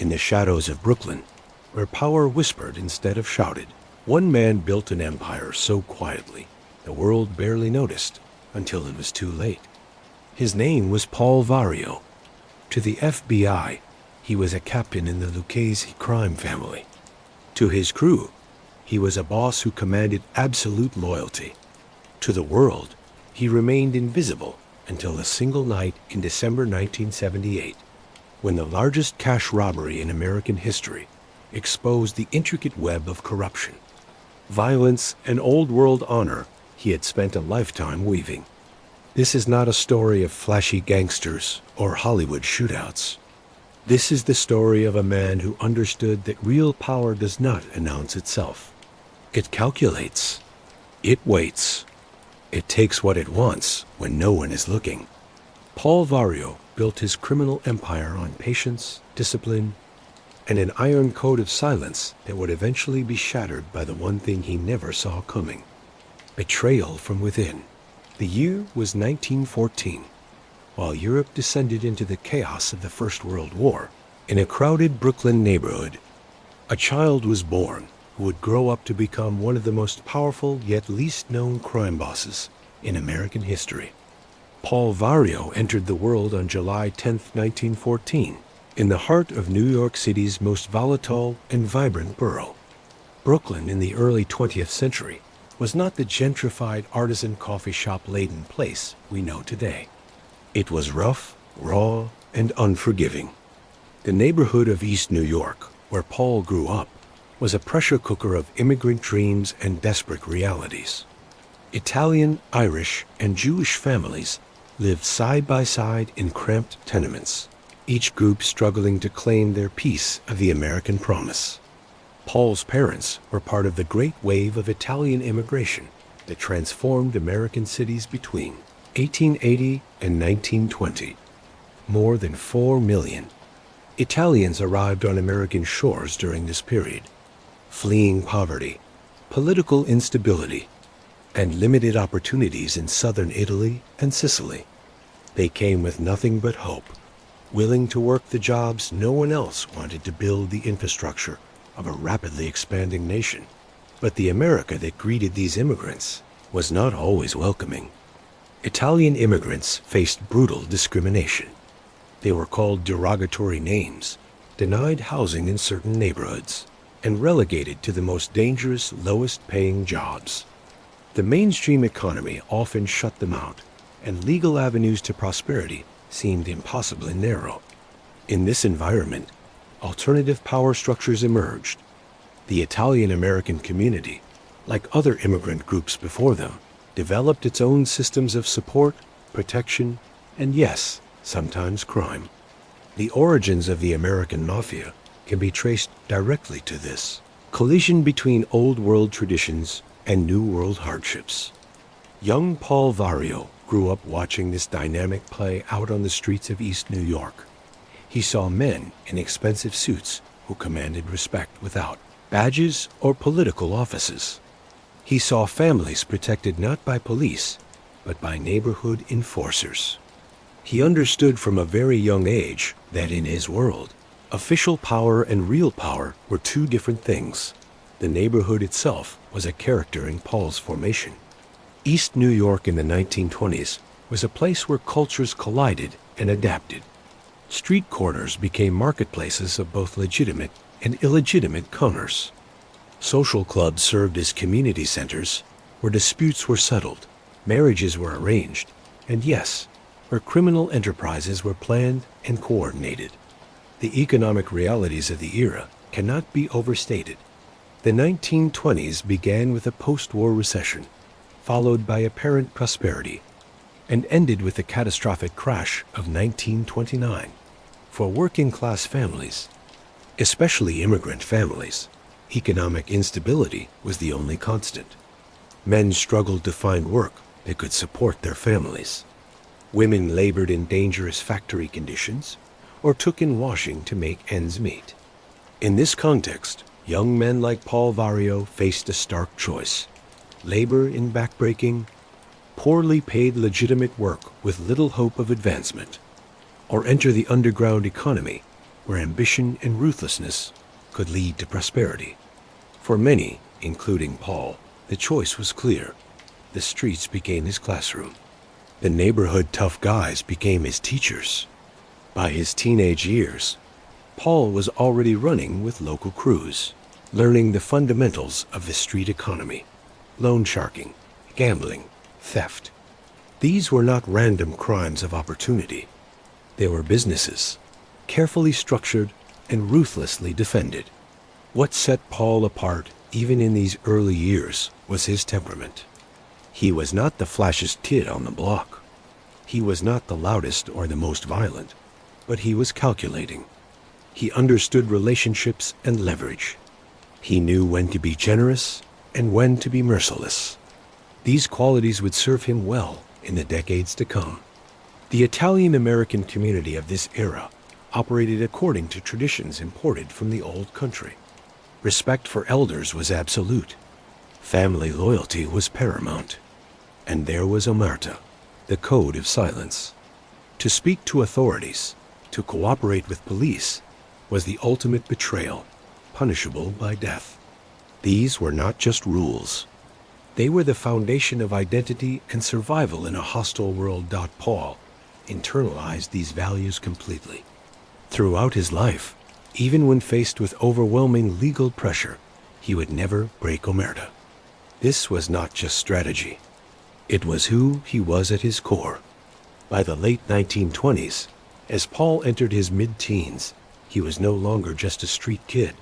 In the shadows of Brooklyn, where power whispered instead of shouted, one man built an empire so quietly the world barely noticed until it was too late. His name was Paul Vario. To the FBI, he was a captain in the Lucchese crime family. To his crew, he was a boss who commanded absolute loyalty. To the world, he remained invisible until a single night in December 1978, when the largest cash robbery in American history exposed the intricate web of corruption, violence, and old-world honor he had spent a lifetime weaving. This is not a story of flashy gangsters or Hollywood shootouts. This is the story of a man who understood that real power does not announce itself. It calculates. It waits. It takes what it wants when no one is looking. Paul Vario built his criminal empire on patience, discipline, and an iron code of silence that would eventually be shattered by the one thing he never saw coming: betrayal from within. The year was 1914. While Europe descended into the chaos of the First World War, in a crowded Brooklyn neighborhood, a child was born who would grow up to become one of the most powerful yet least known crime bosses in American history. Paul Vario entered the world on July 10, 1914, in the heart of New York City's most volatile and vibrant borough. Brooklyn in the early 20th century was not the gentrified artisan coffee shop-laden place we know today. It was rough, raw, and unforgiving. The neighborhood of East New York, where Paul grew up, was a pressure cooker of immigrant dreams and desperate realities. Italian, Irish, and Jewish families lived side by side in cramped tenements, each group struggling to claim their piece of the American promise. Paul's parents were part of the great wave of Italian immigration that transformed American cities between 1880 and 1920. More than 4 million Italians arrived on American shores during this period, fleeing poverty, political instability, and limited opportunities in southern Italy and Sicily. They came with nothing but hope, willing to work the jobs no one else wanted to build the infrastructure of a rapidly expanding nation. But the America that greeted these immigrants was not always welcoming. Italian immigrants faced brutal discrimination. They were called derogatory names, denied housing in certain neighborhoods, and relegated to the most dangerous, lowest-paying jobs. The mainstream economy often shut them out, and legal avenues to prosperity seemed impossibly narrow. In this environment, alternative power structures emerged. The Italian-American community, like other immigrant groups before them, developed its own systems of support, protection, and yes, sometimes crime. The origins of the American Mafia can be traced directly to this collision between old-world traditions and new-world hardships. Young Paul Vario grew up watching this dynamic play out on the streets of East New York. He saw men in expensive suits who commanded respect without badges or political offices. He saw families protected not by police, but by neighborhood enforcers. He understood from a very young age that in his world, official power and real power were two different things. The neighborhood itself was a character in Paul's formation. East New York in the 1920s was a place where cultures collided and adapted. Street corners became marketplaces of both legitimate and illegitimate commerce. Social clubs served as community centers where disputes were settled, marriages were arranged, and yes, where criminal enterprises were planned and coordinated. The economic realities of the era cannot be overstated. The 1920s began with a post-war recession, followed by apparent prosperity, and ended with the catastrophic crash of 1929. For working-class families, especially immigrant families, economic instability was the only constant. Men struggled to find work that could support their families. Women labored in dangerous factory conditions or took in washing to make ends meet. In this context, young men like Paul Vario faced a stark choice: labor in backbreaking, poorly paid legitimate work with little hope of advancement, or enter the underground economy where ambition and ruthlessness could lead to prosperity. For many, including Paul, the choice was clear. The streets became his classroom. The neighborhood tough guys became his teachers. By his teenage years, Paul was already running with local crews, learning the fundamentals of the street economy: loan sharking, gambling, theft. These were not random crimes of opportunity. They were businesses, carefully structured and ruthlessly defended. What set Paul apart, even in these early years, was his temperament. He was not the flashiest kid on the block. He was not the loudest or the most violent, but he was calculating. He understood relationships and leverage. He knew when to be generous and when to be merciless. These qualities would serve him well in the decades to come. The Italian-American community of this era operated according to traditions imported from the old country. Respect for elders was absolute. Family loyalty was paramount. And there was omerta, the code of silence. To speak to authorities, to cooperate with police, was the ultimate betrayal, punishable by death. These were not just rules. They were the foundation of identity and survival in a hostile world. Paul internalized these values completely. Throughout his life, even when faced with overwhelming legal pressure, he would never break omerta. This was not just strategy. It was who he was at his core. By the late 1920s, as Paul entered his mid-teens, he was no longer just a street kid.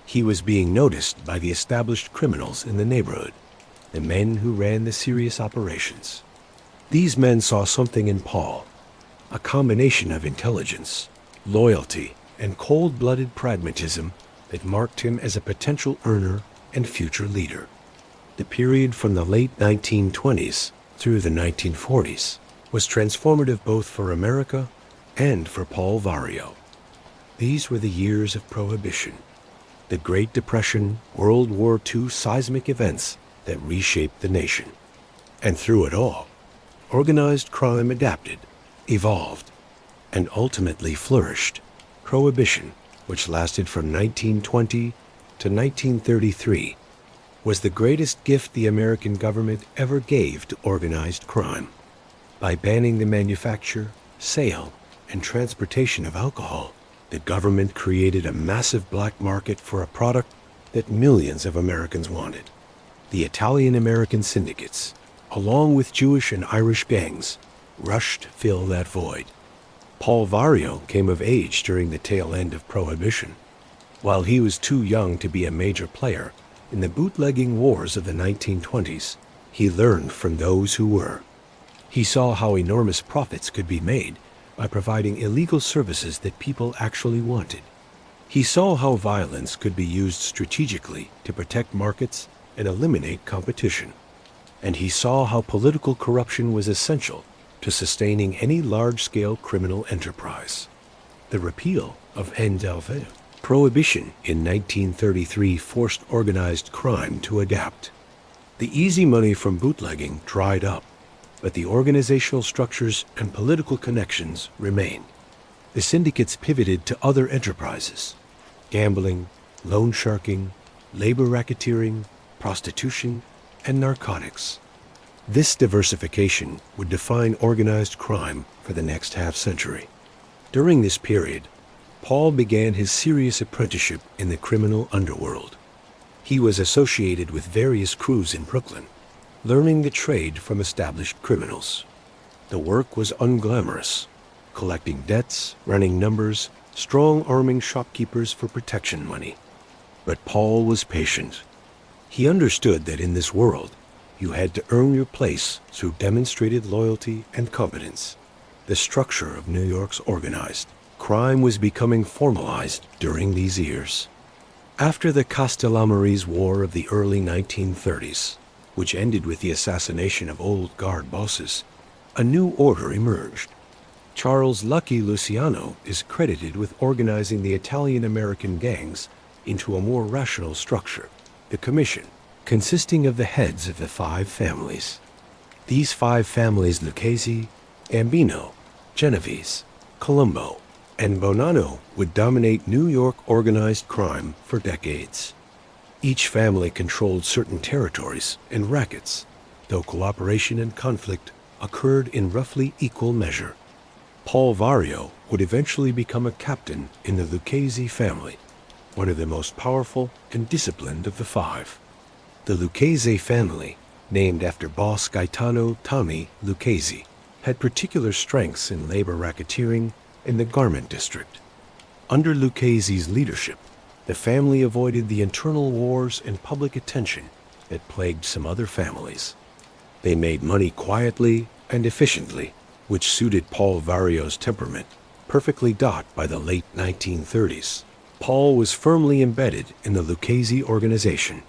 He was being noticed by the established criminals in the neighborhood, the men who ran the serious operations. These men saw something in Paul, a combination of intelligence, loyalty, and cold-blooded pragmatism that marked him as a potential earner and future leader. The period from the late 1920s through the 1940s was transformative both for America and for Paul Vario. These were the years of prohibition, the Great Depression, World War II seismic events that reshaped the nation. And through it all, organized crime adapted, evolved, and ultimately flourished. Prohibition, which lasted from 1920 to 1933, was the greatest gift the American government ever gave to organized crime. By banning the manufacture, sale, and transportation of alcohol, the government created a massive black market for a product that millions of Americans wanted. The Italian-American syndicates, along with Jewish and Irish gangs, rushed to fill that void. Paul Vario came of age during the tail end of Prohibition. While he was too young to be a major player in the bootlegging wars of the 1920s, he learned from those who were. He saw how enormous profits could be made by providing illegal services that people actually wanted. He saw how violence could be used strategically to protect markets and eliminate competition. And he saw how political corruption was essential to sustaining any large-scale criminal enterprise. The repeal of NWA, Prohibition in 1933, forced organized crime to adapt. The easy money from bootlegging dried up, but the organizational structures and political connections remained. The syndicates pivoted to other enterprises: gambling, loan sharking, labor racketeering, prostitution, and narcotics. This diversification would define organized crime for the next half-century. During this period, Paul began his serious apprenticeship in the criminal underworld. He was associated with various crews in Brooklyn, learning the trade from established criminals. The work was unglamorous: collecting debts, running numbers, strong-arming shopkeepers for protection money. But Paul was patient. He understood that in this world, you had to earn your place through demonstrated loyalty and competence. The structure of New York's organized crime was becoming formalized during these years. After the Castellammares War of the early 1930s, which ended with the assassination of old guard bosses, a new order emerged. Charles "Lucky" Luciano is credited with organizing the Italian-American gangs into a more rational structure, the Commission, consisting of the heads of the 5 families. These 5 families: Lucchese, Gambino, Genovese, Colombo, and Bonanno would dominate New York organized crime for decades. Each family controlled certain territories and rackets, though cooperation and conflict occurred in roughly equal measure. Paul Vario would eventually become a captain in the Lucchese family, one of the most powerful and disciplined of the five. The Lucchese family, named after boss Gaetano Tommy Lucchese, had particular strengths in labor racketeering in the garment district. Under Lucchese's leadership, the family avoided the internal wars and public attention that plagued some other families. They made money quietly and efficiently, which suited Paul Vario's temperament, perfectly dot by the late 1930s. Paul was firmly embedded in the Lucchese organization.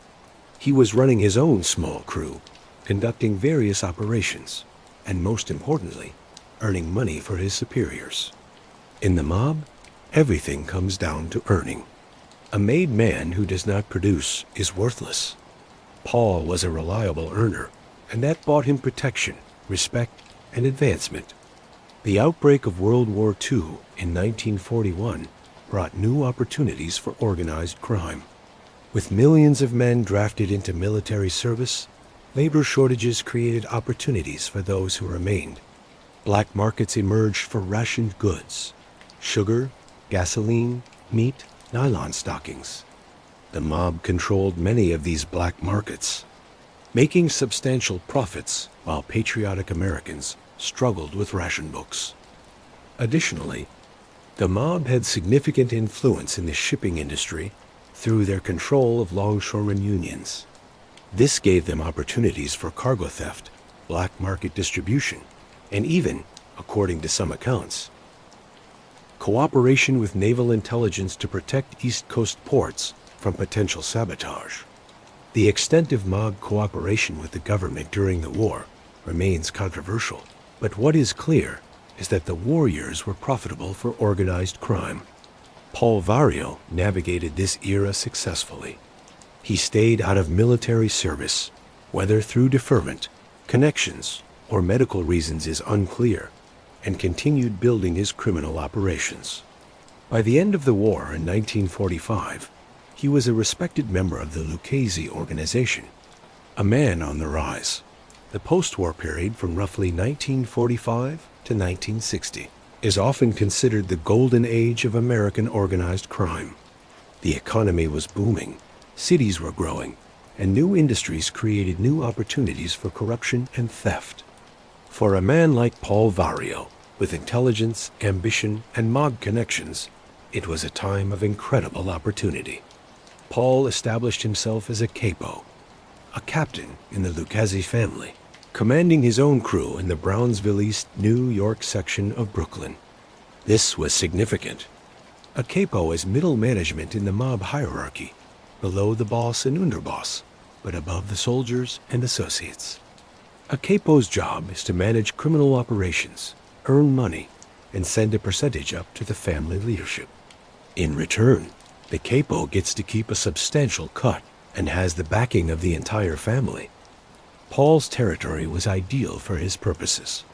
He was running his own small crew, conducting various operations, and most importantly, earning money for his superiors. In the mob, everything comes down to earning. A made man who does not produce is worthless. Paul was a reliable earner, and that bought him protection, respect, and advancement. The outbreak of World War II in 1941 brought new opportunities for organized crime. With millions of men drafted into military service, labor shortages created opportunities for those who remained. Black markets emerged for rationed goods: sugar, gasoline, meat, nylon stockings. The mob controlled many of these black markets, making substantial profits while patriotic Americans struggled with ration books. Additionally, the mob had significant influence in the shipping industry through their control of longshoremen unions. This gave them opportunities for cargo theft, black market distribution, and even, according to some accounts, cooperation with naval intelligence to protect East Coast ports from potential sabotage. The extent of mob cooperation with the government during the war remains controversial, but what is clear is that the war years were profitable for organized crime. Paul Vario navigated this era successfully. He stayed out of military service, whether through deferment, connections, or medical reasons is unclear, and continued building his criminal operations. By the end of the war in 1945, he was a respected member of the Lucchese organization, a man on the rise. The post-war period from roughly 1945 to 1960 is often considered the golden age of American organized crime. The economy was booming, cities were growing, and new industries created new opportunities for corruption and theft. For a man like Paul Vario, with intelligence, ambition, and mob connections, it was a time of incredible opportunity. Paul established himself as a capo, a captain in the Lucchese family, commanding his own crew in the Brownsville East, New York section of Brooklyn. This was significant. A capo is middle management in the mob hierarchy, below the boss and underboss, but above the soldiers and associates. A capo's job is to manage criminal operations, earn money, and send a percentage up to the family leadership. In return, the capo gets to keep a substantial cut and has the backing of the entire family. Paul's territory was ideal for his purposes.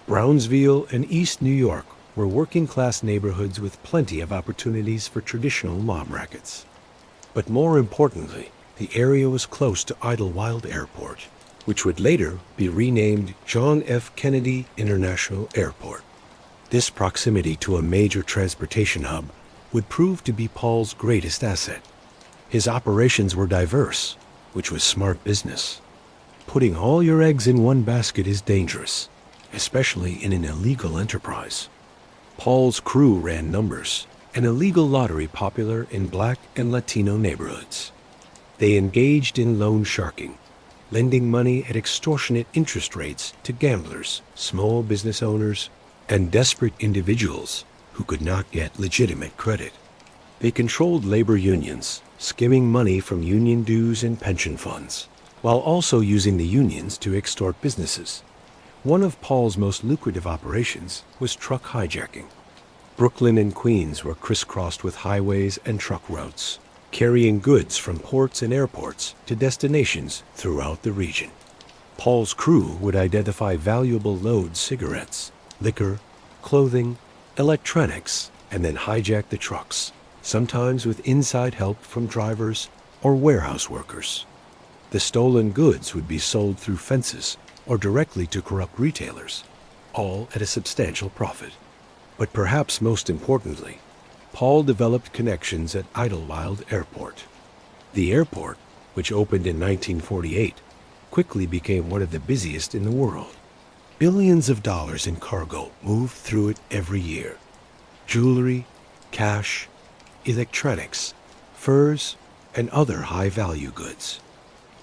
Brownsville and East New York were working-class neighborhoods with plenty of opportunities for traditional mob rackets. But more importantly, the area was close to Idlewild Airport, which would later be renamed John F. Kennedy International Airport. This proximity to a major transportation hub would prove to be Paul's greatest asset. His operations were diverse, which was smart business. Putting all your eggs in one basket is dangerous, especially in an illegal enterprise. Paul's crew ran numbers, an illegal lottery popular in black and Latino neighborhoods. They engaged in loan sharking, lending money at extortionate interest rates to gamblers, small business owners, and desperate individuals who could not get legitimate credit. They controlled labor unions, skimming money from union dues and pension funds, while also using the unions to extort businesses. One of Paul's most lucrative operations was truck hijacking. Brooklyn and Queens were crisscrossed with highways and truck routes, carrying goods from ports and airports to destinations throughout the region. Paul's crew would identify valuable loads: cigarettes, liquor, clothing, electronics, and then hijack the trucks, sometimes with inside help from drivers or warehouse workers. The stolen goods would be sold through fences or directly to corrupt retailers, all at a substantial profit. But perhaps most importantly, Paul developed connections at Idlewild Airport. The airport, which opened in 1948, quickly became one of the busiest in the world. Billions of dollars in cargo moved through it every year. Jewelry, cash, electronics, furs, and other high-value goods.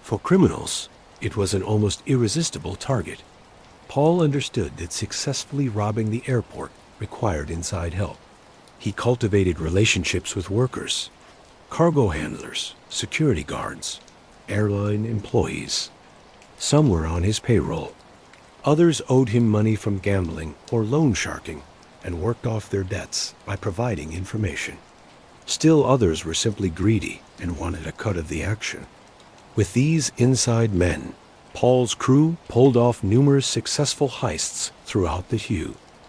For criminals, it was an almost irresistible target. Paul understood that successfully robbing the airport required inside help. He cultivated relationships with workers, cargo handlers, security guards, airline employees. Some were on his payroll. Others owed him money from gambling or loan sharking and worked off their debts by providing information. Still others were simply greedy and wanted a cut of the action. With these inside men, Paul's crew pulled off numerous successful heists throughout the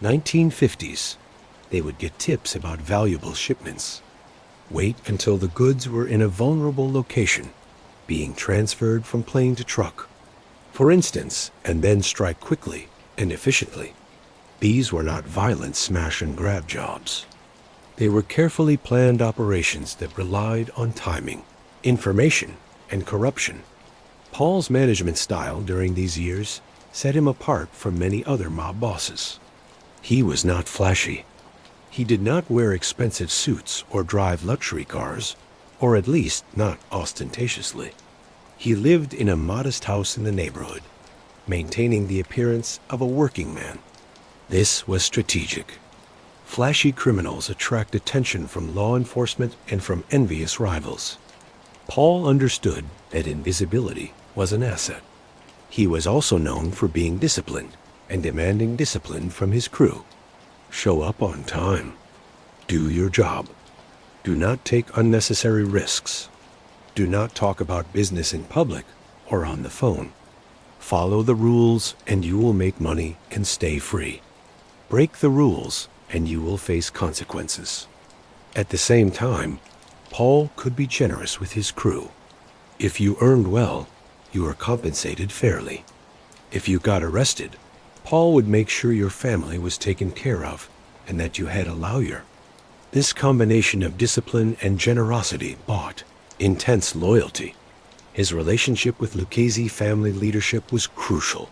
1950s. They would get tips about valuable shipments, wait until the goods were in a vulnerable location, being transferred from plane to truck, for instance, and then strike quickly and efficiently. These were not violent smash-and-grab jobs. They were carefully planned operations that relied on timing, information, and corruption. Paul's management style during these years set him apart from many other mob bosses. He was not flashy. He did not wear expensive suits or drive luxury cars, or at least not ostentatiously. He lived in a modest house in the neighborhood, maintaining the appearance of a working man. This was strategic. Flashy criminals attract attention from law enforcement and from envious rivals. Paul understood that invisibility was an asset. He was also known for being disciplined and demanding discipline from his crew. Show up on time. Do your job. Do not take unnecessary risks. Do not talk about business in public or on the phone. Follow the rules and you will make money and stay free. Break the rules and you will face consequences. At the same time, Paul could be generous with his crew. If you earned well, you were compensated fairly. If you got arrested, Paul would make sure your family was taken care of and that you had a lawyer. This combination of discipline and generosity bought intense loyalty. His relationship with Lucchese family leadership was crucial.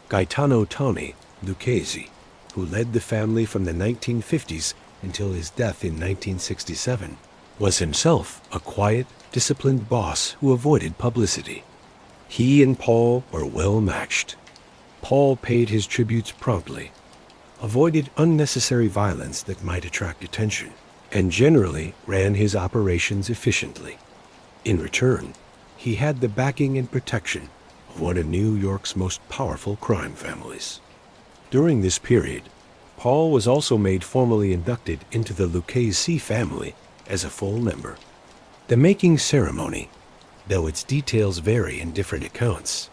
Gaetano Toni Lucchese, who led the family from the 1950s until his death in 1967, was himself a quiet, disciplined boss who avoided publicity. He and Paul were well matched. Paul paid his tributes promptly, avoided unnecessary violence that might attract attention, and generally ran his operations efficiently. In return, he had the backing and protection of one of New York's most powerful crime families. During this period, Paul was also made formally inducted into the Lucchese family as a full member. The making ceremony, though its details vary in different accounts,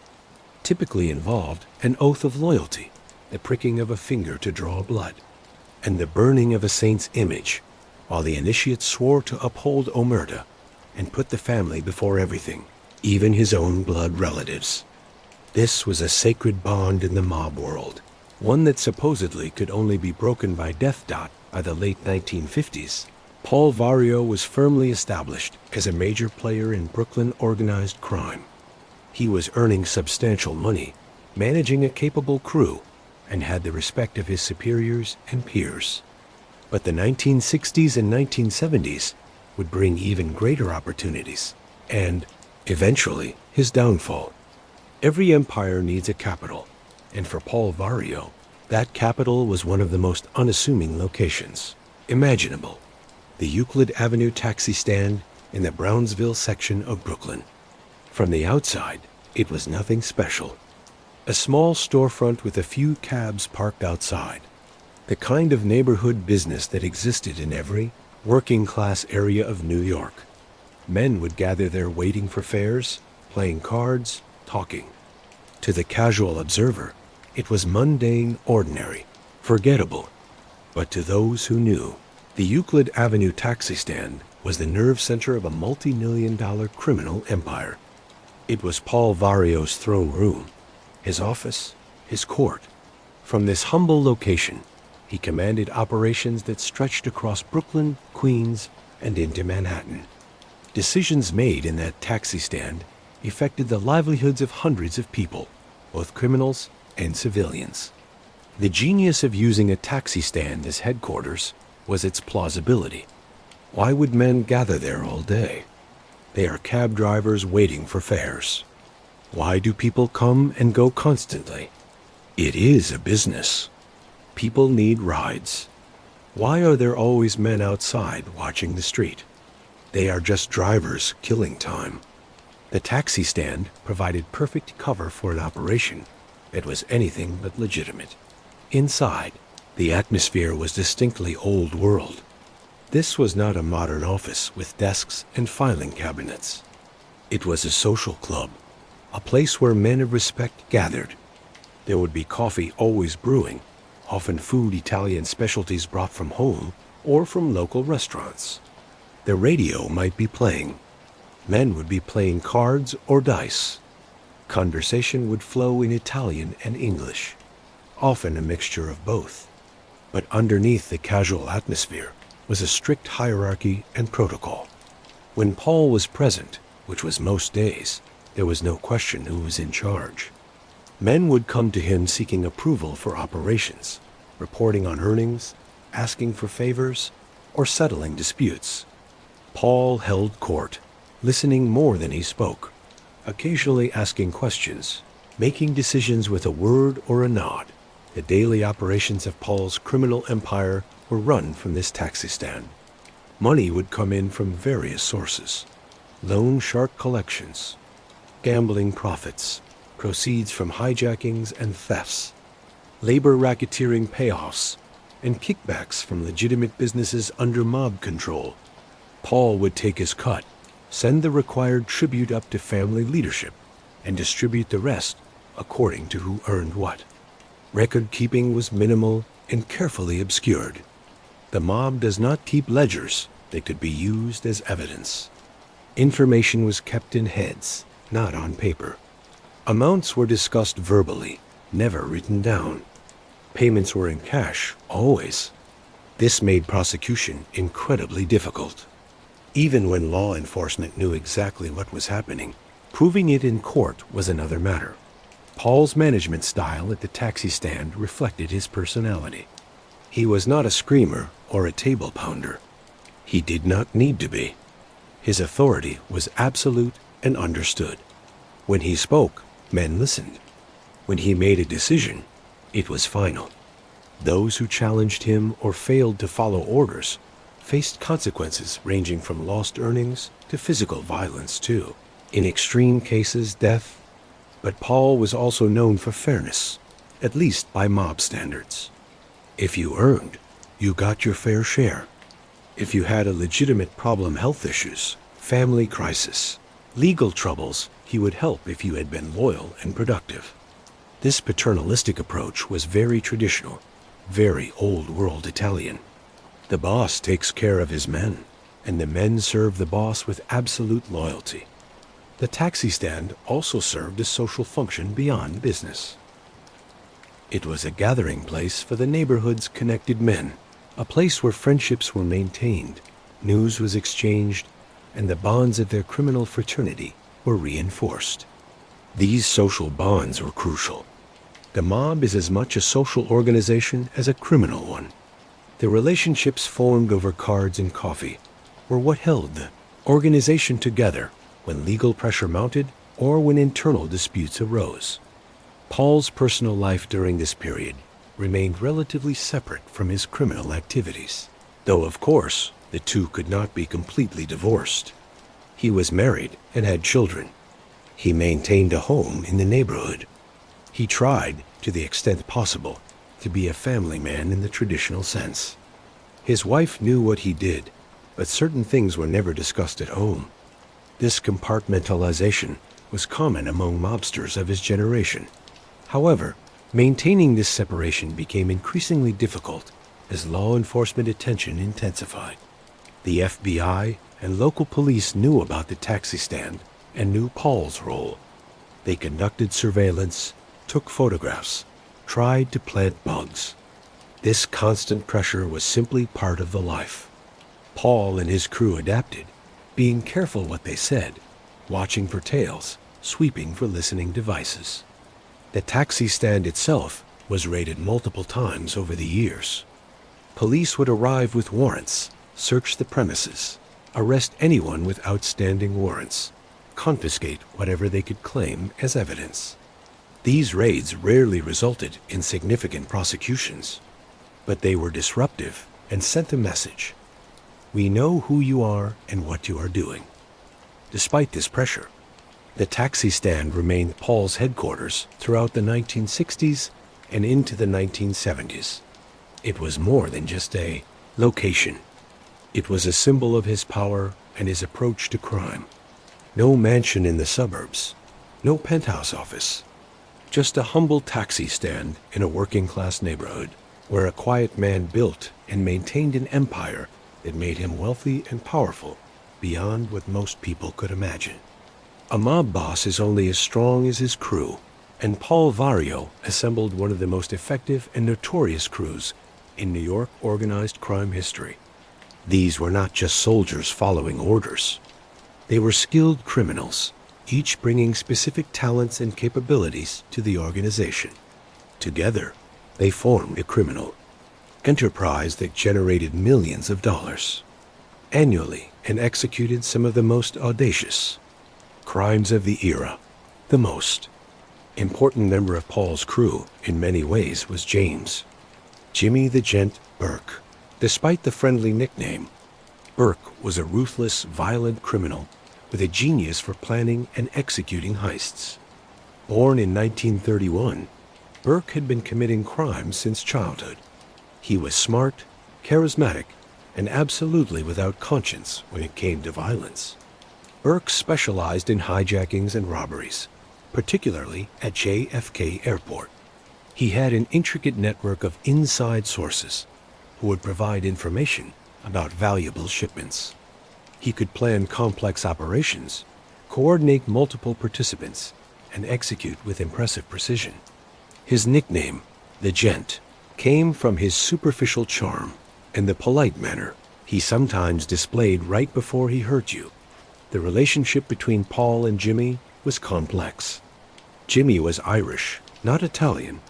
typically involved an oath of loyalty, the pricking of a finger to draw blood, and the burning of a saint's image, while the initiate swore to uphold omerta and put the family before everything, even his own blood relatives. This was a sacred bond in the mob world, one that supposedly could only be broken by death dot by the late 1950s. Paul Vario was firmly established as a major player in Brooklyn organized crime. He was earning substantial money, managing a capable crew, and had the respect of his superiors and peers. But the 1960s and 1970s would bring even greater opportunities, and, eventually, his downfall. Every empire needs a capital, and for Paul Vario, that capital was one of the most unassuming locations imaginable: the Euclid Avenue taxi stand in the Brownsville section of Brooklyn. From the outside, it was nothing special. A small storefront with a few cabs parked outside. The kind of neighborhood business that existed in every working-class area of New York. Men would gather there waiting for fares, playing cards, talking. To the casual observer, it was mundane, ordinary, forgettable. But to those who knew, The Euclid Avenue taxi stand was the nerve center of a multi-million-dollar criminal empire. It was Paul Vario's throne room, his office, his court. From this humble location, he commanded operations that stretched across Brooklyn, Queens, and into Manhattan. Decisions made in that taxi stand affected the livelihoods of hundreds of people, both criminals and civilians. The genius of using a taxi stand as headquarters was its plausibility. Why would men gather there all day? They are cab drivers waiting for fares. Why do people come and go constantly? It is a business. People need rides. Why are there always men outside watching the street? They are just drivers killing time. The taxi stand provided perfect cover for an operation that was anything but legitimate. Inside, the atmosphere was distinctly old world. This was not a modern office with desks and filing cabinets. It was a social club, a place where men of respect gathered. There would be coffee always brewing, often food Italian specialties brought from home or from local restaurants. The radio might be playing. Men would be playing cards or dice. Conversation would flow in Italian and English, often a mixture of both. But underneath the casual atmosphere was a strict hierarchy and protocol. When Paul was present, which was most days, there was no question who was in charge. Men would come to him seeking approval for operations, reporting on earnings, asking for favors, or settling disputes. Paul held court, listening more than he spoke, occasionally asking questions, making decisions with a word or a nod. The daily operations of Paul's criminal empire were run from this taxi stand. Money would come in from various sources: loan shark collections, gambling profits, proceeds from hijackings and thefts, labor racketeering payoffs, and kickbacks from legitimate businesses under mob control. Paul would take his cut, send the required tribute up to family leadership, and distribute the rest according to who earned what. Record keeping was minimal and carefully obscured. The mob does not keep ledgers that could be used as evidence. Information was kept in heads, not on paper. Amounts were discussed verbally, never written down. Payments were in cash, always. This made prosecution incredibly difficult. Even when law enforcement knew exactly what was happening, proving it in court was another matter. Paul's management style at the taxi stand reflected his personality. He was not a screamer or a table pounder. He did not need to be. His authority was absolute and understood. When he spoke, men listened. When he made a decision, it was final. Those who challenged him or failed to follow orders faced consequences ranging from lost earnings to physical violence too. In extreme cases, death. But Paul was also known for fairness, at least by mob standards. If you earned, you got your fair share. If you had a legitimate problem, health issues, family crisis, legal troubles, he would help if you had been loyal and productive. This paternalistic approach was very traditional, very old-world Italian. The boss takes care of his men, and the men serve the boss with absolute loyalty. The taxi stand also served a social function beyond business. It was a gathering place for the neighborhood's connected men, a place where friendships were maintained, news was exchanged, and the bonds of their criminal fraternity were reinforced. These social bonds were crucial. The mob is as much a social organization as a criminal one. The relationships formed over cards and coffee were what held the organization together when legal pressure mounted or when internal disputes arose. Paul's personal life during this period remained relatively separate from his criminal activities, though of course the two could not be completely divorced. He was married and had children. He maintained a home in the neighborhood. He tried, to the extent possible, to be a family man in the traditional sense. His wife knew what he did, but certain things were never discussed at home. This compartmentalization was common among mobsters of his generation. However, maintaining this separation became increasingly difficult as law enforcement attention intensified. The FBI and local police knew about the taxi stand and knew Paul's role. They conducted surveillance, took photographs, tried to plant bugs. This constant pressure was simply part of the life. Paul and his crew adapted, being careful what they said, watching for tails, sweeping for listening devices. The taxi stand itself was raided multiple times over the years. Police would arrive with warrants, search the premises, arrest anyone with outstanding warrants, confiscate whatever they could claim as evidence. These raids rarely resulted in significant prosecutions, but they were disruptive and sent a message. We know who you are and what you are doing. Despite this pressure, the taxi stand remained Paul's headquarters throughout the 1960s and into the 1970s. It was more than just a location. It was a symbol of his power and his approach to crime. No mansion in the suburbs, no penthouse office, just a humble taxi stand in a working-class neighborhood where a quiet man built and maintained an empire that made him wealthy and powerful beyond what most people could imagine. A mob boss is only as strong as his crew, and Paul Vario assembled one of the most effective and notorious crews in New York organized crime history. These were not just soldiers following orders. They were skilled criminals, each bringing specific talents and capabilities to the organization. Together, they formed a criminal enterprise that generated millions of dollars annually and executed some of the most audacious crimes of the era. The most important member of Paul's crew in many ways was James, Jimmy the Gent Burke. Despite the friendly nickname, Burke was a ruthless, violent criminal with a genius for planning and executing heists. Born in 1931, Burke had been committing crimes since childhood. He was smart, charismatic, and absolutely without conscience when it came to violence. Burke specialized in hijackings and robberies, particularly at JFK Airport. He had an intricate network of inside sources who would provide information about valuable shipments. He could plan complex operations, coordinate multiple participants, and execute with impressive precision. His nickname, the Gent, came from his superficial charm and the polite manner he sometimes displayed right before he hurt you. The relationship between Paul and Jimmy was complex. Jimmy was Irish, not Italian,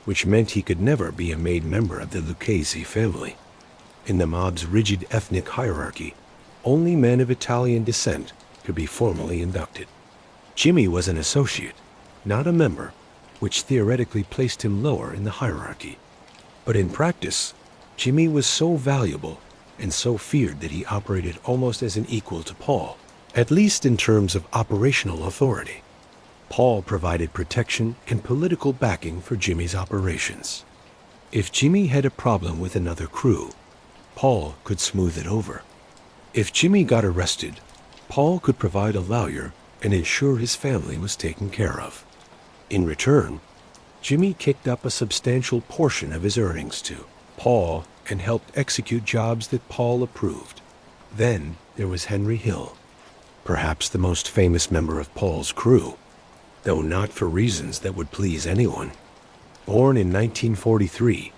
which meant he could never be a made member of the Lucchese family. In the mob's rigid ethnic hierarchy, only men of Italian descent could be formally inducted. Jimmy was an associate, not a member, which theoretically placed him lower in the hierarchy. But in practice, Jimmy was so valuable and so feared that he operated almost as an equal to Paul, at least in terms of operational authority. Paul provided protection and political backing for Jimmy's operations. If Jimmy had a problem with another crew, Paul could smooth it over. If Jimmy got arrested, Paul could provide a lawyer and ensure his family was taken care of. In return, Jimmy kicked up a substantial portion of his earnings to Paul and helped execute jobs that Paul approved. Then there was Henry Hill, perhaps the most famous member of Paul's crew, though not for reasons that would please anyone. Born in 1943,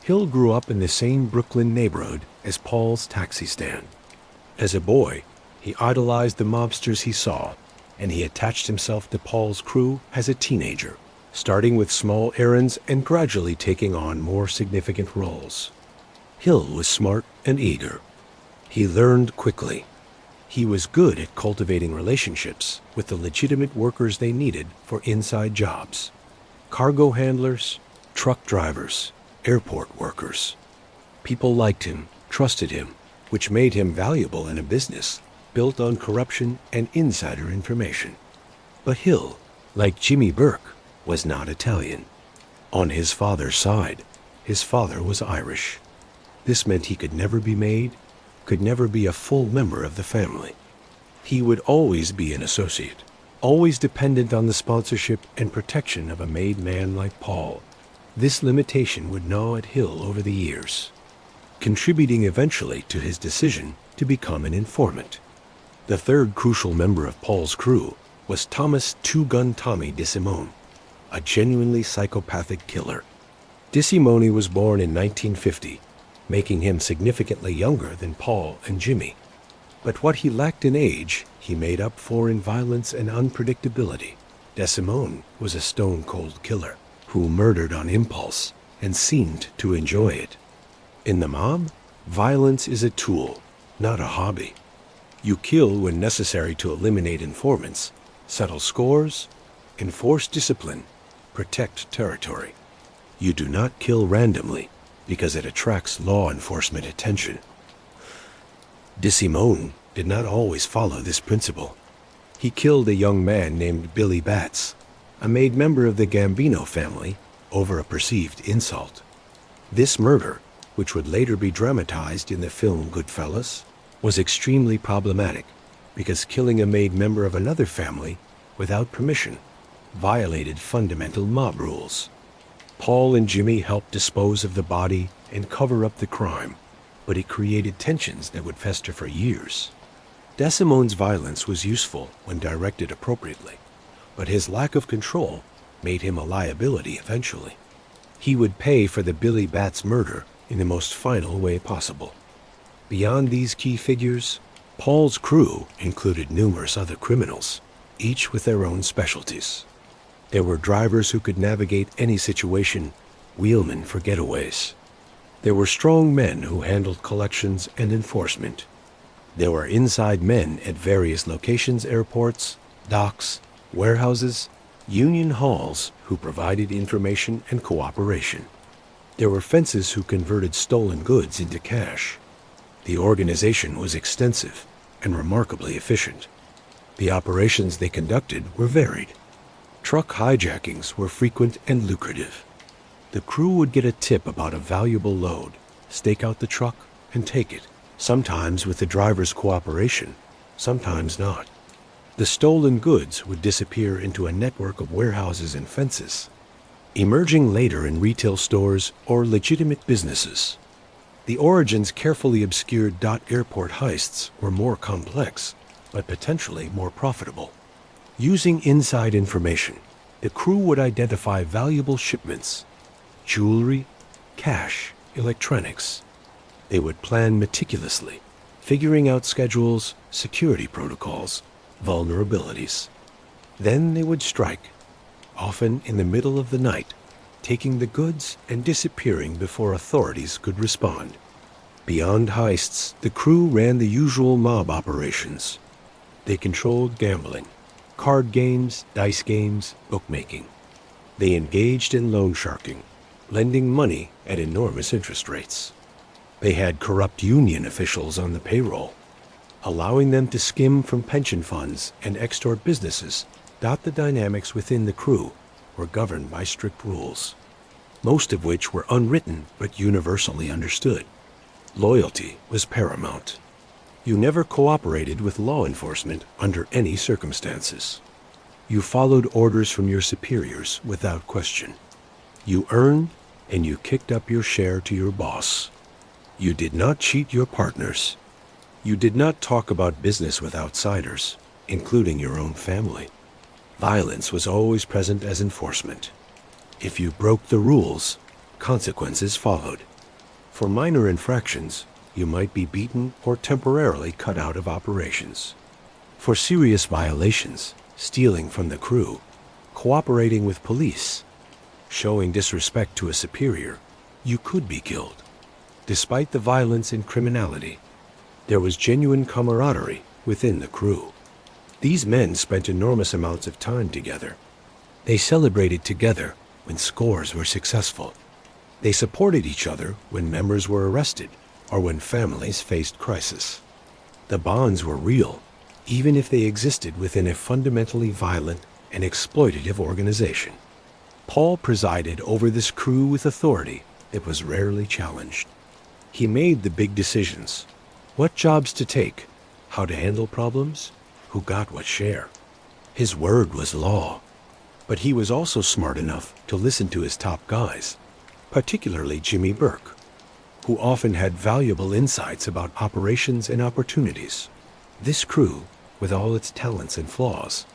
Hill grew up in the same Brooklyn neighborhood as Paul's taxi stand. As a boy, he idolized the mobsters he saw, and he attached himself to Paul's crew as a teenager, starting with small errands and gradually taking on more significant roles. Hill was smart and eager. He learned quickly. He was good at cultivating relationships with the legitimate workers they needed for inside jobs: cargo handlers, truck drivers, airport workers. People liked him, trusted him, which made him valuable in a business built on corruption and insider information. But Hill, like Jimmy Burke, was not Italian. On his father's side, his father was Irish. This meant he could never be made, could never be a full member of the family. He would always be an associate, always dependent on the sponsorship and protection of a made man like Paul. This limitation would gnaw at Hill over the years. contributing eventually to his decision to become an informant. The third crucial member of Paul's crew was Thomas Two-Gun Tommy DeSimone, a genuinely psychopathic killer. DeSimone was born in 1950, making him significantly younger than Paul and Jimmy. But what he lacked in age, he made up for in violence and unpredictability. DeSimone was a stone-cold killer who murdered on impulse and seemed to enjoy it. In the mob, violence is a tool, not a hobby. You kill when necessary to eliminate informants, settle scores, enforce discipline, protect territory. You do not kill randomly because it attracts law enforcement attention. DeSimone did not always follow this principle. He killed a young man named Billy Batts, a made member of the Gambino family, over a perceived insult. This murder, which would later be dramatized in the film Goodfellas, was extremely problematic because killing a made member of another family without permission violated fundamental mob rules. Paul and Jimmy helped dispose of the body and cover up the crime, but it created tensions that would fester for years. DeSimone's violence was useful when directed appropriately, but his lack of control made him a liability eventually. He would pay for the Billy Batts murder in the most final way possible. Beyond these key figures, Paul's crew included numerous other criminals, each with their own specialties. There were drivers who could navigate any situation, wheelmen for getaways. There were strong men who handled collections and enforcement. There were inside men at various locations, airports, docks, warehouses, union halls who provided information and cooperation. There were fences who converted stolen goods into cash. The organization was extensive and remarkably efficient. The operations they conducted were varied. Truck hijackings were frequent and lucrative. The crew would get a tip about a valuable load, stake out the truck, and take it, sometimes with the driver's cooperation, sometimes not. The stolen goods would disappear into a network of warehouses and fences, emerging later in retail stores or legitimate businesses. The origins carefully obscured airport heists were more complex, but potentially more profitable. Using inside information, the crew would identify valuable shipments, jewelry, cash, electronics. They would plan meticulously, figuring out schedules, security protocols, vulnerabilities. Then they would strike, often in the middle of the night, taking the goods and disappearing before authorities could respond. Beyond heists, the crew ran the usual mob operations. They controlled gambling, card games, dice games, bookmaking. They engaged in loan sharking, lending money at enormous interest rates. They had corrupt union officials on the payroll, allowing them to skim from pension funds and extort businesses. The dynamics within the crew were governed by strict rules, most of which were unwritten but universally understood. Loyalty was paramount. You never cooperated with law enforcement under any circumstances. You followed orders from your superiors without question. You earned and you kicked up your share to your boss. You did not cheat your partners. You did not talk about business with outsiders, including your own family. Violence was always present as enforcement. If you broke the rules, consequences followed. For minor infractions, you might be beaten or temporarily cut out of operations. For serious violations, stealing from the crew, cooperating with police, showing disrespect to a superior, you could be killed. Despite the violence and criminality, there was genuine camaraderie within the crew. These men spent enormous amounts of time together. They celebrated together when scores were successful. They supported each other when members were arrested or when families faced crisis. The bonds were real, even if they existed within a fundamentally violent and exploitative organization. Paul presided over this crew with authority that was rarely challenged. He made the big decisions: what jobs to take, how to handle problems, who got what share. His word was law, but he was also smart enough to listen to his top guys, particularly Jimmy Burke. who often had valuable insights about operations and opportunities. This crew, with all its talents and flaws,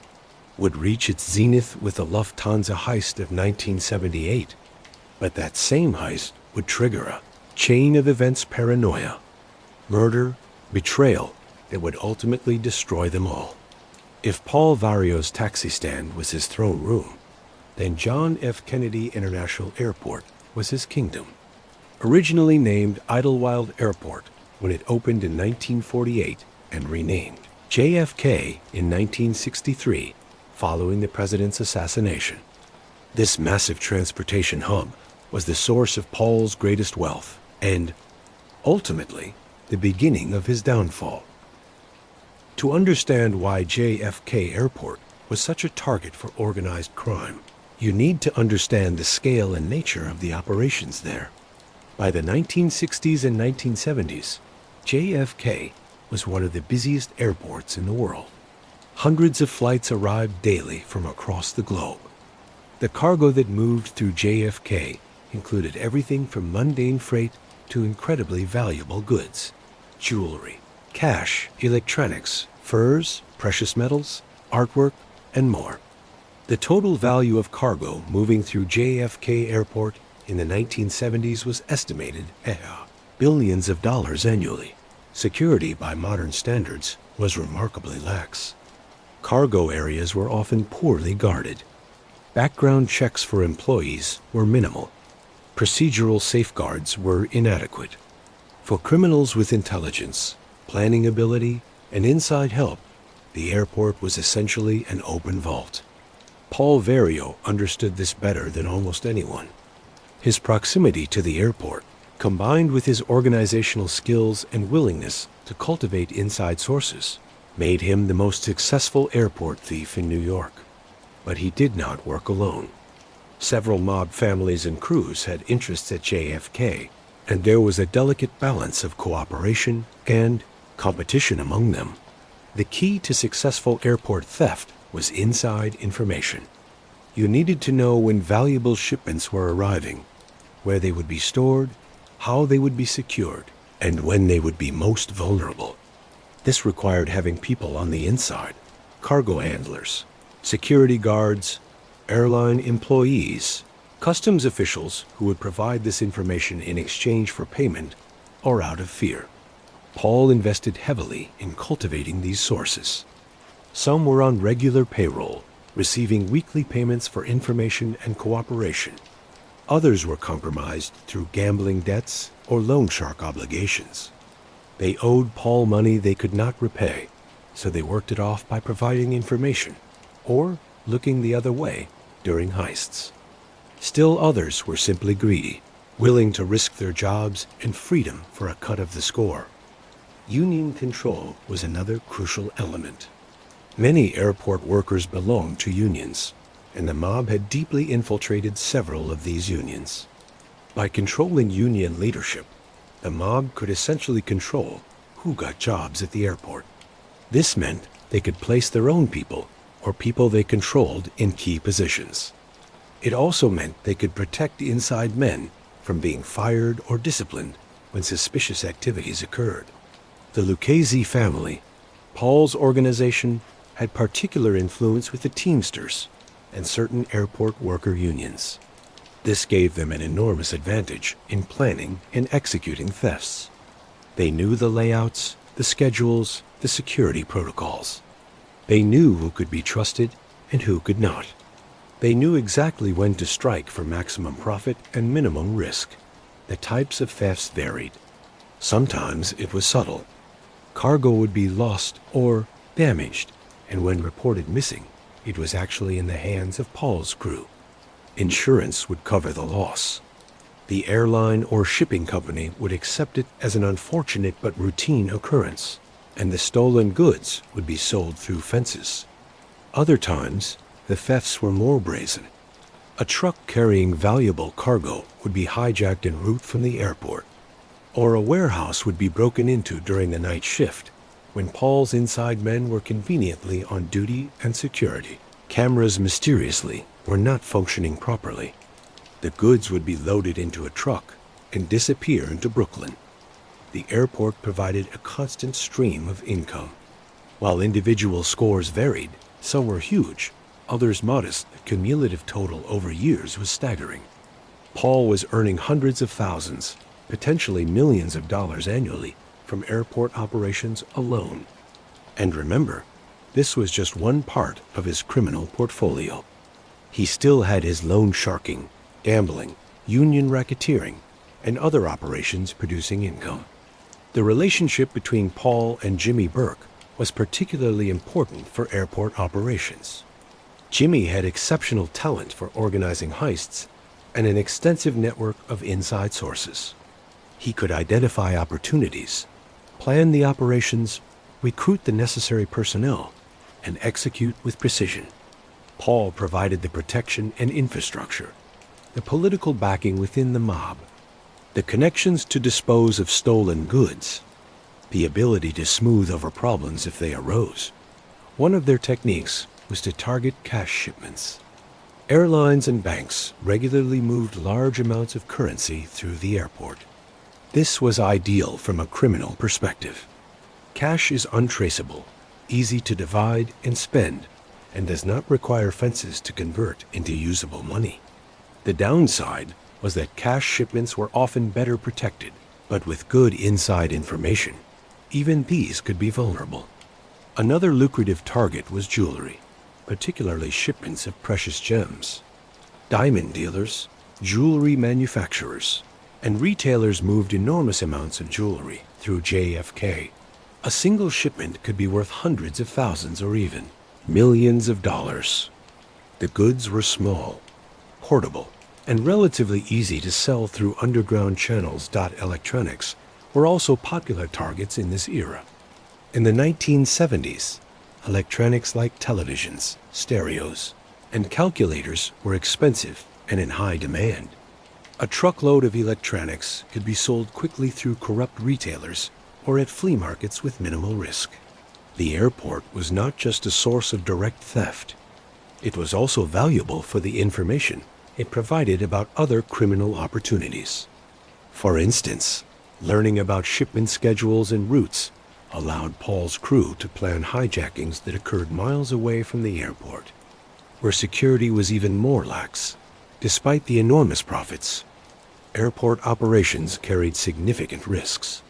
would reach its zenith with the Lufthansa Heist of 1978. But that same heist would trigger a chain of events paranoia, murder, betrayal that would ultimately destroy them all. If Paul Vario's taxi stand was his throne room, then John F. Kennedy International Airport was his kingdom. Originally named Idlewild Airport when it opened in 1948 and renamed JFK in 1963 following the president's assassination. This massive transportation hub was the source of Paul's greatest wealth and, ultimately, the beginning of his downfall. To understand why JFK Airport was such a target for organized crime, you need to understand the scale and nature of the operations there. By the 1960s and 1970s, JFK was one of the busiest airports in the world. Hundreds of flights arrived daily from across the globe. The cargo that moved through JFK included everything from mundane freight to incredibly valuable goods, jewelry, cash, electronics, furs, precious metals, artwork, and more. The total value of cargo moving through JFK Airport in the 1970s was estimated at billions of dollars annually. Security by modern standards was remarkably lax. Cargo areas were often poorly guarded. Background checks for employees were minimal. Procedural safeguards were inadequate. For criminals with intelligence, planning ability, and inside help, the airport was essentially an open vault. Paul Vario understood this better than almost anyone. His proximity to the airport, combined with his organizational skills and willingness to cultivate inside sources, made him the most successful airport thief in New York. But he did not work alone. Several mob families and crews had interests at JFK, and there was a delicate balance of cooperation and competition among them. The key to successful airport theft was inside information. You needed to know when valuable shipments were arriving, where they would be stored, how they would be secured, and when they would be most vulnerable. This required having people on the inside, cargo handlers, security guards, airline employees, customs officials who would provide this information in exchange for payment or out of fear. Paul invested heavily in cultivating these sources. Some were on regular payroll, receiving weekly payments for information and cooperation. Others were compromised through gambling debts or loan shark obligations. They owed Paul money they could not repay, so they worked it off by providing information or looking the other way during heists. Still others were simply greedy, willing to risk their jobs and freedom for a cut of the score. Union control was another crucial element. Many airport workers belonged to unions, and the mob had deeply infiltrated several of these unions. By controlling union leadership, the mob could essentially control who got jobs at the airport. This meant they could place their own people or people they controlled in key positions. It also meant they could protect inside men from being fired or disciplined when suspicious activities occurred. The Lucchese family, Paul's organization, had particular influence with the Teamsters and certain airport worker unions. This gave them an enormous advantage in planning and executing thefts. They knew the layouts, the schedules, the security protocols. They knew who could be trusted and who could not. They knew exactly when to strike for maximum profit and minimum risk. The types of thefts varied. Sometimes it was subtle. Cargo would be lost or damaged, and when reported missing, it was actually in the hands of Paul's crew. Insurance would cover the loss. The airline or shipping company would accept it as an unfortunate but routine occurrence, and the stolen goods would be sold through fences. Other times, the thefts were more brazen. A truck carrying valuable cargo would be hijacked en route from the airport, or a warehouse would be broken into during the night shift, when Paul's inside men were conveniently on duty and security. Cameras mysteriously were not functioning properly. The goods would be loaded into a truck, and disappear into Brooklyn. The airport provided a constant stream of income. While individual scores varied, some were huge, others modest. The cumulative total over years was staggering. Paul was earning hundreds of thousands, potentially millions of dollars annually from airport operations alone. And remember, this was just one part of his criminal portfolio. He still had his loan sharking, gambling, union racketeering, and other operations producing income. The relationship between Paul and Jimmy Burke was particularly important for airport operations. Jimmy had exceptional talent for organizing heists and an extensive network of inside sources. He could identify opportunities, plan the operations, recruit the necessary personnel, and execute with precision. Paul provided the protection and infrastructure, the political backing within the mob, the connections to dispose of stolen goods, the ability to smooth over problems if they arose. One of their techniques was to target cash shipments. Airlines and banks regularly moved large amounts of currency through the airport. This was ideal from a criminal perspective. Cash is untraceable, easy to divide and spend, and does not require fences to convert into usable money. The downside was that cash shipments were often better protected, but with good inside information, even these could be vulnerable. Another lucrative target was jewelry, particularly shipments of precious gems. Diamond dealers, jewelry manufacturers, and retailers moved enormous amounts of jewelry through JFK. A single shipment could be worth hundreds of thousands or even millions of dollars. The goods were small, portable, and relatively easy to sell through underground channels. Electronics were also popular targets in this era. In the 1970s, electronics like televisions, stereos, and calculators were expensive and in high demand. A truckload of electronics could be sold quickly through corrupt retailers or at flea markets with minimal risk. The airport was not just a source of direct theft. It was also valuable for the information it provided about other criminal opportunities. For instance, learning about shipment schedules and routes allowed Paul's crew to plan hijackings that occurred miles away from the airport, where security was even more lax. Despite the enormous profits, airport operations carried significant risks.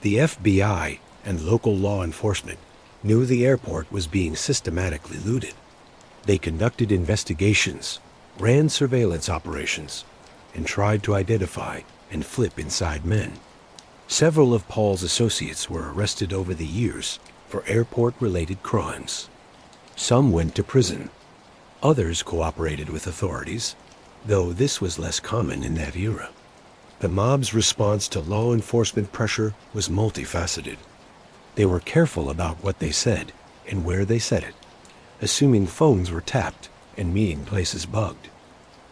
The FBI and local law enforcement knew the airport was being systematically looted. They conducted investigations, ran surveillance operations, and tried to identify and flip inside men. Several of Paul's associates were arrested over the years for airport-related crimes. Some went to prison. Others cooperated with authorities, though this was less common in that era. The mob's response to law enforcement pressure was multifaceted. They were careful about what they said and where they said it, assuming phones were tapped and meeting places bugged.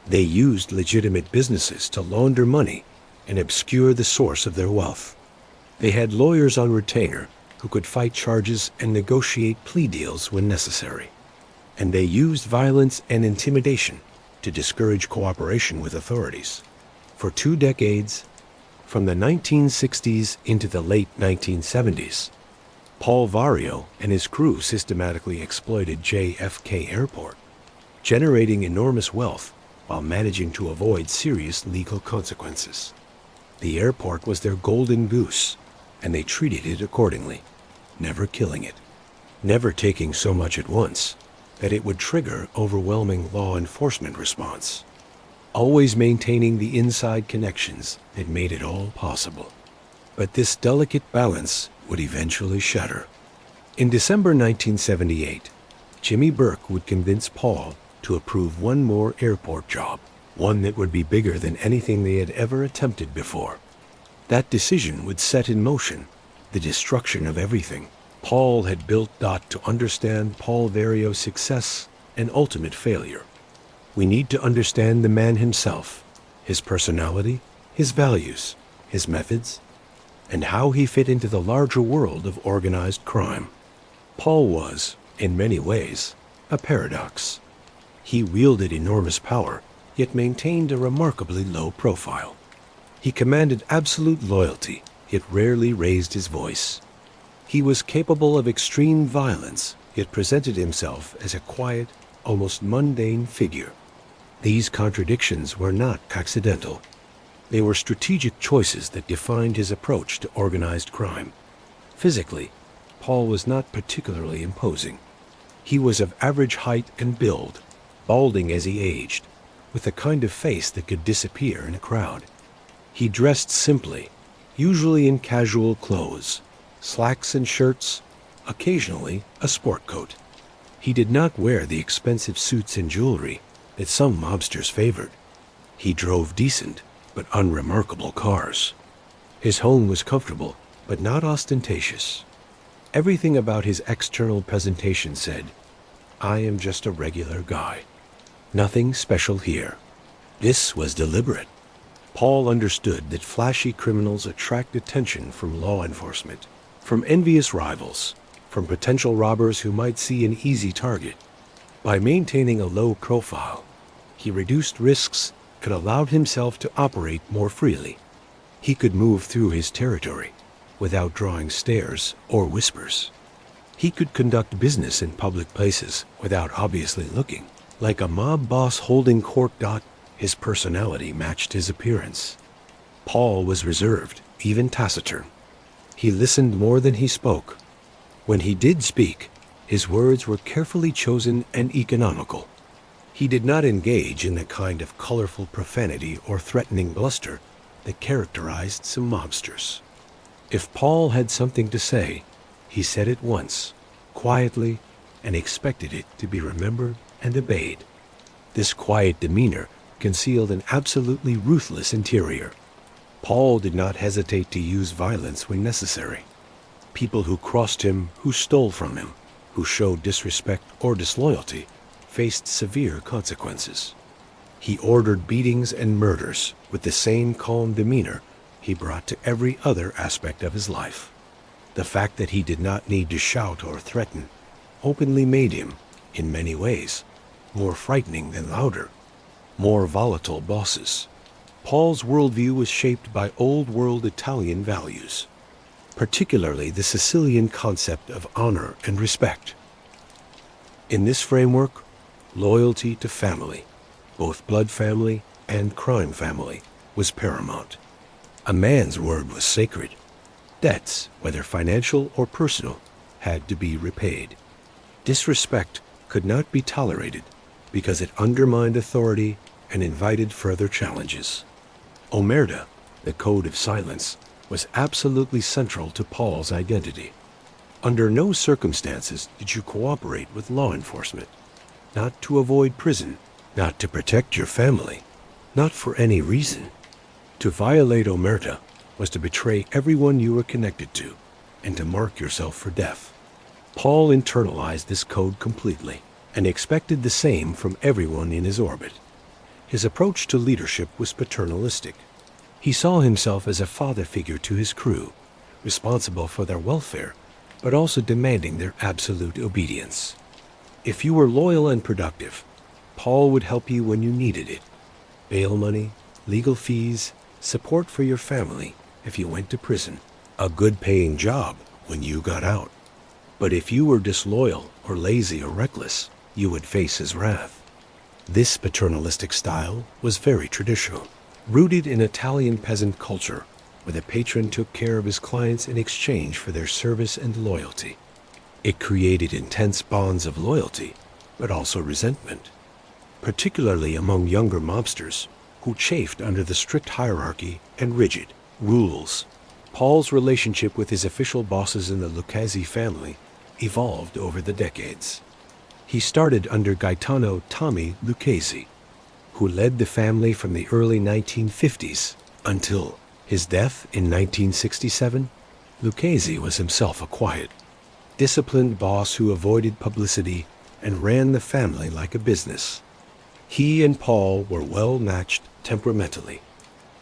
They used legitimate businesses to launder money and obscure the source of their wealth. They had lawyers on retainer who could fight charges and negotiate plea deals when necessary. And they used violence and intimidation to discourage cooperation with authorities. For 2 decades, from the 1960s into the late 1970s, Paul Vario and his crew systematically exploited JFK Airport, generating enormous wealth while managing to avoid serious legal consequences. The airport was their golden goose, and they treated it accordingly, never killing it, never taking so much at once that it would trigger overwhelming law enforcement response, always maintaining the inside connections that made it all possible. But this delicate balance would eventually shatter. In December 1978, Jimmy Burke would convince Paul to approve one more airport job, one that would be bigger than anything they had ever attempted before. That decision would set in motion the destruction of everything Paul had built. To understand Paul Vario's success and ultimate failure, we need to understand the man himself, his personality, his values, his methods, and how he fit into the larger world of organized crime. Paul was, in many ways, a paradox. He wielded enormous power, yet maintained a remarkably low profile. He commanded absolute loyalty, yet rarely raised his voice. He was capable of extreme violence, yet presented himself as a quiet, almost mundane figure. These contradictions were not accidental. They were strategic choices that defined his approach to organized crime. Physically, Paul was not particularly imposing. He was of average height and build, balding as he aged, with a kind of face that could disappear in a crowd. He dressed simply, usually in casual clothes, slacks and shirts, occasionally a sport coat. He did not wear the expensive suits and jewelry that some mobsters favored. He drove decent but unremarkable cars. His home was comfortable but not ostentatious. Everything about his external presentation said, "I am just a regular guy. Nothing special here." This was deliberate. Paul understood that flashy criminals attract attention from law enforcement, from envious rivals, from potential robbers who might see an easy target. By maintaining a low profile, he reduced risks and allowed himself to operate more freely. He could move through his territory without drawing stares or whispers. He could conduct business in public places without obviously looking. Like a mob boss holding court. His personality matched his appearance. Paul was reserved, even taciturn. He listened more than he spoke. When he did speak, his words were carefully chosen and economical. He did not engage in the kind of colorful profanity or threatening bluster that characterized some mobsters. If Paul had something to say, he said it once, quietly, and expected it to be remembered and obeyed. This quiet demeanor concealed an absolutely ruthless interior. Paul did not hesitate to use violence when necessary. People who crossed him, who stole from him, who showed disrespect or disloyalty, faced severe consequences. He ordered beatings and murders with the same calm demeanor he brought to every other aspect of his life. The fact that he did not need to shout or threaten openly made him, in many ways, more frightening than louder, more volatile bosses. Paul's worldview was shaped by old-world Italian values, particularly the Sicilian concept of honor and respect. In this framework, loyalty to family, both blood family and crime family, was paramount. A man's word was sacred. Debts, whether financial or personal, had to be repaid. Disrespect could not be tolerated because it undermined authority and invited further challenges. Omerta, the code of silence, was absolutely central to Paul's identity. Under no circumstances did you cooperate with law enforcement. Not to avoid prison, not to protect your family, not for any reason. To violate Omerta was to betray everyone you were connected to and to mark yourself for death. Paul internalized this code completely and expected the same from everyone in his orbit. His approach to leadership was paternalistic. He saw himself as a father figure to his crew, responsible for their welfare, but also demanding their absolute obedience. If you were loyal and productive, Paul would help you when you needed it. Bail money, legal fees, support for your family if you went to prison, a good-paying job when you got out. But if you were disloyal or lazy or reckless, you would face his wrath. This paternalistic style was very traditional, rooted in Italian peasant culture, where the patron took care of his clients in exchange for their service and loyalty. It created intense bonds of loyalty, but also resentment, particularly among younger mobsters who chafed under the strict hierarchy and rigid rules. Paul's relationship with his official bosses in the Lucchese family evolved over the decades. He started under Gaetano Tommy Lucchese, who led the family from the early 1950s until his death in 1967. Lucchese was himself a quiet, disciplined boss who avoided publicity and ran the family like a business. He and Paul were well matched temperamentally.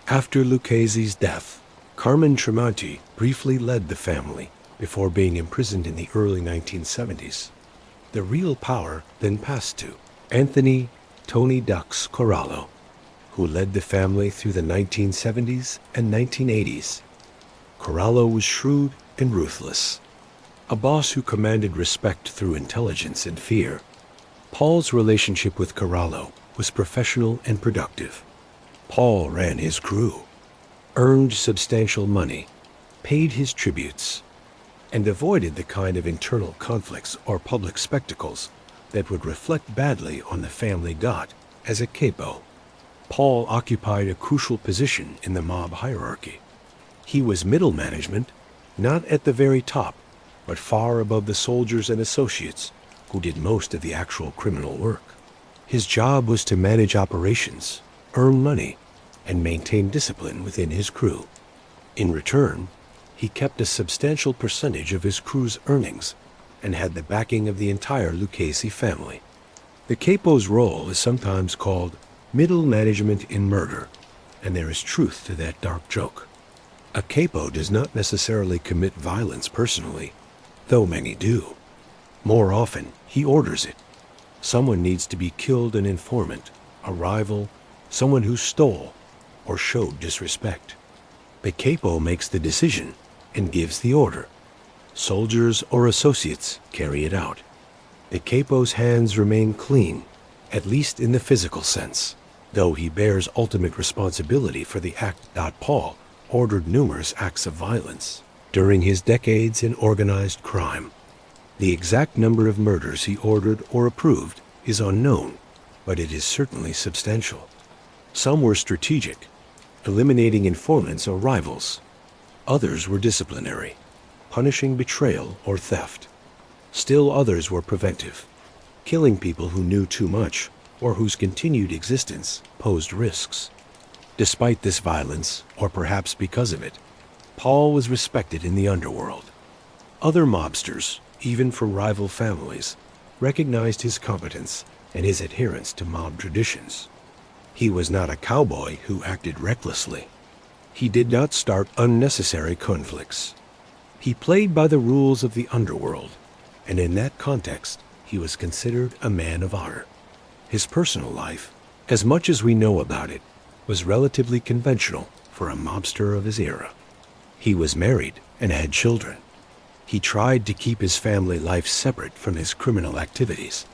After Lucchese's death, Carmen Tremonti briefly led the family before being imprisoned in the early 1970s. The real power then passed to Anthony "Tony Ducks" Corallo, who led the family through the 1970s and 1980s. Corallo was shrewd and ruthless, a boss who commanded respect through intelligence and fear. Paul's relationship with Corallo was professional and productive. Paul ran his crew, earned substantial money, paid his tributes, and avoided the kind of internal conflicts or public spectacles that would reflect badly on the family dot. As a capo, Paul occupied a crucial position in the mob hierarchy. He was middle management, not at the very top, but far above the soldiers and associates who did most of the actual criminal work. His job was to manage operations, earn money, and maintain discipline within his crew. In return, he kept a substantial percentage of his crew's earnings and had the backing of the entire Lucchese family. The capo's role is sometimes called middle management in murder, and there is truth to that dark joke. A capo does not necessarily commit violence personally, though many do. More often, he orders it. Someone needs to be killed: an informant, a rival, someone who stole or showed disrespect. The capo makes the decision and gives the order. Soldiers or associates carry it out. The capo's hands remain clean, at least in the physical sense, though he bears ultimate responsibility for the act. Paul ordered numerous acts of violence during his decades in organized crime. The exact number of murders he ordered or approved is unknown, but it is certainly substantial. Some were strategic, eliminating informants or rivals. Others were disciplinary, punishing betrayal or theft. Still others were preventive, killing people who knew too much or whose continued existence posed risks. Despite this violence, or perhaps because of it, Paul was respected in the underworld. Other mobsters, even from rival families, recognized his competence and his adherence to mob traditions. He was not a cowboy who acted recklessly. He did not start unnecessary conflicts. He played by the rules of the underworld, and in that context, he was considered a man of honor. His personal life, as much as we know about it, was relatively conventional for a mobster of his era. He was married and had children. He tried to keep his family life separate from his criminal activities,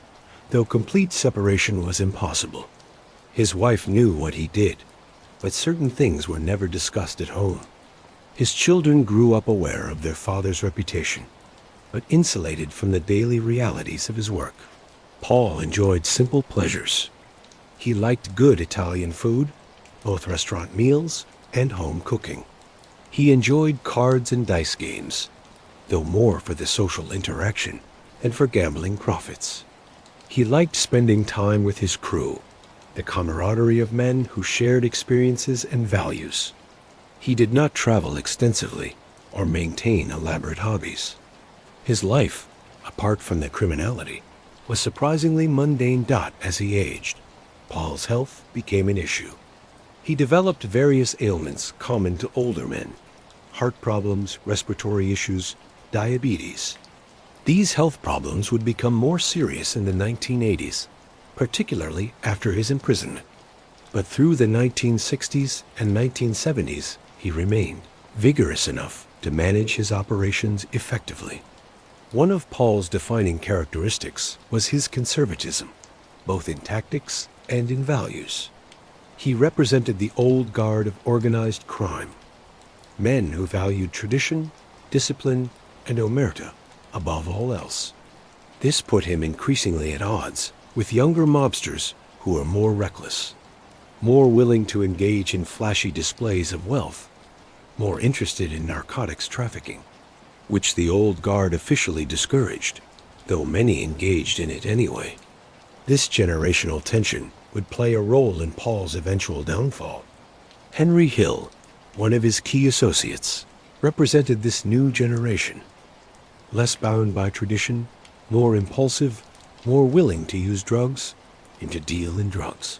though complete separation was impossible. His wife knew what he did, but certain things were never discussed at home. His children grew up aware of their father's reputation, but insulated from the daily realities of his work. Paul enjoyed simple pleasures. He liked good Italian food, both restaurant meals and home cooking. He enjoyed cards and dice games, though more for the social interaction and for gambling profits. He liked spending time with his crew, the camaraderie of men who shared experiences and values. He did not travel extensively or maintain elaborate hobbies. His life, apart from the criminality, was surprisingly mundane. As he aged, Paul's health became an issue. He developed various ailments common to older men: heart problems, respiratory issues, diabetes. These health problems would become more serious in the 1980s, particularly after his imprisonment. But through the 1960s and 1970s, he remained vigorous enough to manage his operations effectively. One of Paul's defining characteristics was his conservatism, both in tactics and in values. He represented the old guard of organized crime, men who valued tradition, discipline, and omerta above all else. This put him increasingly at odds with younger mobsters who were more reckless, more willing to engage in flashy displays of wealth, more interested in narcotics trafficking, which the old guard officially discouraged, though many engaged in it anyway. This generational tension would play a role in Paul's eventual downfall. Henry Hill, one of his key associates, represented this new generation, less bound by tradition, more impulsive, more willing to use drugs and to deal in drugs.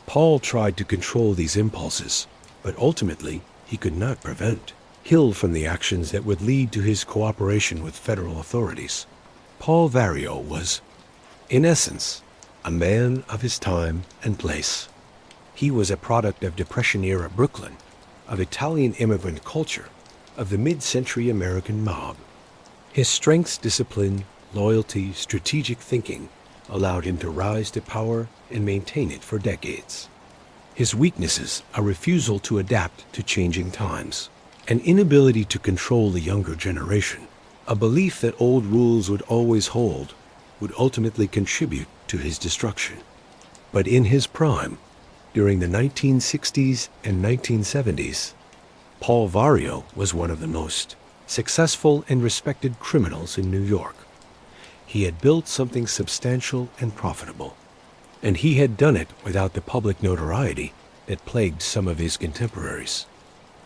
Paul tried to control these impulses, but ultimately he could not prevent Hill from the actions that would lead to his cooperation with federal authorities. Paul Vario was, in essence, a man of his time and place. He was a product of Depression-era Brooklyn, of Italian immigrant culture, of the mid-century American mob. His strengths, discipline, loyalty, strategic thinking allowed him to rise to power and maintain it for decades. His weaknesses, a refusal to adapt to changing times, an inability to control the younger generation, a belief that old rules would always hold, would ultimately contribute to his destruction. But in his prime, during the 1960s and 1970s, Paul Vario was one of the most successful and respected criminals in New York. He had built something substantial and profitable, and he had done it without the public notoriety that plagued some of his contemporaries.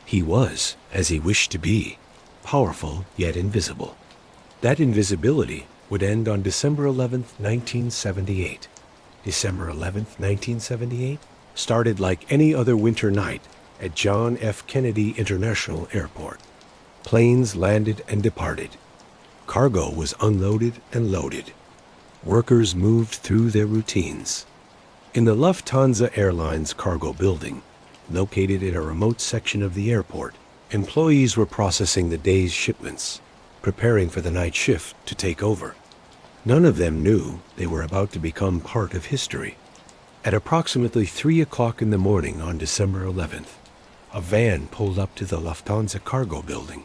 He was, as he wished to be, powerful yet invisible. That invisibility would end on December 11th, 1978. December 11th, 1978 started like any other winter night at John F. Kennedy International Airport. Planes landed and departed. Cargo was unloaded and loaded. Workers moved through their routines. In the Lufthansa Airlines cargo building, located in a remote section of the airport, employees were processing the day's shipments, preparing for the night shift to take over. None of them knew they were about to become part of history. At approximately 3 o'clock in the morning on December 11th, a van pulled up to the Lufthansa cargo building.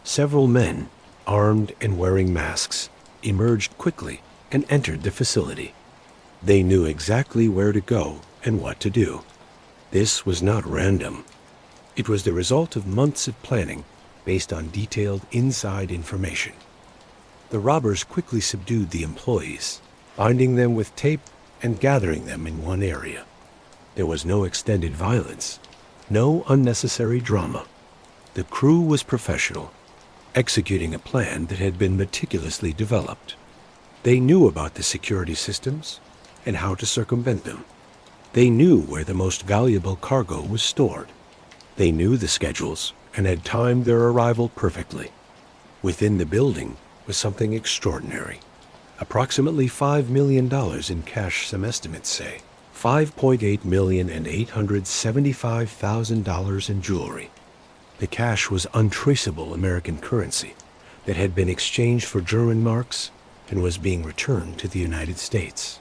Several men, armed and wearing masks, emerged quickly and entered the facility. They knew exactly where to go and what to do. This was not random. It was the result of months of planning based on detailed inside information. The robbers quickly subdued the employees, binding them with tape and gathering them in one area. There was no extended violence, no unnecessary drama. The crew was professional, executing a plan that had been meticulously developed. They knew about the security systems and how to circumvent them. They knew where the most valuable cargo was stored. They knew the schedules and had timed their arrival perfectly. Within the building was something extraordinary. Approximately $5 million in cash, some estimates say. $5,875,000 in jewelry. The cash was untraceable American currency that had been exchanged for German marks and was being returned to the United States.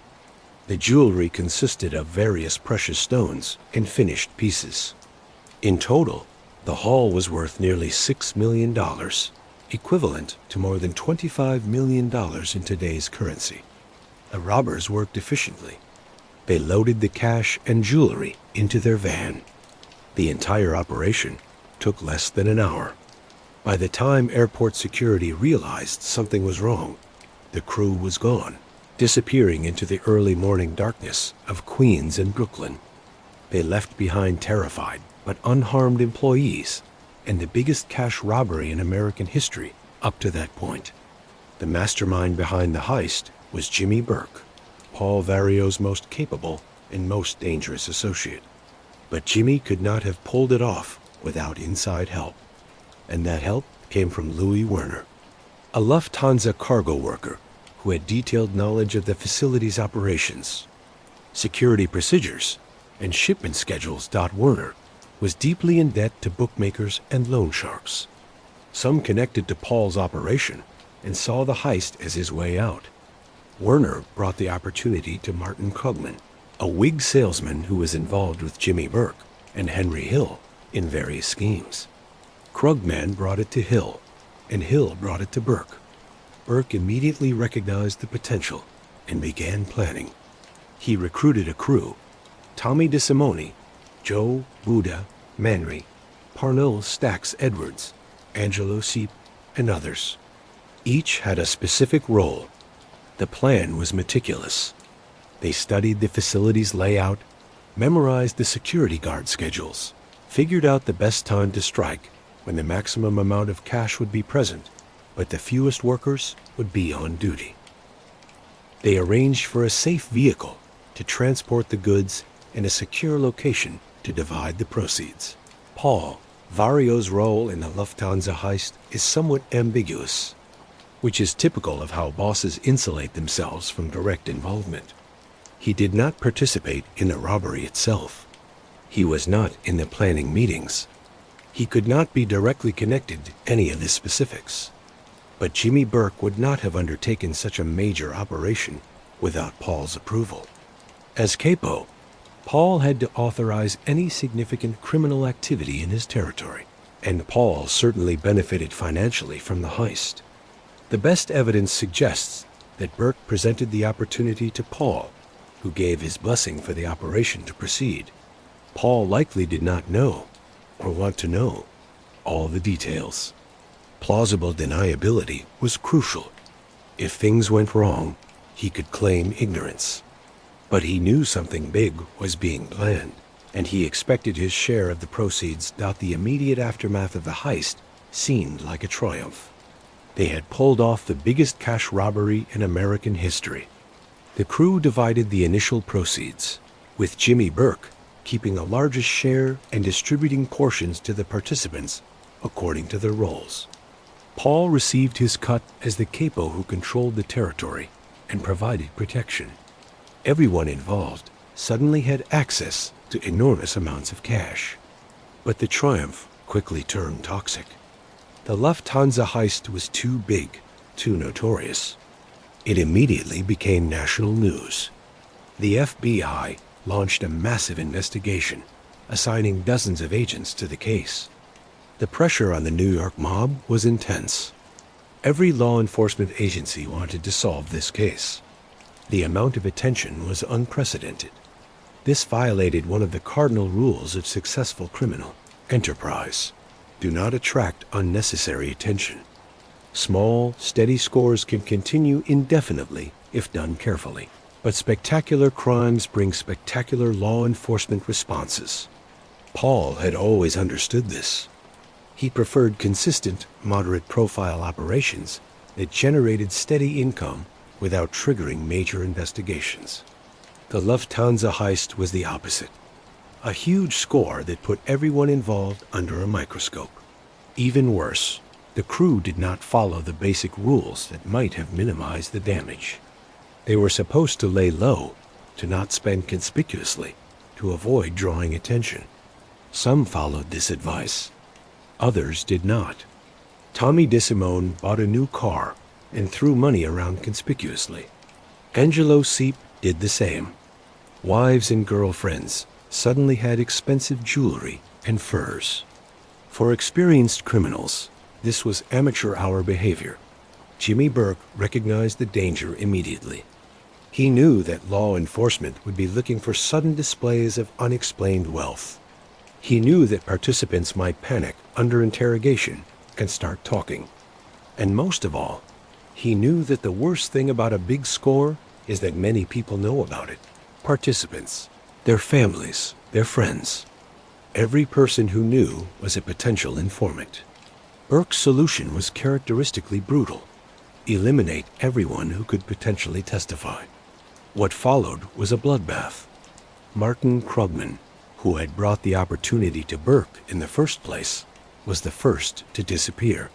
The jewelry consisted of various precious stones and finished pieces. In total, the haul was worth nearly $6 million, equivalent to more than $25 million in today's currency. The robbers worked efficiently. They loaded the cash and jewelry into their van. The entire operation took less than an hour. By the time airport security realized something was wrong, the crew was gone, disappearing into the early morning darkness of Queens and Brooklyn. They left behind terrified but unharmed employees and the biggest cash robbery in American history up to that point. The mastermind behind the heist was Jimmy Burke, Paul Vario's most capable and most dangerous associate. But Jimmy could not have pulled it off without inside help. And that help came from Louis Werner, a Lufthansa cargo worker who had detailed knowledge of the facility's operations, security procedures, and shipment schedules. Werner was deeply in debt to bookmakers and loan sharks. Some connected to Paul's operation and saw the heist as his way out. Werner brought the opportunity to Martin Krugman, a wig salesman who was involved with Jimmy Burke and Henry Hill in various schemes. Krugman brought it to Hill, and Hill brought it to Burke. Burke immediately recognized the potential and began planning. He recruited a crew: Tommy DeSimone, Joe Buda Manry, Parnell Stax Edwards, Angelo Seep, and others. Each had a specific role. The plan was meticulous. They studied the facility's layout, memorized the security guard schedules, figured out the best time to strike, when the maximum amount of cash would be present, but the fewest workers would be on duty. They arranged for a safe vehicle to transport the goods and a secure location to divide the proceeds. Paul Vario's role in the Lufthansa heist is somewhat ambiguous, which is typical of how bosses insulate themselves from direct involvement. He did not participate in the robbery itself. He was not in the planning meetings. He could not be directly connected to any of the specifics. But Jimmy Burke would not have undertaken such a major operation without Paul's approval. As capo, Paul had to authorize any significant criminal activity in his territory, and Paul certainly benefited financially from the heist. The best evidence suggests that Burke presented the opportunity to Paul, who gave his blessing for the operation to proceed. Paul likely did not know, or want to know, all the details. Plausible deniability was crucial. If things went wrong, he could claim ignorance. But he knew something big was being planned, and he expected his share of the proceeds. The immediate aftermath of the heist seemed like a triumph. They had pulled off the biggest cash robbery in American history. The crew divided the initial proceeds, with Jimmy Burke keeping the largest share and distributing portions to the participants according to their roles. Paul received his cut as the capo who controlled the territory and provided protection. Everyone involved suddenly had access to enormous amounts of cash. But the triumph quickly turned toxic. The Lufthansa heist was too big, too notorious. It immediately became national news. The FBI launched a massive investigation, assigning dozens of agents to the case. The pressure on the New York mob was intense. Every law enforcement agency wanted to solve this case. The amount of attention was unprecedented. This violated one of the cardinal rules of successful criminal enterprise. Do not attract unnecessary attention. Small, steady scores can continue indefinitely if done carefully. But spectacular crimes bring spectacular law enforcement responses. Paul had always understood this. He preferred consistent, moderate-profile operations that generated steady income without triggering major investigations. The Lufthansa heist was the opposite. A huge score that put everyone involved under a microscope. Even worse, the crew did not follow the basic rules that might have minimized the damage. They were supposed to lay low, to not spend conspicuously, to avoid drawing attention. Some followed this advice. Others did not. Tommy DeSimone bought a new car and threw money around conspicuously. Angelo Seep did the same. Wives and girlfriends suddenly had expensive jewelry and furs. For experienced criminals, this was amateur hour behavior. Jimmy Burke recognized the danger immediately. He knew that law enforcement would be looking for sudden displays of unexplained wealth. He knew that participants might panic under interrogation and start talking. And most of all, he knew that the worst thing about a big score is that many people know about it. Participants, their families, their friends. Every person who knew was a potential informant. Burke's solution was characteristically brutal. Eliminate everyone who could potentially testify. What followed was a bloodbath. Martin Krugman, who had brought the opportunity to Burke in the first place, was the first to disappear.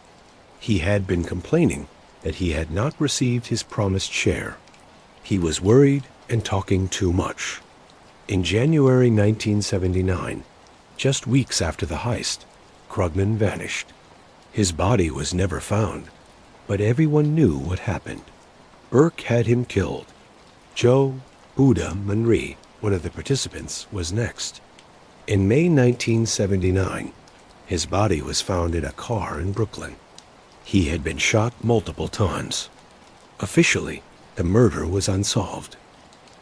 He had been complaining that he had not received his promised share. He was worried and talking too much. In January 1979, just weeks after the heist, Krugman vanished. His body was never found, but everyone knew what happened. Burke had him killed. Joe Buddha Manri, one of the participants, was next. In May 1979, his body was found in a car in Brooklyn. He had been shot multiple times. Officially, the murder was unsolved.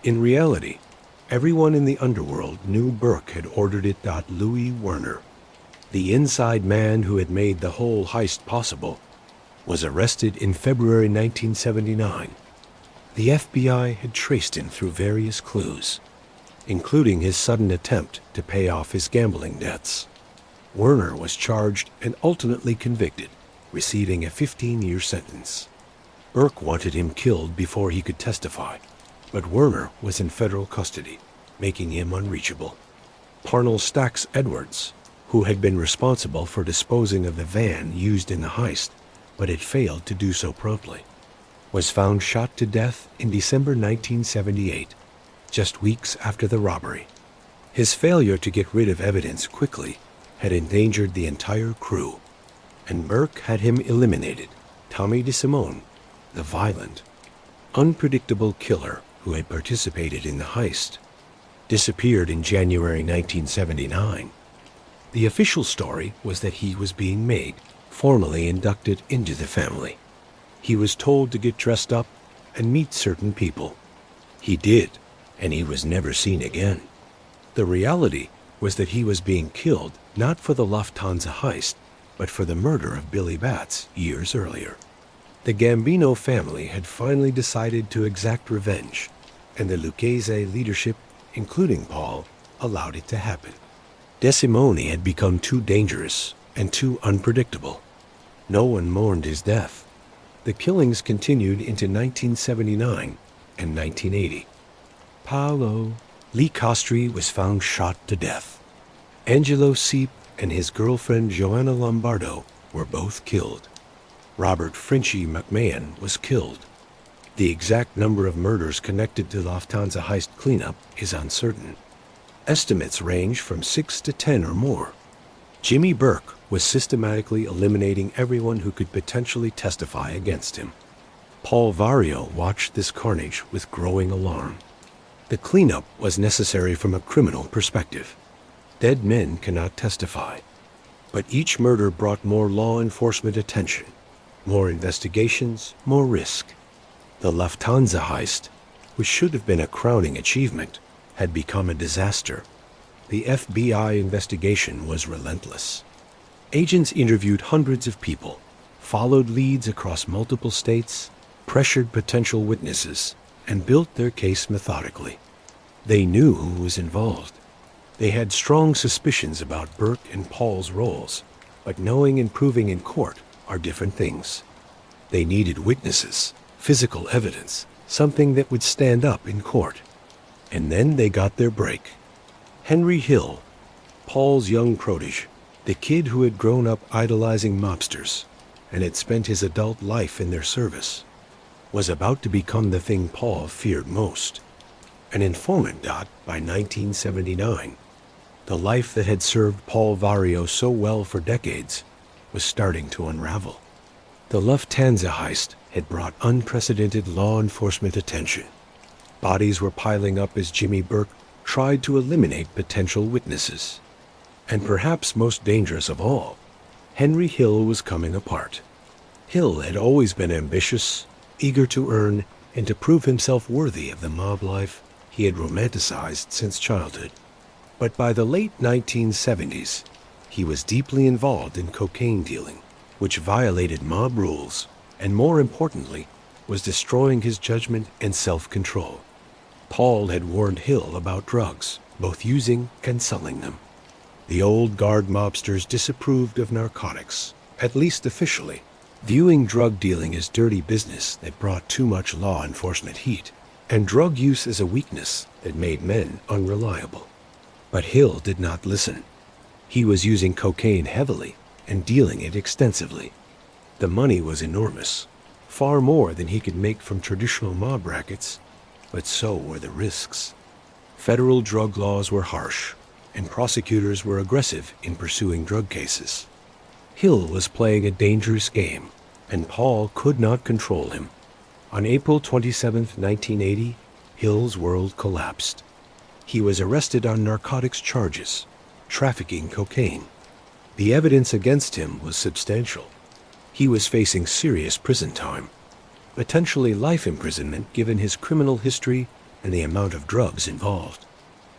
In reality, everyone in the underworld knew Burke had ordered it. Louis Werner, the inside man who had made the whole heist possible, was arrested in February 1979. The FBI had traced him through various clues, including his sudden attempt to pay off his gambling debts. Werner was charged and ultimately convicted, receiving a 15-year sentence. Burke wanted him killed before he could testify, but Werner was in federal custody, making him unreachable. Parnell Stacks Edwards, who had been responsible for disposing of the van used in the heist, but had failed to do so promptly, was found shot to death in December 1978, just weeks after the robbery. His failure to get rid of evidence quickly had endangered the entire crew, and Burke had him eliminated. Tommy DeSimone, the violent, unpredictable killer who had participated in the heist, disappeared in January 1979. The official story was that he was being made formally inducted into the family. He was told to get dressed up and meet certain people. He did, and he was never seen again. The reality was that he was being killed not for the Lufthansa heist, but for the murder of Billy Batts years earlier. The Gambino family had finally decided to exact revenge, and the Lucchese leadership, including Paul, allowed it to happen. DeSimone had become too dangerous and too unpredictable. No one mourned his death. The killings continued into 1979 and 1980. Paolo Lee Costri was found shot to death. Angelo Seep and his girlfriend Joanna Lombardo were both killed. Robert Frenchie McMahon was killed. The exact number of murders connected to the Lufthansa heist cleanup is uncertain. Estimates range from 6 to 10 or more. Jimmy Burke was systematically eliminating everyone who could potentially testify against him. Paul Vario watched this carnage with growing alarm. The cleanup was necessary from a criminal perspective. Dead men cannot testify. But each murder brought more law enforcement attention, more investigations, more risk. The Lufthansa heist, which should have been a crowning achievement, had become a disaster. The FBI investigation was relentless. Agents interviewed hundreds of people, followed leads across multiple states, pressured potential witnesses, and built their case methodically. They knew who was involved. They had strong suspicions about Burke and Paul's roles, but knowing and proving in court are different things. They needed witnesses, physical evidence, something that would stand up in court. And then they got their break. Henry Hill, Paul's young protege, the kid who had grown up idolizing mobsters and had spent his adult life in their service, was about to become the thing Paul feared most. An informant. By 1979, the life that had served Paul Vario so well for decades was starting to unravel. The Lufthansa heist had brought unprecedented law enforcement attention. Bodies were piling up as Jimmy Burke tried to eliminate potential witnesses. And perhaps most dangerous of all, Henry Hill was coming apart. Hill had always been ambitious, eager to earn and to prove himself worthy of the mob life he had romanticized since childhood. But by the late 1970s, he was deeply involved in cocaine dealing, which violated mob rules, and more importantly, was destroying his judgment and self-control. Paul had warned Hill about drugs, both using and selling them. The old guard mobsters disapproved of narcotics, at least officially, viewing drug dealing as dirty business that brought too much law enforcement heat, and drug use as a weakness that made men unreliable. But Hill did not listen. He was using cocaine heavily and dealing it extensively. The money was enormous, far more than he could make from traditional mob rackets, but so were the risks. Federal drug laws were harsh, and prosecutors were aggressive in pursuing drug cases. Hill was playing a dangerous game, and Paul could not control him. On April 27, 1980, Hill's world collapsed. He was arrested on narcotics charges, trafficking cocaine. The evidence against him was substantial. He was facing serious prison time, potentially life imprisonment given his criminal history and the amount of drugs involved.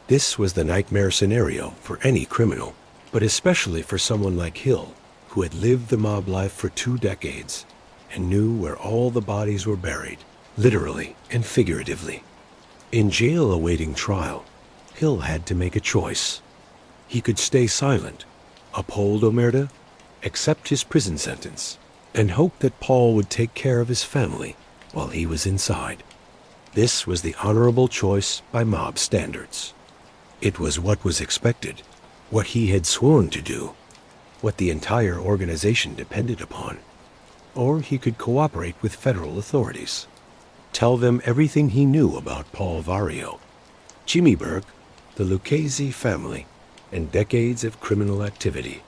This was the nightmare scenario for any criminal, but especially for someone like Hill, who had lived the mob life for 2 decades and knew where all the bodies were buried, literally and figuratively. In jail awaiting trial, Hill had to make a choice. He could stay silent, uphold omerta, accept his prison sentence, and hope that Paul would take care of his family while he was inside. This was the honorable choice by mob standards. It was what was expected, what he had sworn to do, what the entire organization depended upon. Or he could cooperate with federal authorities, tell them everything he knew about Paul Vario. Jimmy Burke, the Lucchese family, and decades of criminal activity.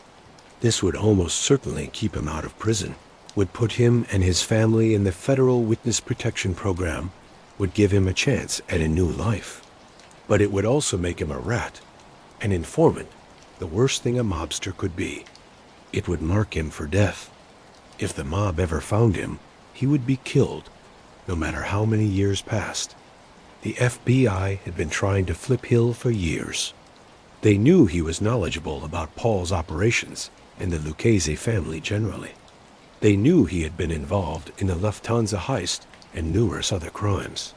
This would almost certainly keep him out of prison, would put him and his family in the federal witness protection program, would give him a chance at a new life. But it would also make him a rat, an informant, the worst thing a mobster could be. It would mark him for death. If the mob ever found him, he would be killed, no matter how many years passed. The FBI had been trying to flip Hill for years. They knew he was knowledgeable about Paul's operations and the Lucchese family generally. They knew he had been involved in the Lufthansa Heist and numerous other crimes.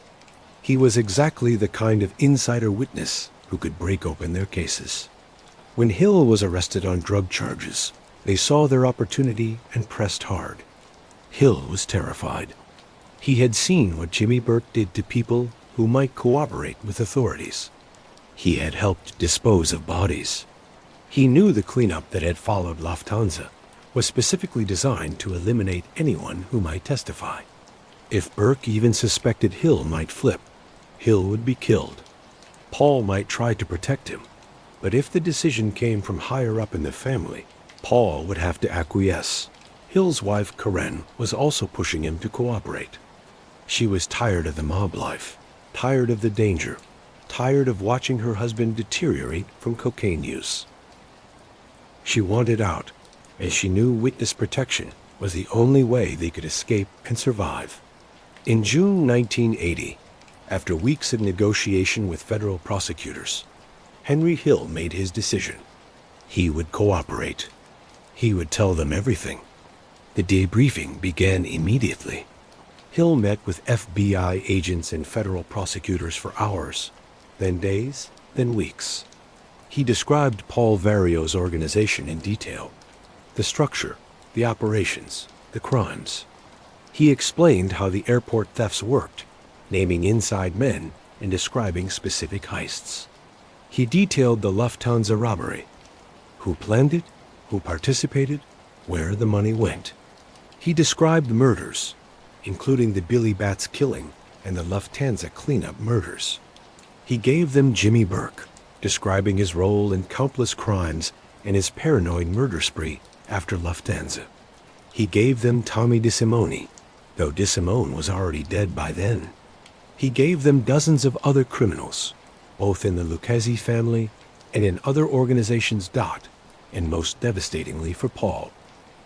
He was exactly the kind of insider witness who could break open their cases. When Hill was arrested on drug charges, they saw their opportunity and pressed hard. Hill was terrified. He had seen what Jimmy Burke did to people who might cooperate with authorities. He had helped dispose of bodies. He knew the cleanup that had followed Lufthansa was specifically designed to eliminate anyone who might testify. If Burke even suspected Hill might flip, Hill would be killed. Paul might try to protect him, but if the decision came from higher up in the family, Paul would have to acquiesce. Hill's wife, Karen, was also pushing him to cooperate. She was tired of the mob life, tired of the danger, tired of watching her husband deteriorate from cocaine use. She wanted out, as she knew witness protection was the only way they could escape and survive. In June 1980, after weeks of negotiation with federal prosecutors, Henry Hill made his decision. He would cooperate. He would tell them everything. The debriefing began immediately. Hill met with FBI agents and federal prosecutors for hours, then days, then weeks. He described Paul Vario's organization in detail, the structure, the operations, the crimes. He explained how the airport thefts worked, naming inside men and describing specific heists. He detailed the Lufthansa robbery, who planned it, who participated, where the money went. He described murders, including the Billy Bats killing and the Lufthansa cleanup murders. He gave them Jimmy Burke, describing his role in countless crimes and his paranoid murder spree after Lufthansa. He gave them Tommy DeSimone, though DeSimone was already dead by then. He gave them dozens of other criminals, both in the Lucchese family and in other organizations. And most devastatingly for Paul,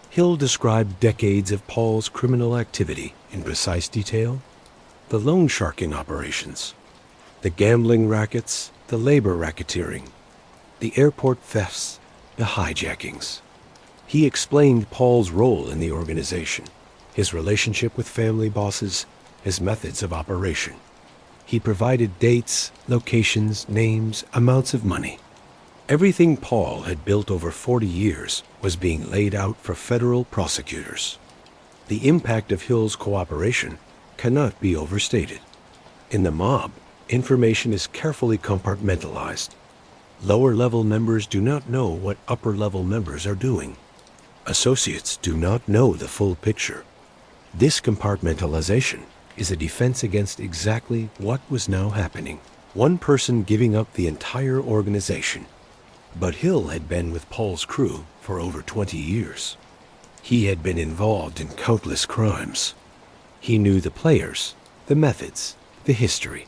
Hill described decades of Paul's criminal activity in precise detail: the loan sharking operations, the gambling rackets, the labor racketeering, the airport thefts, the hijackings. He explained Paul's role in the organization, his relationship with family bosses, his methods of operation. He provided dates, locations, names, amounts of money. Everything Paul had built over 40 years was being laid out for federal prosecutors. The impact of Hill's cooperation cannot be overstated. In the mob, information is carefully compartmentalized. Lower-level members do not know what upper-level members are doing. Associates do not know the full picture. This compartmentalization is a defense against exactly what was now happening: one person giving up the entire organization. But Hill had been with Paul's crew for over 20 years. He had been involved in countless crimes. He knew the players, the methods, the history,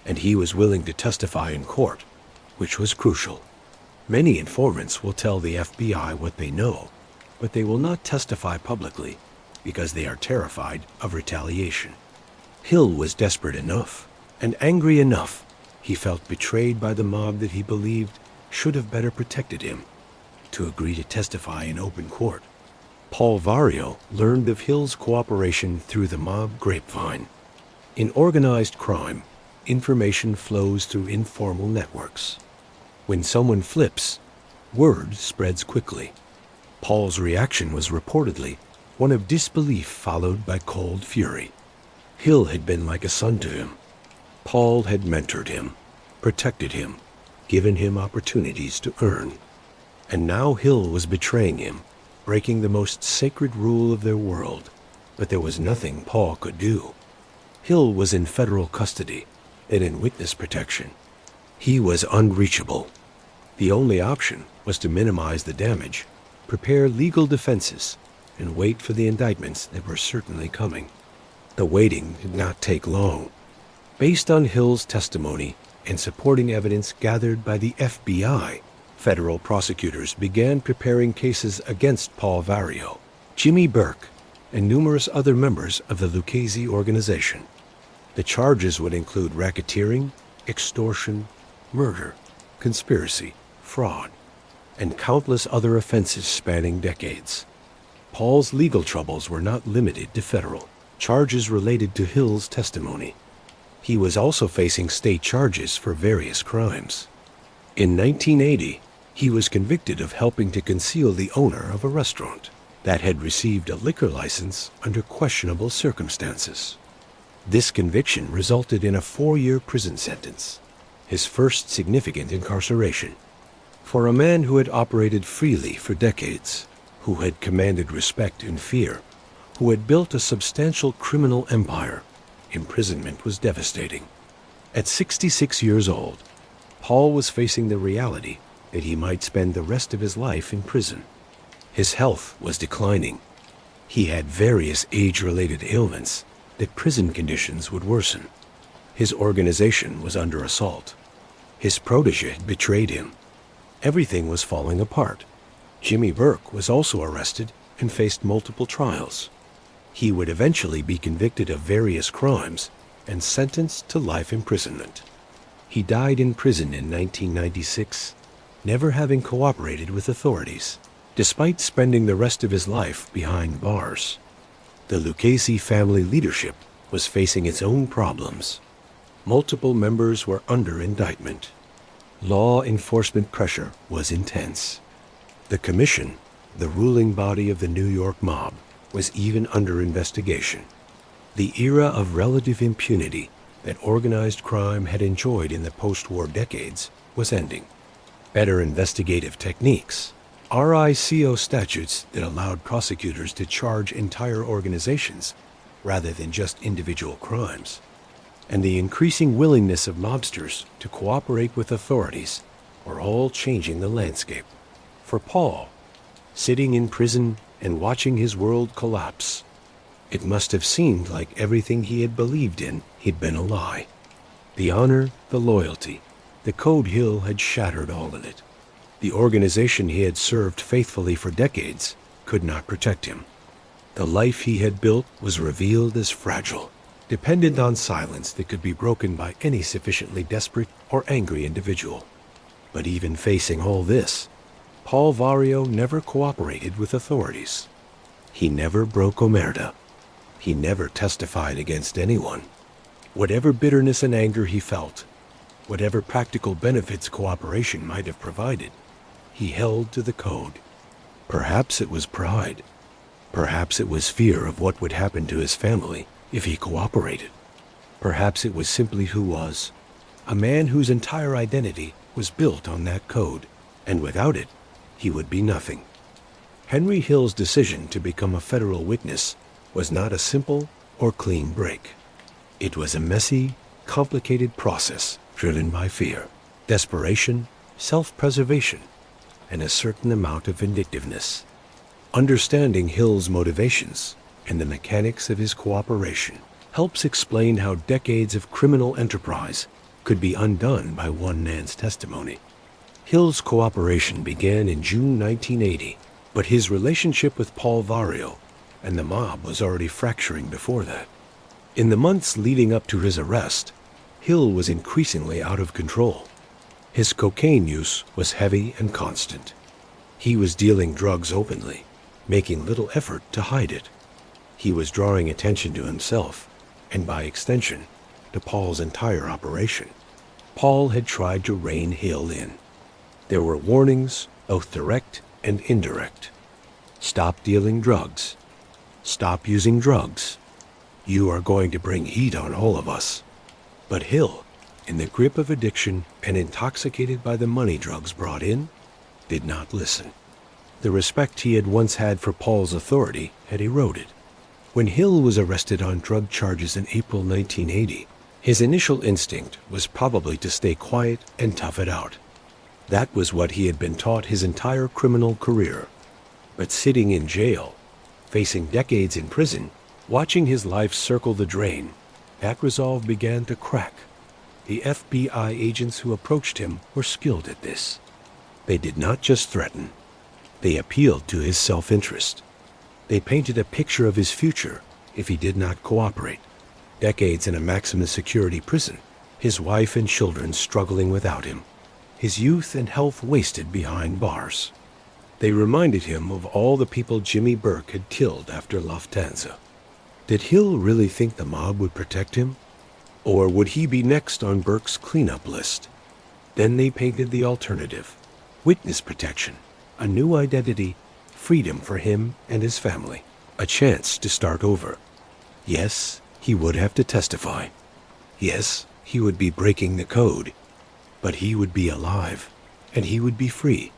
and he was willing to testify in court, which was crucial. Many informants will tell the FBI what they know, but they will not testify publicly because they are terrified of retaliation. Hill was desperate enough and angry enough. He felt betrayed by the mob that he believed should have better protected him, to agree to testify in open court. Paul Vario learned of Hill's cooperation through the mob grapevine. In organized crime, information flows through informal networks. When someone flips, word spreads quickly. Paul's reaction was reportedly one of disbelief followed by cold fury. Hill had been like a son to him. Paul had mentored him, protected him, given him opportunities to earn. And now Hill was betraying him, breaking the most sacred rule of their world. But there was nothing Paul could do. Hill was in federal custody and in witness protection. He was unreachable. The only option was to minimize the damage, prepare legal defenses, and wait for the indictments that were certainly coming. The waiting did not take long. Based on Hill's testimony and supporting evidence gathered by the FBI, federal prosecutors began preparing cases against Paul Vario, Jimmy Burke, and numerous other members of the Lucchese organization. The charges would include racketeering, extortion, murder, conspiracy, fraud, and countless other offenses spanning decades. Paul's legal troubles were not limited to federal charges related to Hill's testimony. He was also facing state charges for various crimes. In 1980, he was convicted of helping to conceal the owner of a restaurant that had received a liquor license under questionable circumstances. This conviction resulted in a 4-year prison sentence, his first significant incarceration. For a man who had operated freely for decades, who had commanded respect and fear, who had built a substantial criminal empire, imprisonment was devastating. At 66 years old, Paul was facing the reality that he might spend the rest of his life in prison. His health was declining. He had various age-related ailments that prison conditions would worsen. His organization was under assault. His protege had betrayed him. Everything was falling apart. Jimmy Burke was also arrested and faced multiple trials. He would eventually be convicted of various crimes and sentenced to life imprisonment. He died in prison in 1996, never having cooperated with authorities, despite spending the rest of his life behind bars. The Lucchese family leadership was facing its own problems. Multiple members were under indictment. Law enforcement pressure was intense. The Commission, the ruling body of the New York mob, was even under investigation. The era of relative impunity that organized crime had enjoyed in the post-war decades was ending. Better investigative techniques, RICO statutes that allowed prosecutors to charge entire organizations rather than just individual crimes, and the increasing willingness of mobsters to cooperate with authorities were all changing the landscape. For Paul, sitting in prison and watching his world collapse, it must have seemed like everything he had believed in had been a lie. The honor, the loyalty, the code Hill had shattered all of it. The organization he had served faithfully for decades could not protect him. The life he had built was revealed as fragile, dependent on silence that could be broken by any sufficiently desperate or angry individual. But even facing all this, Paul Vario never cooperated with authorities. He never broke omerta. He never testified against anyone. Whatever bitterness and anger he felt, whatever practical benefits cooperation might have provided, he held to the code. Perhaps it was pride. Perhaps it was fear of what would happen to his family if he cooperated. Perhaps it was simply who was, a man whose entire identity was built on that code, and without it, he would be nothing. Henry Hill's decision to become a federal witness was not a simple or clean break. It was a messy, complicated process driven by fear, desperation, self-preservation, and a certain amount of vindictiveness. Understanding Hill's motivations and the mechanics of his cooperation helps explain how decades of criminal enterprise could be undone by one man's testimony. Hill's cooperation began in June 1980, but his relationship with Paul Vario and the mob was already fracturing before that. In the months leading up to his arrest, Hill was increasingly out of control. His cocaine use was heavy and constant. He was dealing drugs openly, making little effort to hide it. He was drawing attention to himself, and by extension, to Paul's entire operation. Paul had tried to rein Hill in. There were warnings, both direct and indirect. Stop dealing drugs. Stop using drugs. You are going to bring heat on all of us. But Hill, in the grip of addiction and intoxicated by the money drugs brought in, did not listen. The respect he had once had for Paul's authority had eroded. When Hill was arrested on drug charges in April 1980, His initial instinct was probably to stay quiet and tough it out. That was what he had been taught his entire criminal career. But sitting in jail, facing decades in prison, watching his life circle the drain, that resolve began to crack. The FBI agents who approached him were skilled at this. They did not just threaten. They appealed to his self-interest. They painted a picture of his future if he did not cooperate. Decades in a maximum security prison, his wife and children struggling without him, his youth and health wasted behind bars. They reminded him of all the people Jimmy Burke had killed after Lufthansa. Did Hill really think the mob would protect him? Or would he be next on Burke's cleanup list? Then they painted the alternative: witness protection, a new identity, freedom for him and his family, a chance to start over. Yes, he would have to testify. Yes, he would be breaking the code. But he would be alive, and he would be free.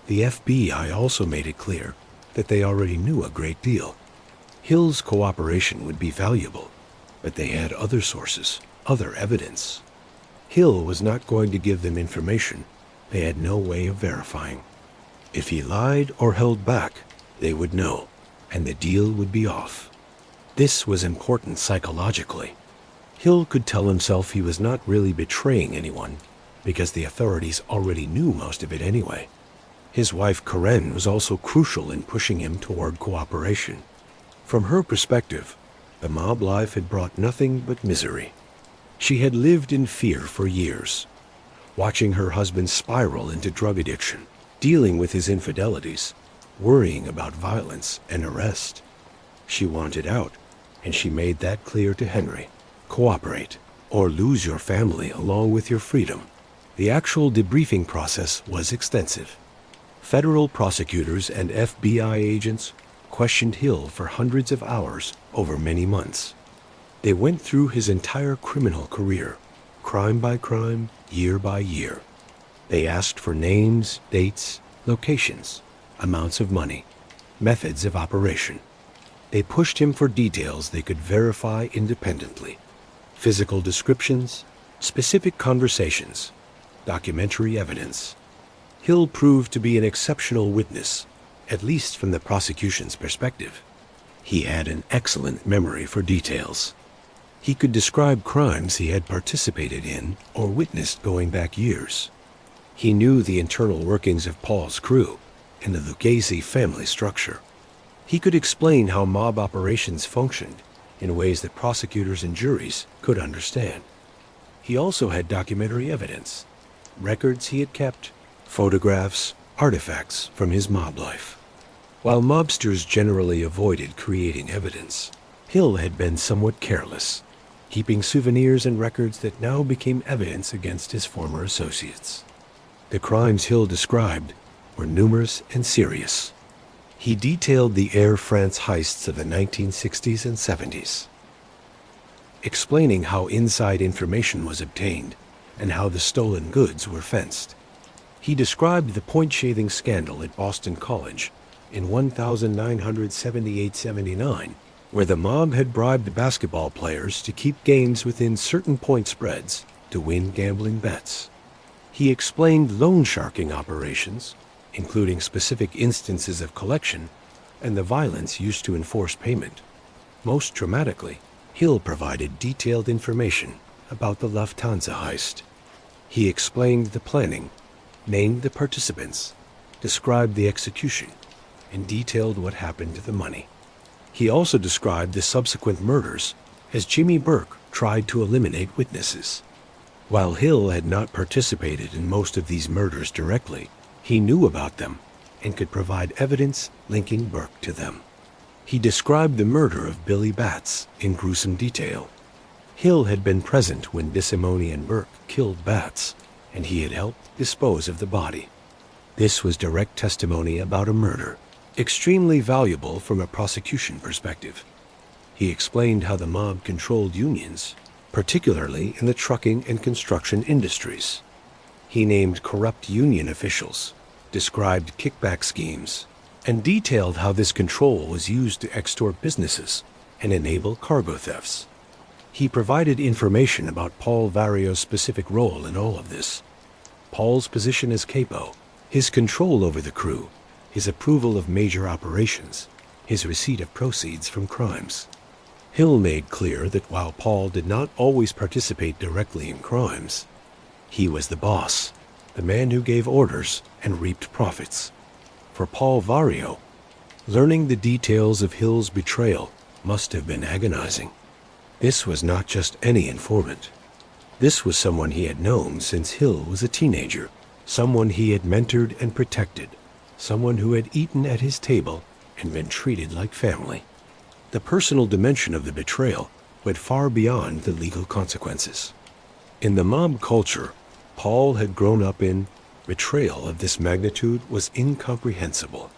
The FBI also made it clear that they already knew a great deal. Hill's cooperation would be valuable, but they had other sources, other evidence. Hill was not going to give them information they had no way of verifying. If he lied or held back, they would know, and the deal would be off. This was important psychologically. Hill could tell himself he was not really betraying anyone, because the authorities already knew most of it anyway. His wife Karen was also crucial in pushing him toward cooperation. From her perspective, the mob life had brought nothing but misery. She had lived in fear for years, watching her husband spiral into drug addiction, dealing with his infidelities, worrying about violence and arrest. She wanted out, and she made that clear to Henry. Cooperate, or lose your family along with your freedom. The actual debriefing process was extensive. Federal prosecutors and FBI agents questioned Hill for hundreds of hours over many months. They went through his entire criminal career, crime by crime, year by year. They asked for names, dates, locations, amounts of money, methods of operation. They pushed him for details they could verify independently. Physical descriptions, specific conversations, documentary evidence. Hill proved to be an exceptional witness, at least from the prosecution's perspective. He had an excellent memory for details. He could describe crimes he had participated in or witnessed going back years. He knew the internal workings of Paul's crew and the Lucchese family structure. He could explain how mob operations functioned in ways that prosecutors and juries could understand. He also had documentary evidence, records he had kept, photographs, artifacts from his mob life. While mobsters generally avoided creating evidence, Hill had been somewhat careless, keeping souvenirs and records that now became evidence against his former associates. The crimes Hill described were numerous and serious. He detailed the Air France heists of the 1960s and 70s, explaining how inside information was obtained and how the stolen goods were fenced. He described the point-shaving scandal at Boston College in 1978-79, where the mob had bribed basketball players to keep games within certain point spreads to win gambling bets. He explained loan sharking operations, including specific instances of collection and the violence used to enforce payment. Most dramatically, Hill provided detailed information about the Lufthansa heist. He explained the planning, named the participants, described the execution, and detailed what happened to the money. He also described the subsequent murders as Jimmy Burke tried to eliminate witnesses. While Hill had not participated in most of these murders directly, he knew about them and could provide evidence linking Burke to them. He described the murder of Billy Batts in gruesome detail. Hill had been present when DeSimone and Burke killed Batts, and he had helped dispose of the body. This was direct testimony about a murder, extremely valuable from a prosecution perspective. He explained how the mob controlled unions, particularly in the trucking and construction industries. He named corrupt union officials, described kickback schemes, and detailed how this control was used to extort businesses and enable cargo thefts. He provided information about Paul Vario's specific role in all of this. Paul's position as capo, his control over the crew, his approval of major operations, his receipt of proceeds from crimes. Hill made clear that while Paul did not always participate directly in crimes, he was the boss, the man who gave orders and reaped profits. For Paul Vario, learning the details of Hill's betrayal must have been agonizing. This was not just any informant. This was someone he had known since Hill was a teenager, someone he had mentored and protected, someone who had eaten at his table and been treated like family. The personal dimension of the betrayal went far beyond the legal consequences. In the mob culture Paul had grown up in, betrayal of this magnitude was incomprehensible.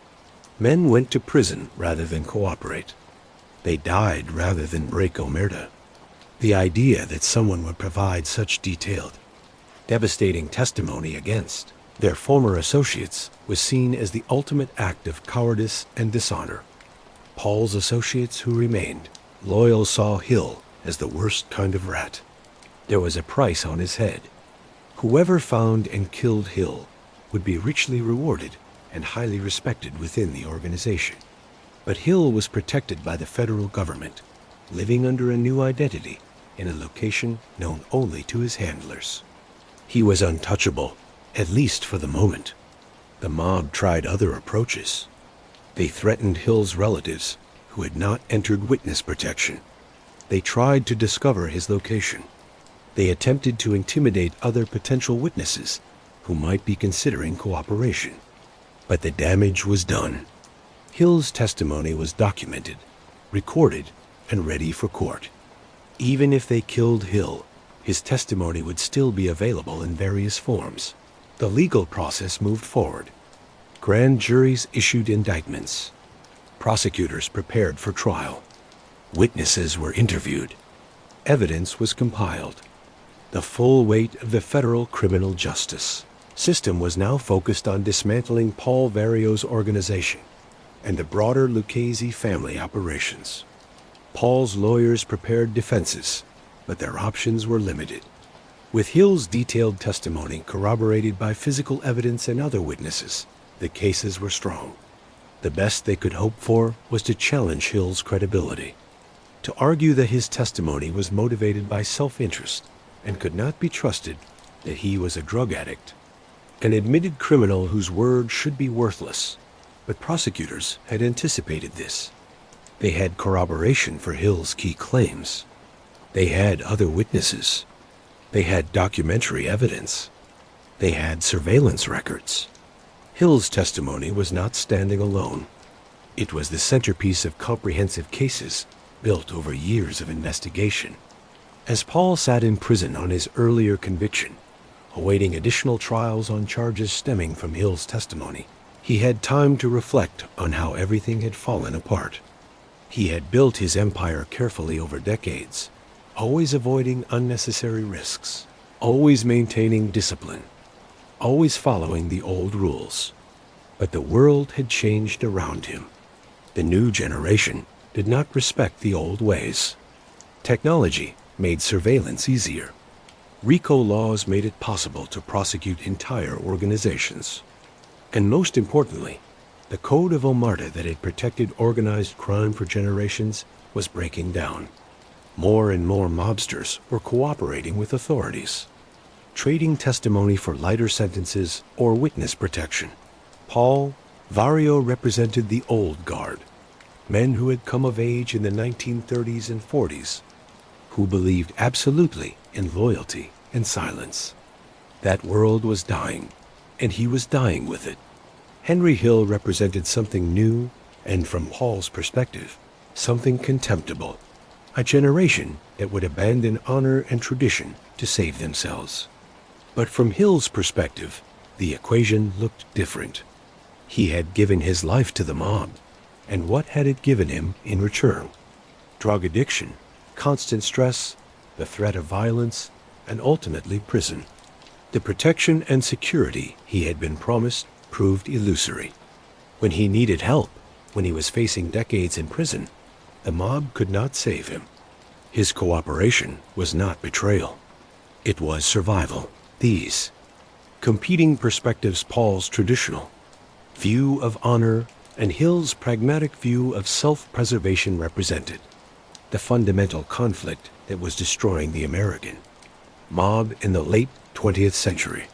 Men went to prison rather than cooperate. They died rather than break omerta. The idea that someone would provide such detailed, devastating testimony against their former associates was seen as the ultimate act of cowardice and dishonor. Paul's associates who remained loyal saw Hill as the worst kind of rat. There was a price on his head. Whoever found and killed Hill would be richly rewarded and highly respected within the organization. But Hill was protected by the federal government, living under a new identity in a location known only to his handlers. He was untouchable, at least for the moment. The mob tried other approaches. They threatened Hill's relatives who had not entered witness protection. They tried to discover his location. They attempted to intimidate other potential witnesses who might be considering cooperation. But the damage was done. Hill's testimony was documented, recorded, and ready for court. Even if they killed Hill, his testimony would still be available in various forms. The legal process moved forward. Grand juries issued indictments. Prosecutors prepared for trial. Witnesses were interviewed. Evidence was compiled. The full weight of the federal criminal justice system was now focused on dismantling Paul Vario's organization and the broader Lucchese family operations. Paul's lawyers prepared defenses, but their options were limited. With Hill's detailed testimony corroborated by physical evidence and other witnesses, the cases were strong. The best they could hope for was to challenge Hill's credibility, to argue that his testimony was motivated by self-interest and could not be trusted, that he was a drug addict, an admitted criminal whose word should be worthless. But prosecutors had anticipated this. They had corroboration for Hill's key claims. They had other witnesses. They had documentary evidence. They had surveillance records. Hill's testimony was not standing alone. It was the centerpiece of comprehensive cases built over years of investigation. As Paul sat in prison on his earlier conviction, awaiting additional trials on charges stemming from Hill's testimony, he had time to reflect on how everything had fallen apart. He had built his empire carefully over decades, always avoiding unnecessary risks, always maintaining discipline, always following the old rules. But the world had changed around him. The new generation did not respect the old ways. Technology made surveillance easier. RICO laws made it possible to prosecute entire organizations. And most importantly, the code of omerta that had protected organized crime for generations was breaking down. More and more mobsters were cooperating with authorities, trading testimony for lighter sentences or witness protection. Paul Vario represented the old guard, men who had come of age in the 1930s and 40s, who believed absolutely in loyalty and silence. That world was dying, and he was dying with it. Henry Hill represented something new, and from Paul's perspective, something contemptible, a generation that would abandon honor and tradition to save themselves. But from Hill's perspective, the equation looked different. He had given his life to the mob, and what had it given him in return? Drug addiction, constant stress, the threat of violence, and ultimately prison. The protection and security he had been promised proved illusory. When he needed help, when he was facing decades in prison, the mob could not save him. His cooperation was not betrayal. It was survival. These competing perspectives, Paul's traditional view of honor and Hill's pragmatic view of self-preservation, represented the fundamental conflict that was destroying the American mob in the late 20th century.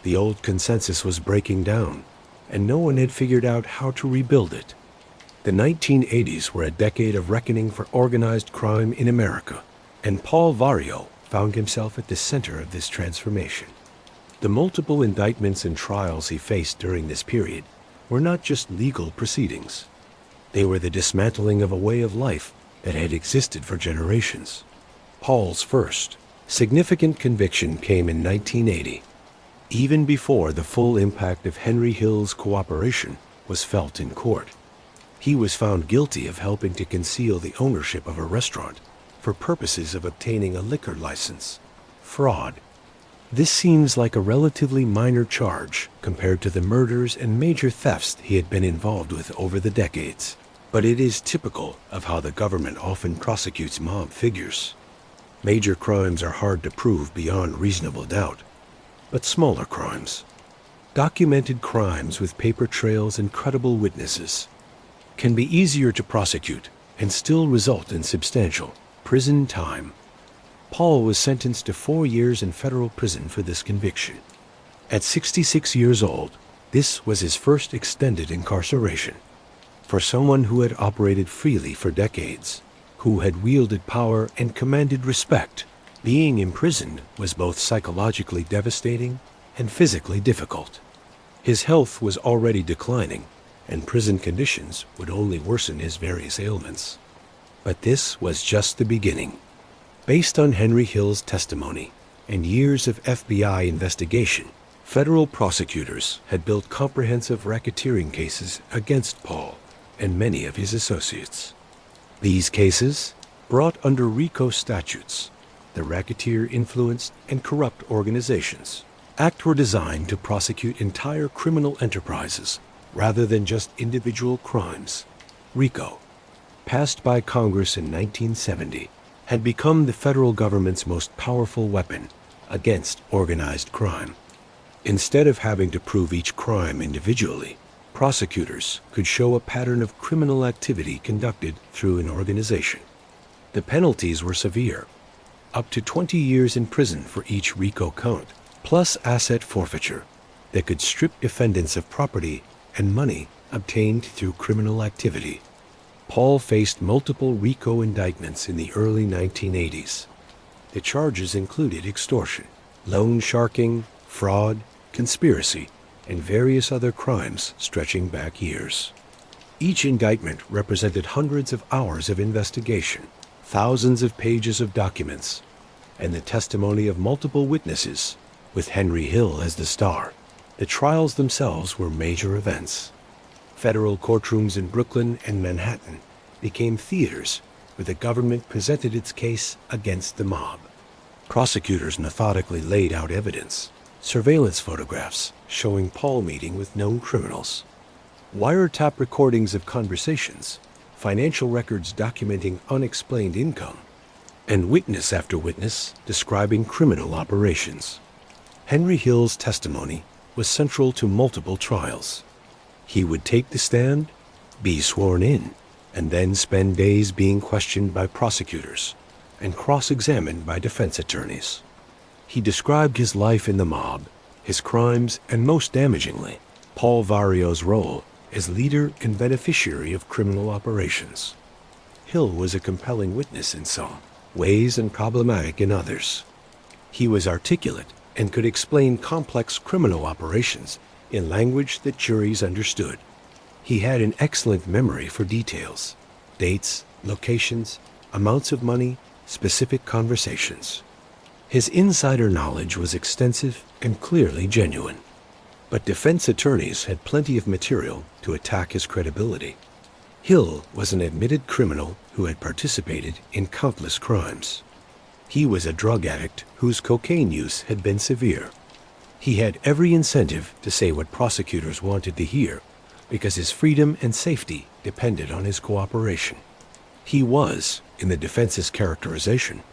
The old consensus was breaking down, and no one had figured out how to rebuild it. The 1980s were a decade of reckoning for organized crime in America, and Paul Vario found himself at the center of this transformation. The multiple indictments and trials he faced during this period were not just legal proceedings. They were the dismantling of a way of life that had existed for generations. Paul's first significant conviction came in 1980, even before the full impact of Henry Hill's cooperation was felt in court. He was found guilty of helping to conceal the ownership of a restaurant for purposes of obtaining a liquor license. Fraud. This seems like a relatively minor charge compared to the murders and major thefts he had been involved with over the decades, but it is typical of how the government often prosecutes mob figures. Major crimes are hard to prove beyond reasonable doubt, but smaller crimes, documented crimes with paper trails and credible witnesses, can be easier to prosecute and still result in substantial prison time. Paul was sentenced to 4 years in federal prison for this conviction. At 66 years old, this was his first extended incarceration. For someone who had operated freely for decades, who had wielded power and commanded respect, being imprisoned was both psychologically devastating and physically difficult. His health was already declining, and prison conditions would only worsen his various ailments. But this was just the beginning. Based on Henry Hill's testimony and years of FBI investigation, federal prosecutors had built comprehensive racketeering cases against Paul and many of his associates. These cases, brought under RICO statutes, the Racketeer Influenced and Corrupt Organizations Act, were designed to prosecute entire criminal enterprises rather than just individual crimes. RICO, passed by Congress in 1970, had become the federal government's most powerful weapon against organized crime. Instead of having to prove each crime individually, prosecutors could show a pattern of criminal activity conducted through an organization. The penalties were severe, up to 20 years in prison for each RICO count, plus asset forfeiture that could strip defendants of property and money obtained through criminal activity. Paul faced multiple RICO indictments in the early 1980s. The charges included extortion, loan sharking, fraud, conspiracy, and various other crimes stretching back years. Each indictment represented hundreds of hours of investigation, thousands of pages of documents, and the testimony of multiple witnesses, with Henry Hill as the star. The trials themselves were major events. Federal courtrooms in Brooklyn and Manhattan became theaters where the government presented its case against the mob. Prosecutors methodically laid out evidence, surveillance photographs showing Paul meeting with known criminals, wiretap recordings of conversations, financial records documenting unexplained income, and witness after witness describing criminal operations. Henry Hill's testimony was central to multiple trials. He would take the stand, be sworn in, and then spend days being questioned by prosecutors and cross-examined by defense attorneys. He described his life in the mob, his crimes, and most damagingly, Paul Vario's role as leader and beneficiary of criminal operations. Hill was a compelling witness in some ways and problematic in others. He was articulate and could explain complex criminal operations in language that juries understood. He had an excellent memory for details, dates, locations, amounts of money, specific conversations. His insider knowledge was extensive and clearly genuine. But defense attorneys had plenty of material to attack his credibility. Hill was an admitted criminal who had participated in countless crimes. He was a drug addict whose cocaine use had been severe. He had every incentive to say what prosecutors wanted to hear because his freedom and safety depended on his cooperation. He was, in the defense's characterization,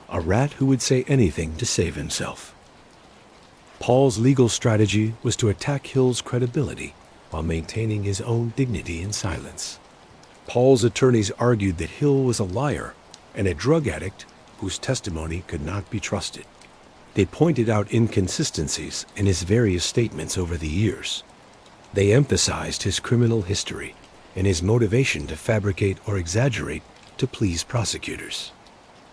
a rat who would say anything to save himself. Paul's legal strategy was to attack Hill's credibility while maintaining his own dignity in silence. Paul's attorneys argued that Hill was a liar and a drug addict whose testimony could not be trusted. They pointed out inconsistencies in his various statements over the years. They emphasized his criminal history and his motivation to fabricate or exaggerate to please prosecutors.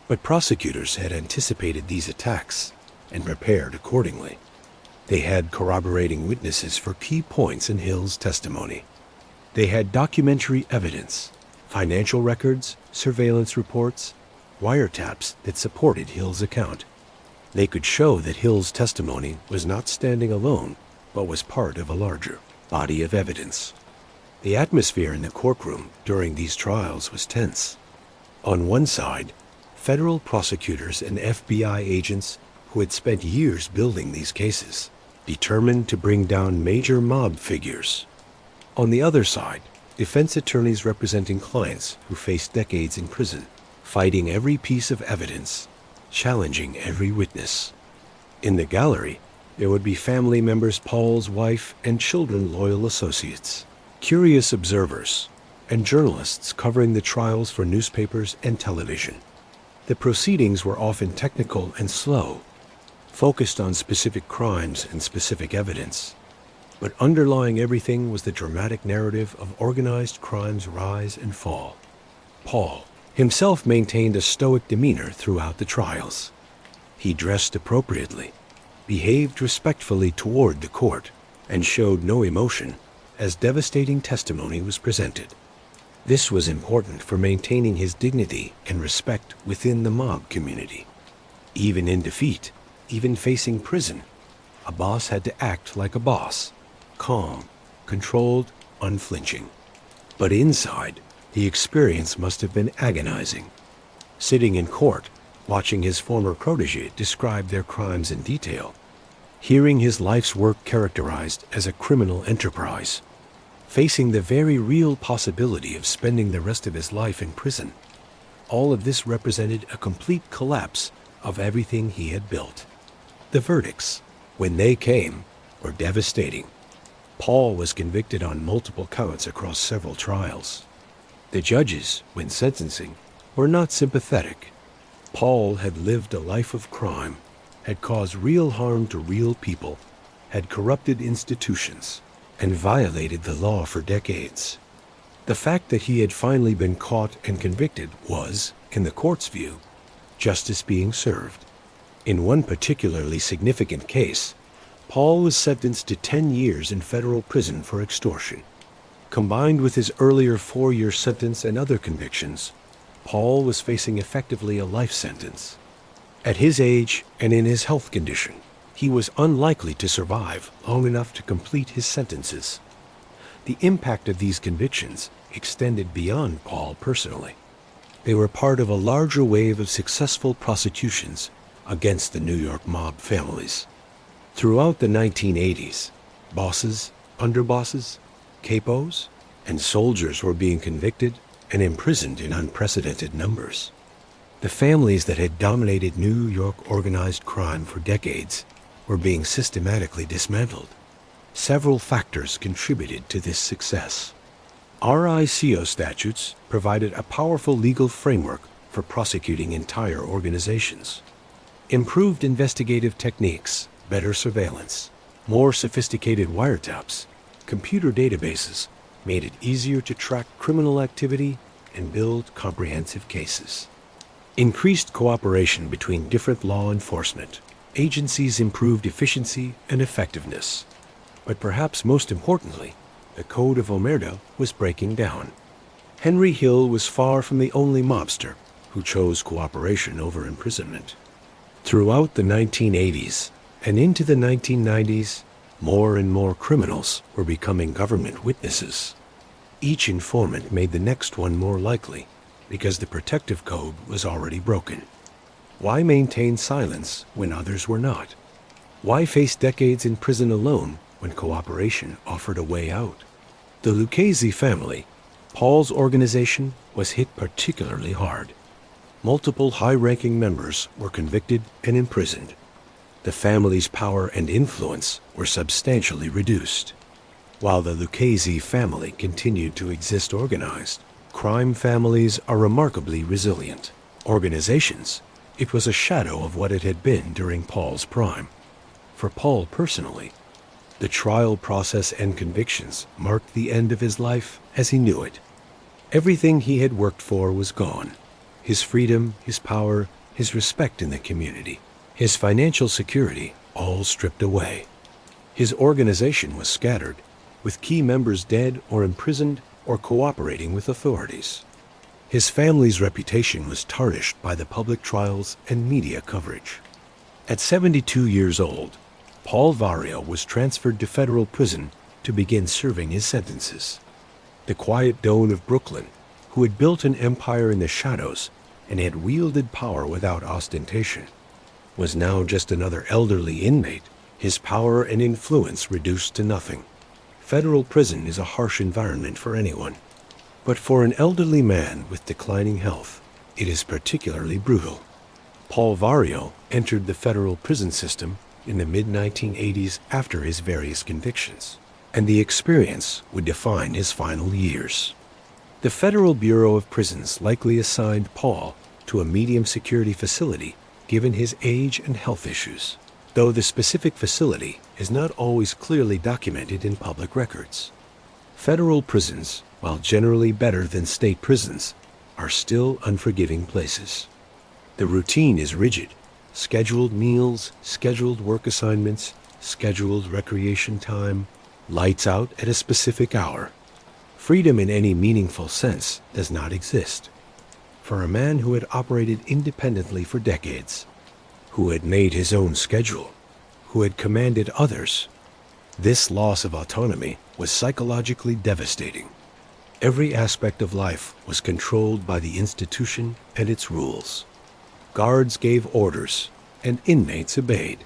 But prosecutors had anticipated these attacks and prepared accordingly. They had corroborating witnesses for key points in Hill's testimony. They had documentary evidence, financial records, surveillance reports, wiretaps that supported Hill's account. They could show that Hill's testimony was not standing alone, but was part of a larger body of evidence. The atmosphere in the courtroom during these trials was tense. On one side, federal prosecutors and FBI agents who had spent years building these cases, determined to bring down major mob figures. On the other side, defense attorneys representing clients who faced decades in prison, fighting every piece of evidence, challenging every witness. In the gallery, there would be family members, Paul's wife, and children loyal associates, curious observers, and journalists covering the trials for newspapers and television. The proceedings were often technical and slow, focused on specific crimes and specific evidence. But underlying everything was the dramatic narrative of organized crime's rise and fall. Paul himself maintained a stoic demeanor throughout the trials. He dressed appropriately, behaved respectfully toward the court, and showed no emotion as devastating testimony was presented. This was important for maintaining his dignity and respect within the mob community. Even in defeat, even facing prison, a boss had to act like a boss, calm, controlled, unflinching. But inside, the experience must have been agonizing. Sitting in court, watching his former protege describe their crimes in detail, hearing his life's work characterized as a criminal enterprise, facing the very real possibility of spending the rest of his life in prison, all of this represented a complete collapse of everything he had built. The verdicts, when they came, were devastating. Paul was convicted on multiple counts across several trials. The judges, when sentencing, were not sympathetic. Paul had lived a life of crime, had caused real harm to real people, had corrupted institutions, and violated the law for decades. The fact that he had finally been caught and convicted was, in the court's view, justice being served. In one particularly significant case, Paul was sentenced to 10 years in federal prison for extortion. Combined with his earlier 4-year sentence and other convictions, Paul was facing effectively a life sentence. At his age and in his health condition, he was unlikely to survive long enough to complete his sentences. The impact of these convictions extended beyond Paul personally. They were part of a larger wave of successful prosecutions against the New York mob families. Throughout the 1980s, bosses, underbosses, capos, and soldiers were being convicted and imprisoned in unprecedented numbers. The families that had dominated New York organized crime for decades were being systematically dismantled. Several factors contributed to this success. RICO statutes provided a powerful legal framework for prosecuting entire organizations. Improved investigative techniques, better surveillance, more sophisticated wiretaps, computer databases made it easier to track criminal activity and build comprehensive cases. Increased cooperation between different law enforcement agencies improved efficiency and effectiveness. But perhaps most importantly, the code of omerta was breaking down. Henry Hill was far from the only mobster who chose cooperation over imprisonment. Throughout the 1980s and into the 1990s, more and more criminals were becoming government witnesses. Each informant made the next one more likely because the protective code was already broken. Why maintain silence when others were not? Why face decades in prison alone when cooperation offered a way out? The Lucchese family, Paul's organization was hit particularly hard. Multiple high-ranking members were convicted and imprisoned. The family's power and influence were substantially reduced. While the Lucchese family continued to exist organized, crime families are remarkably resilient. Organizations, it was a shadow of what it had been during Paul's prime. For Paul personally, the trial process and convictions marked the end of his life as he knew it. Everything he had worked for was gone. His freedom, his power, his respect in the community, his financial security, all stripped away. His organization was scattered, with key members dead or imprisoned or cooperating with authorities. His family's reputation was tarnished by the public trials and media coverage. At 72 years old, Paul Vario was transferred to federal prison to begin serving his sentences. The quiet Don of Brooklyn, who had built an empire in the shadows and had wielded power without ostentation, was now just another elderly inmate, his power and influence reduced to nothing. Federal prison is a harsh environment for anyone, but for an elderly man with declining health, it is particularly brutal. Paul Vario entered the federal prison system in the mid-1980s after his various convictions, and the experience would define his final years. The Federal Bureau of Prisons likely assigned Paul to a medium security facility given his age and health issues, though the specific facility is not always clearly documented in public records. Federal prisons, while generally better than state prisons, are still unforgiving places. The routine is rigid. Scheduled meals, scheduled work assignments, scheduled recreation time, lights out at a specific hour. Freedom in any meaningful sense does not exist. For a man who had operated independently for decades, who had made his own schedule, who had commanded others, this loss of autonomy was psychologically devastating. Every aspect of life was controlled by the institution and its rules. Guards gave orders, and inmates obeyed.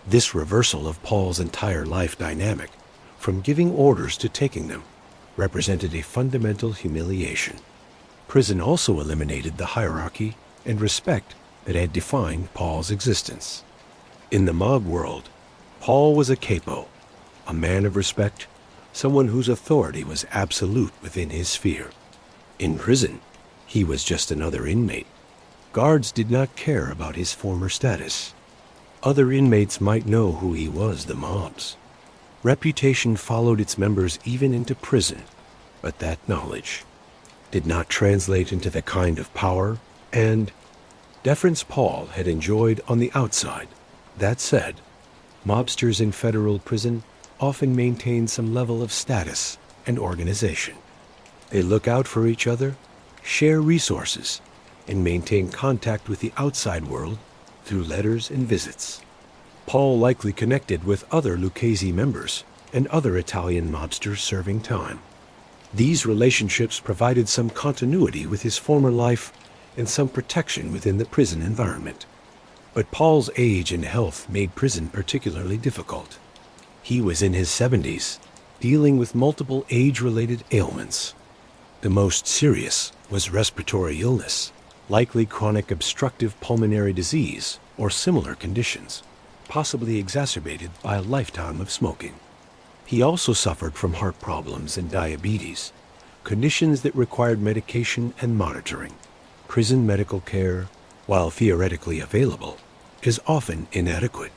This reversal of Paul's entire life dynamic, from giving orders to taking them, represented a fundamental humiliation. Prison also eliminated the hierarchy and respect that had defined Paul's existence. In the mob world, Paul was a capo, a man of respect, someone whose authority was absolute within his sphere. In prison, he was just another inmate. Guards did not care about his former status. Other inmates might know who he was, the mob's. Reputation followed its members even into prison, but that knowledge did not translate into the kind of power and deference Paul had enjoyed on the outside. That said, mobsters in federal prison often maintain some level of status and organization. They look out for each other, share resources, and maintain contact with the outside world through letters and visits. Paul likely connected with other Lucchese members and other Italian mobsters serving time. These relationships provided some continuity with his former life and some protection within the prison environment. But Paul's age and health made prison particularly difficult. He was in his 70s, dealing with multiple age-related ailments. The most serious was respiratory illness, likely chronic obstructive pulmonary disease or similar conditions, possibly exacerbated by a lifetime of smoking. He also suffered from heart problems and diabetes, conditions that required medication and monitoring. Prison medical care, while theoretically available, is often inadequate.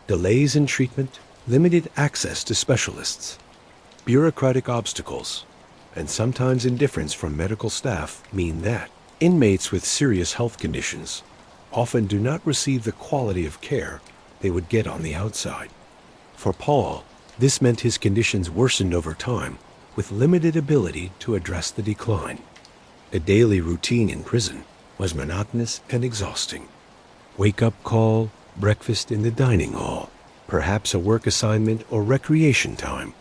Delays in treatment, limited access to specialists, bureaucratic obstacles, and sometimes indifference from medical staff mean that inmates with serious health conditions often do not receive the quality of care they would get on the outside. For Paul, this meant his conditions worsened over time, with limited ability to address the decline. The daily routine in prison was monotonous and exhausting. Wake-up call, breakfast in the dining hall, perhaps a work assignment or recreation time,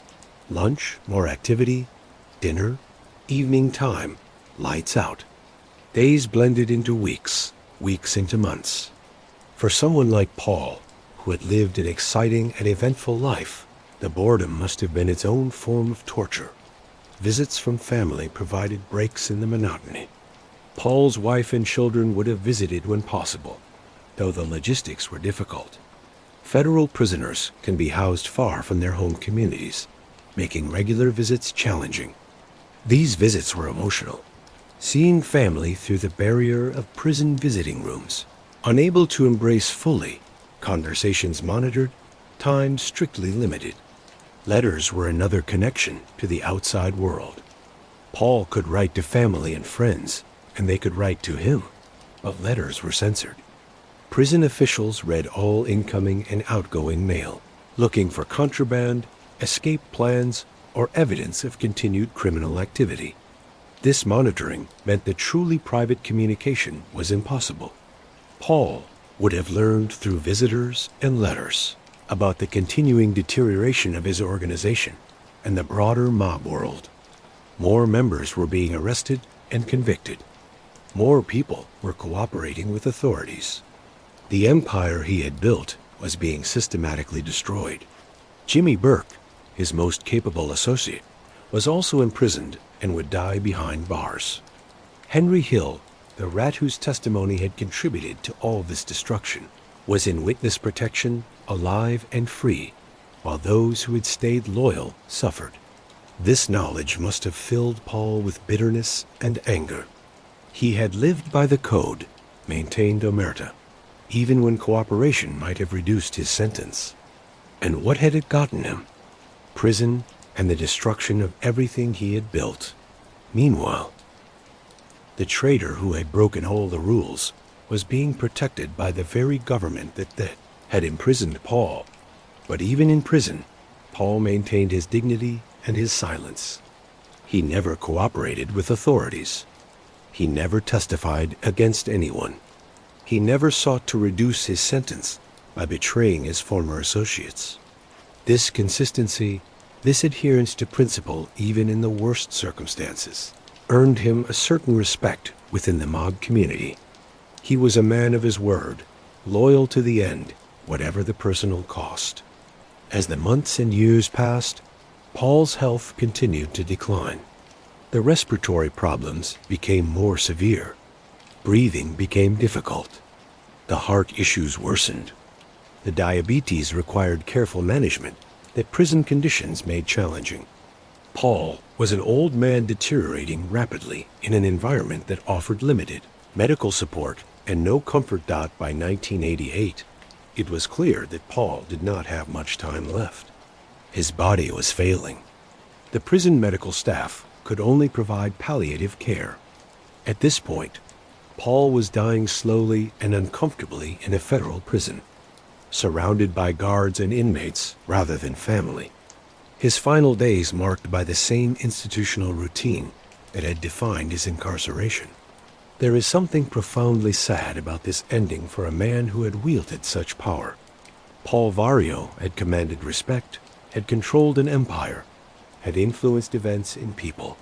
lunch, more activity, dinner, evening time, lights out. Days blended into weeks, weeks into months. For someone like Paul, who had lived an exciting and eventful life, the boredom must have been its own form of torture. Visits from family provided breaks in the monotony. Paul's wife and children would have visited when possible, though the logistics were difficult. Federal prisoners can be housed far from their home communities, making regular visits challenging. These visits were emotional, seeing family through the barrier of prison visiting rooms, unable to embrace fully, conversations monitored, time strictly limited. Letters were another connection to the outside world. Paul could write to family and friends, and they could write to him, but letters were censored. Prison officials read all incoming and outgoing mail, looking for contraband, escape plans, or evidence of continued criminal activity. This monitoring meant that truly private communication was impossible. Paul would have learned through visitors and letters about the continuing deterioration of his organization and the broader mob world. More members were being arrested and convicted. More people were cooperating with authorities. The empire he had built was being systematically destroyed. Jimmy Burke, his most capable associate, was also imprisoned and would die behind bars. Henry Hill, the rat whose testimony had contributed to all this destruction, was in witness protection, alive and free, while those who had stayed loyal suffered. This knowledge must have filled Paul with bitterness and anger. He had lived by the code, maintained omerta, even when cooperation might have reduced his sentence. And what had it gotten him? Prison and the destruction of everything he had built. Meanwhile, the traitor who had broken all the rules was being protected by the very government that had imprisoned Paul. But even in prison, Paul maintained his dignity and his silence. He never cooperated with authorities. He never testified against anyone. He never sought to reduce his sentence by betraying his former associates. This consistency, this adherence to principle even in the worst circumstances, earned him a certain respect within the mob community. He was a man of his word, loyal to the end, whatever the personal cost. As the months and years passed, Paul's health continued to decline. The respiratory problems became more severe. Breathing became difficult. The heart issues worsened. The diabetes required careful management that prison conditions made challenging. Paul was an old man deteriorating rapidly in an environment that offered limited medical support and no comfort. By 1988, it was clear that Paul did not have much time left. His body was failing. The prison medical staff could only provide palliative care. At this point, Paul was dying slowly and uncomfortably in a federal prison, surrounded by guards and inmates rather than family. His final days marked by the same institutional routine that had defined his incarceration. There is something profoundly sad about this ending for a man who had wielded such power. Paul Vario had commanded respect, had controlled an empire, had influenced events in people.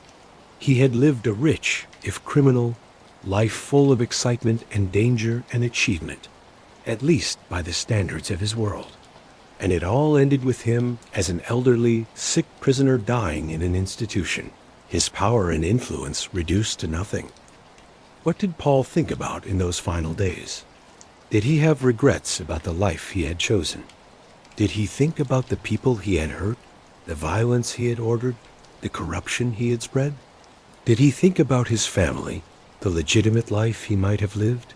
He had lived a rich, if criminal, life full of excitement and danger and achievement, at least by the standards of his world. And it all ended with him as an elderly, sick prisoner dying in an institution, his power and influence reduced to nothing. What did Paul think about in those final days? Did he have regrets about the life he had chosen? Did he think about the people he had hurt, the violence he had ordered, the corruption he had spread? Did he think about his family, the legitimate life he might have lived?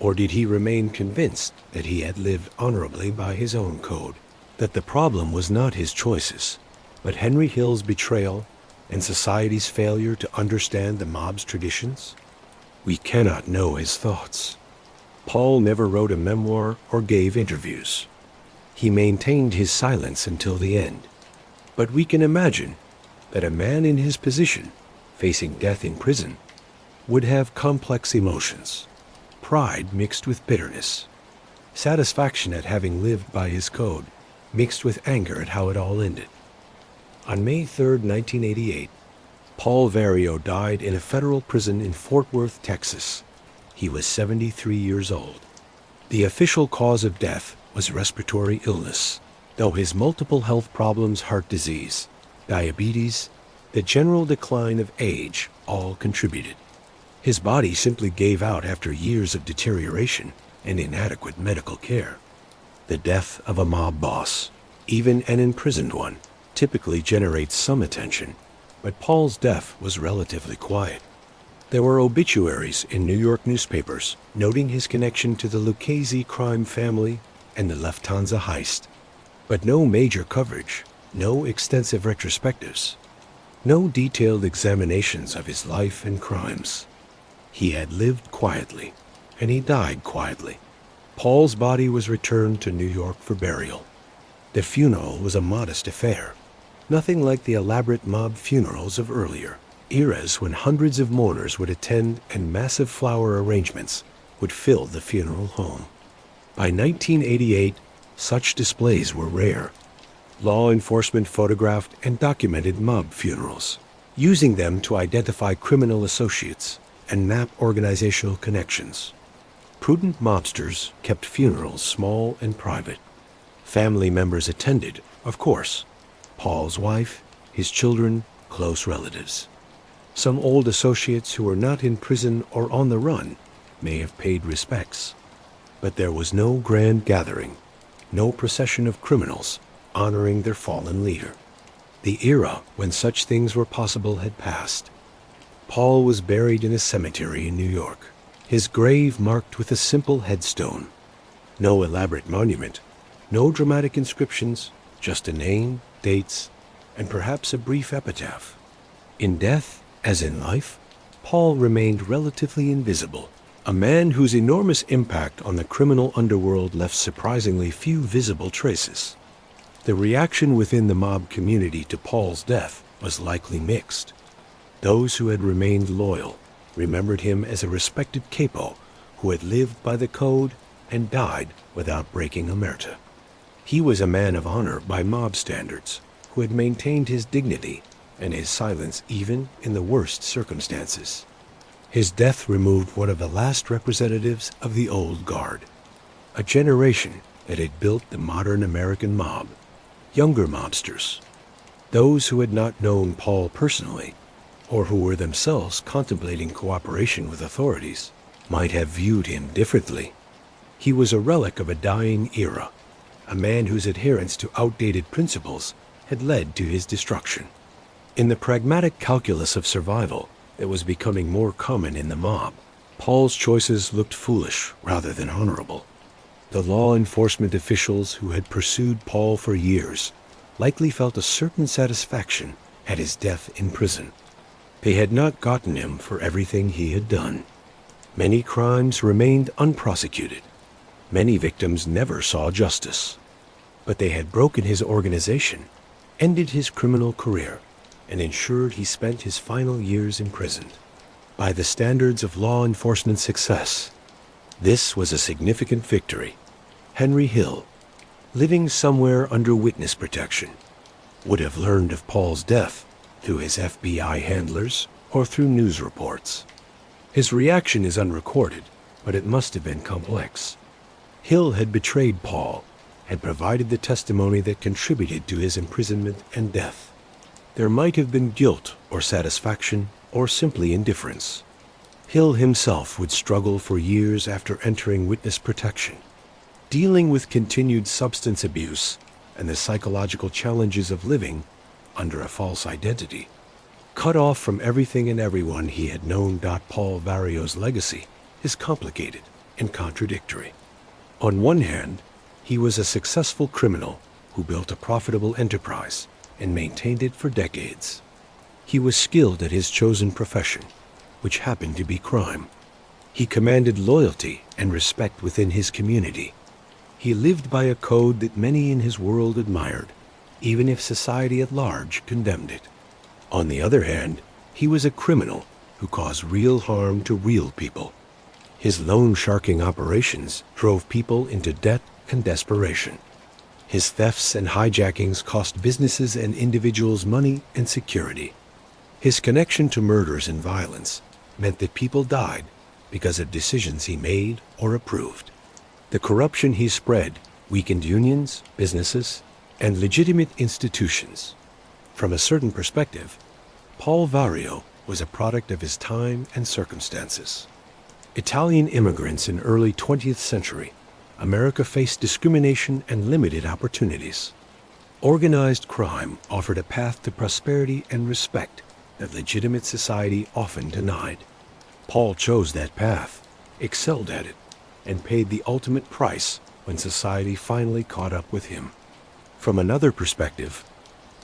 Or did he remain convinced that he had lived honorably by his own code, that the problem was not his choices, but Henry Hill's betrayal and society's failure to understand the mob's traditions? We cannot know his thoughts. Paul never wrote a memoir or gave interviews. He maintained his silence until the end. But we can imagine that a man in his position, facing death in prison, would have complex emotions, pride mixed with bitterness, satisfaction at having lived by his code mixed with anger at how it all ended. On May 3, 1988, Paul Vario died in a federal prison in Fort Worth, Texas. He was 73 years old. The official cause of death was respiratory illness, though his multiple health problems, heart disease, diabetes, the general decline of age all contributed. His body simply gave out after years of deterioration and inadequate medical care. The death of a mob boss, even an imprisoned one, typically generates some attention, but Paul's death was relatively quiet. There were obituaries in New York newspapers noting his connection to the Lucchese crime family and the Lufthansa Heist, but no major coverage, no extensive retrospectives, no detailed examinations of his life and crimes. He had lived quietly, and he died quietly. Paul's body was returned to New York for burial. The funeral was a modest affair, nothing like the elaborate mob funerals of earlier eras when hundreds of mourners would attend and massive flower arrangements would fill the funeral home. By 1988, such displays were rare. Law enforcement photographed and documented mob funerals, using them to identify criminal associates and map organizational connections. Prudent mobsters kept funerals small and private. Family members attended, of course. Paul's wife, his children, close relatives. Some old associates who were not in prison or on the run may have paid respects. But there was no grand gathering, no procession of criminals honoring their fallen leader. The era when such things were possible had passed. Paul was buried in a cemetery in New York, his grave marked with a simple headstone. No elaborate monument, no dramatic inscriptions, just a name, dates, and perhaps a brief epitaph. In death, as in life, Paul remained relatively invisible, a man whose enormous impact on the criminal underworld left surprisingly few visible traces. The reaction within the mob community to Paul's death was likely mixed. Those who had remained loyal remembered him as a respected capo who had lived by the code and died without breaking omerta. He was a man of honor by mob standards, who had maintained his dignity and his silence even in the worst circumstances. His death removed one of the last representatives of the old guard, a generation that had built the modern American mob. Younger mobsters, those who had not known Paul personally, or who were themselves contemplating cooperation with authorities, might have viewed him differently. He was a relic of a dying era, a man whose adherence to outdated principles had led to his destruction. In the pragmatic calculus of survival that was becoming more common in the mob, Paul's choices looked foolish rather than honorable. The law enforcement officials who had pursued Paul for years likely felt a certain satisfaction at his death in prison. They had not gotten him for everything he had done. Many crimes remained unprosecuted. Many victims never saw justice. But they had broken his organization, ended his criminal career, and ensured he spent his final years imprisoned. By the standards of law enforcement success, this was a significant victory. Henry Hill, living somewhere under witness protection, would have learned of Paul's death through his FBI handlers or through news reports. His reaction is unrecorded, but it must have been complex. Hill had betrayed Paul, had provided the testimony that contributed to his imprisonment and death. There might have been guilt or satisfaction or simply indifference. Hill himself would struggle for years after entering witness protection, dealing with continued substance abuse and the psychological challenges of living under a false identity. Cut off from everything and everyone he had known. Paul Vario's legacy is complicated and contradictory. On one hand, he was a successful criminal who built a profitable enterprise and maintained it for decades. He was skilled at his chosen profession, which happened to be crime. He commanded loyalty and respect within his community. He lived by a code that many in his world admired, even if society at large condemned it. On the other hand, he was a criminal who caused real harm to real people. His loan-sharking operations drove people into debt and desperation. His thefts and hijackings cost businesses and individuals money and security. His connection to murders and violence meant that people died because of decisions he made or approved. The corruption he spread weakened unions, businesses, and legitimate institutions. From a certain perspective, Paul Vario was a product of his time and circumstances. Italian immigrants in early 20th century, America faced discrimination and limited opportunities. Organized crime offered a path to prosperity and respect that legitimate society often denied. Paul chose that path, excelled at it, and paid the ultimate price when society finally caught up with him. From another perspective,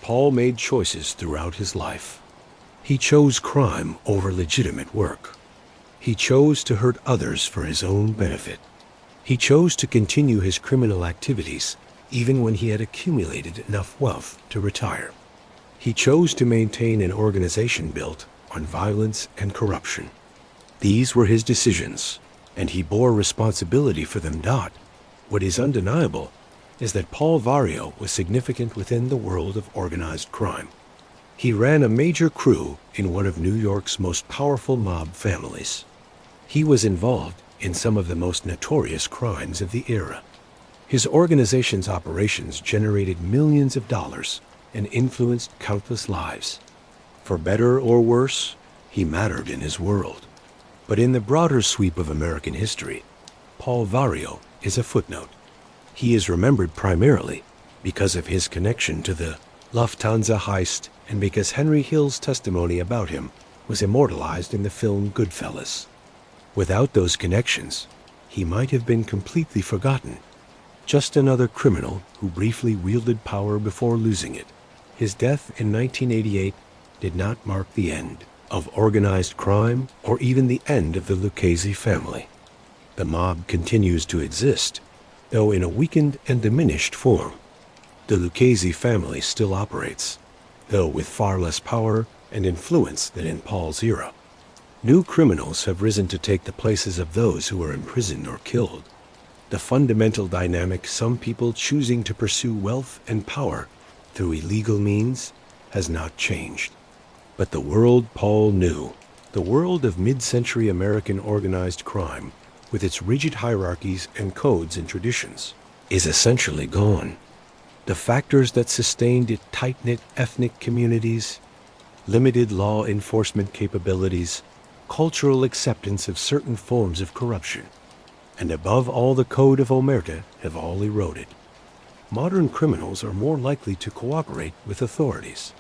Paul made choices throughout his life. He chose crime over legitimate work. He chose to hurt others for his own benefit. He chose to continue his criminal activities even when he had accumulated enough wealth to retire. He chose to maintain an organization built on violence and corruption. These were his decisions, and he bore responsibility for them not. What is undeniable is that Paul Vario was significant within the world of organized crime. He ran a major crew in one of New York's most powerful mob families. He was involved in some of the most notorious crimes of the era. His organization's operations generated millions of dollars and influenced countless lives. For better or worse, he mattered in his world. But in the broader sweep of American history, Paul Vario is a footnote. He is remembered primarily because of his connection to the Lufthansa Heist and because Henry Hill's testimony about him was immortalized in the film Goodfellas. Without those connections, he might have been completely forgotten. Just another criminal who briefly wielded power before losing it. His death in 1988 did not mark the end of organized crime or even the end of the Lucchese family. The mob continues to exist, though in a weakened and diminished form. The Lucchese family still operates, though with far less power and influence than in Paul's era. New criminals have risen to take the places of those who were imprisoned or killed. The fundamental dynamic, some people choosing to pursue wealth and power through illegal means, has not changed. But the world Paul knew, the world of mid-century American organized crime, with its rigid hierarchies and codes and traditions, is essentially gone. The factors that sustained its tight-knit ethnic communities, limited law enforcement capabilities, cultural acceptance of certain forms of corruption, and above all the code of omerta have all eroded. Modern criminals are more likely to cooperate with authorities,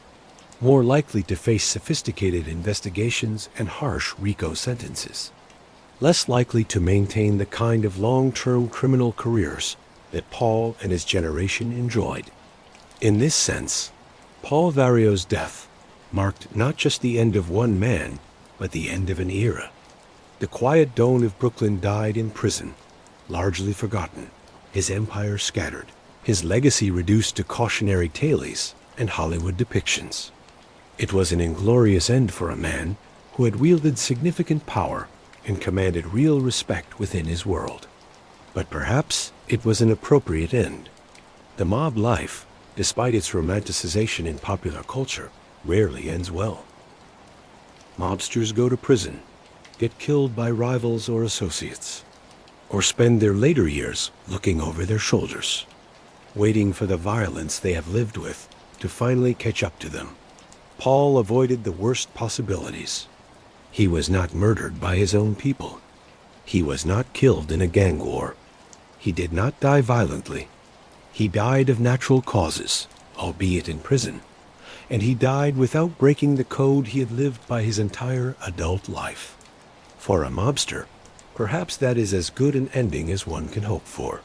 more likely to face sophisticated investigations and harsh RICO sentences, less likely to maintain the kind of long-term criminal careers that Paul and his generation enjoyed. In this sense, Paul Vario's death marked not just the end of one man, but the end of an era. The quiet Don of Brooklyn died in prison, largely forgotten, his empire scattered, his legacy reduced to cautionary tales and Hollywood depictions. It was an inglorious end for a man who had wielded significant power and commanded real respect within his world. But perhaps it was an appropriate end. The mob life, despite its romanticization in popular culture, rarely ends well. Mobsters go to prison, get killed by rivals or associates, or spend their later years looking over their shoulders, waiting for the violence they have lived with to finally catch up to them. Paul avoided the worst possibilities. He was not murdered by his own people. He was not killed in a gang war. He did not die violently. He died of natural causes, albeit in prison, and he died without breaking the code he had lived by his entire adult life. For a mobster, perhaps that is as good an ending as one can hope for.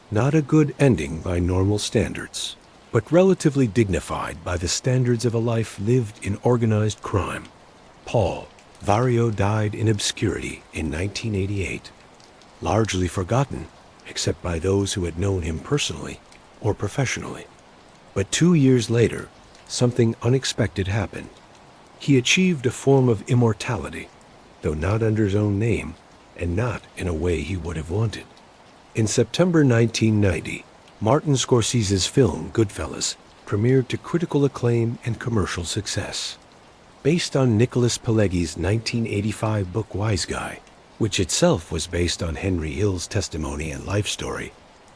Not a good ending by normal standards, but relatively dignified by the standards of a life lived in organized crime. Paul Vario died in obscurity in 1988, largely forgotten except by those who had known him personally or professionally. But 2 years later, something unexpected happened. He achieved a form of immortality, though not under his own name, and not in a way he would have wanted. In September 1990, Martin Scorsese's film Goodfellas premiered to critical acclaim and commercial success. Based on Nicholas Pileggi's 1985 book Wise Guy, which itself was based on Henry Hill's testimony and life story,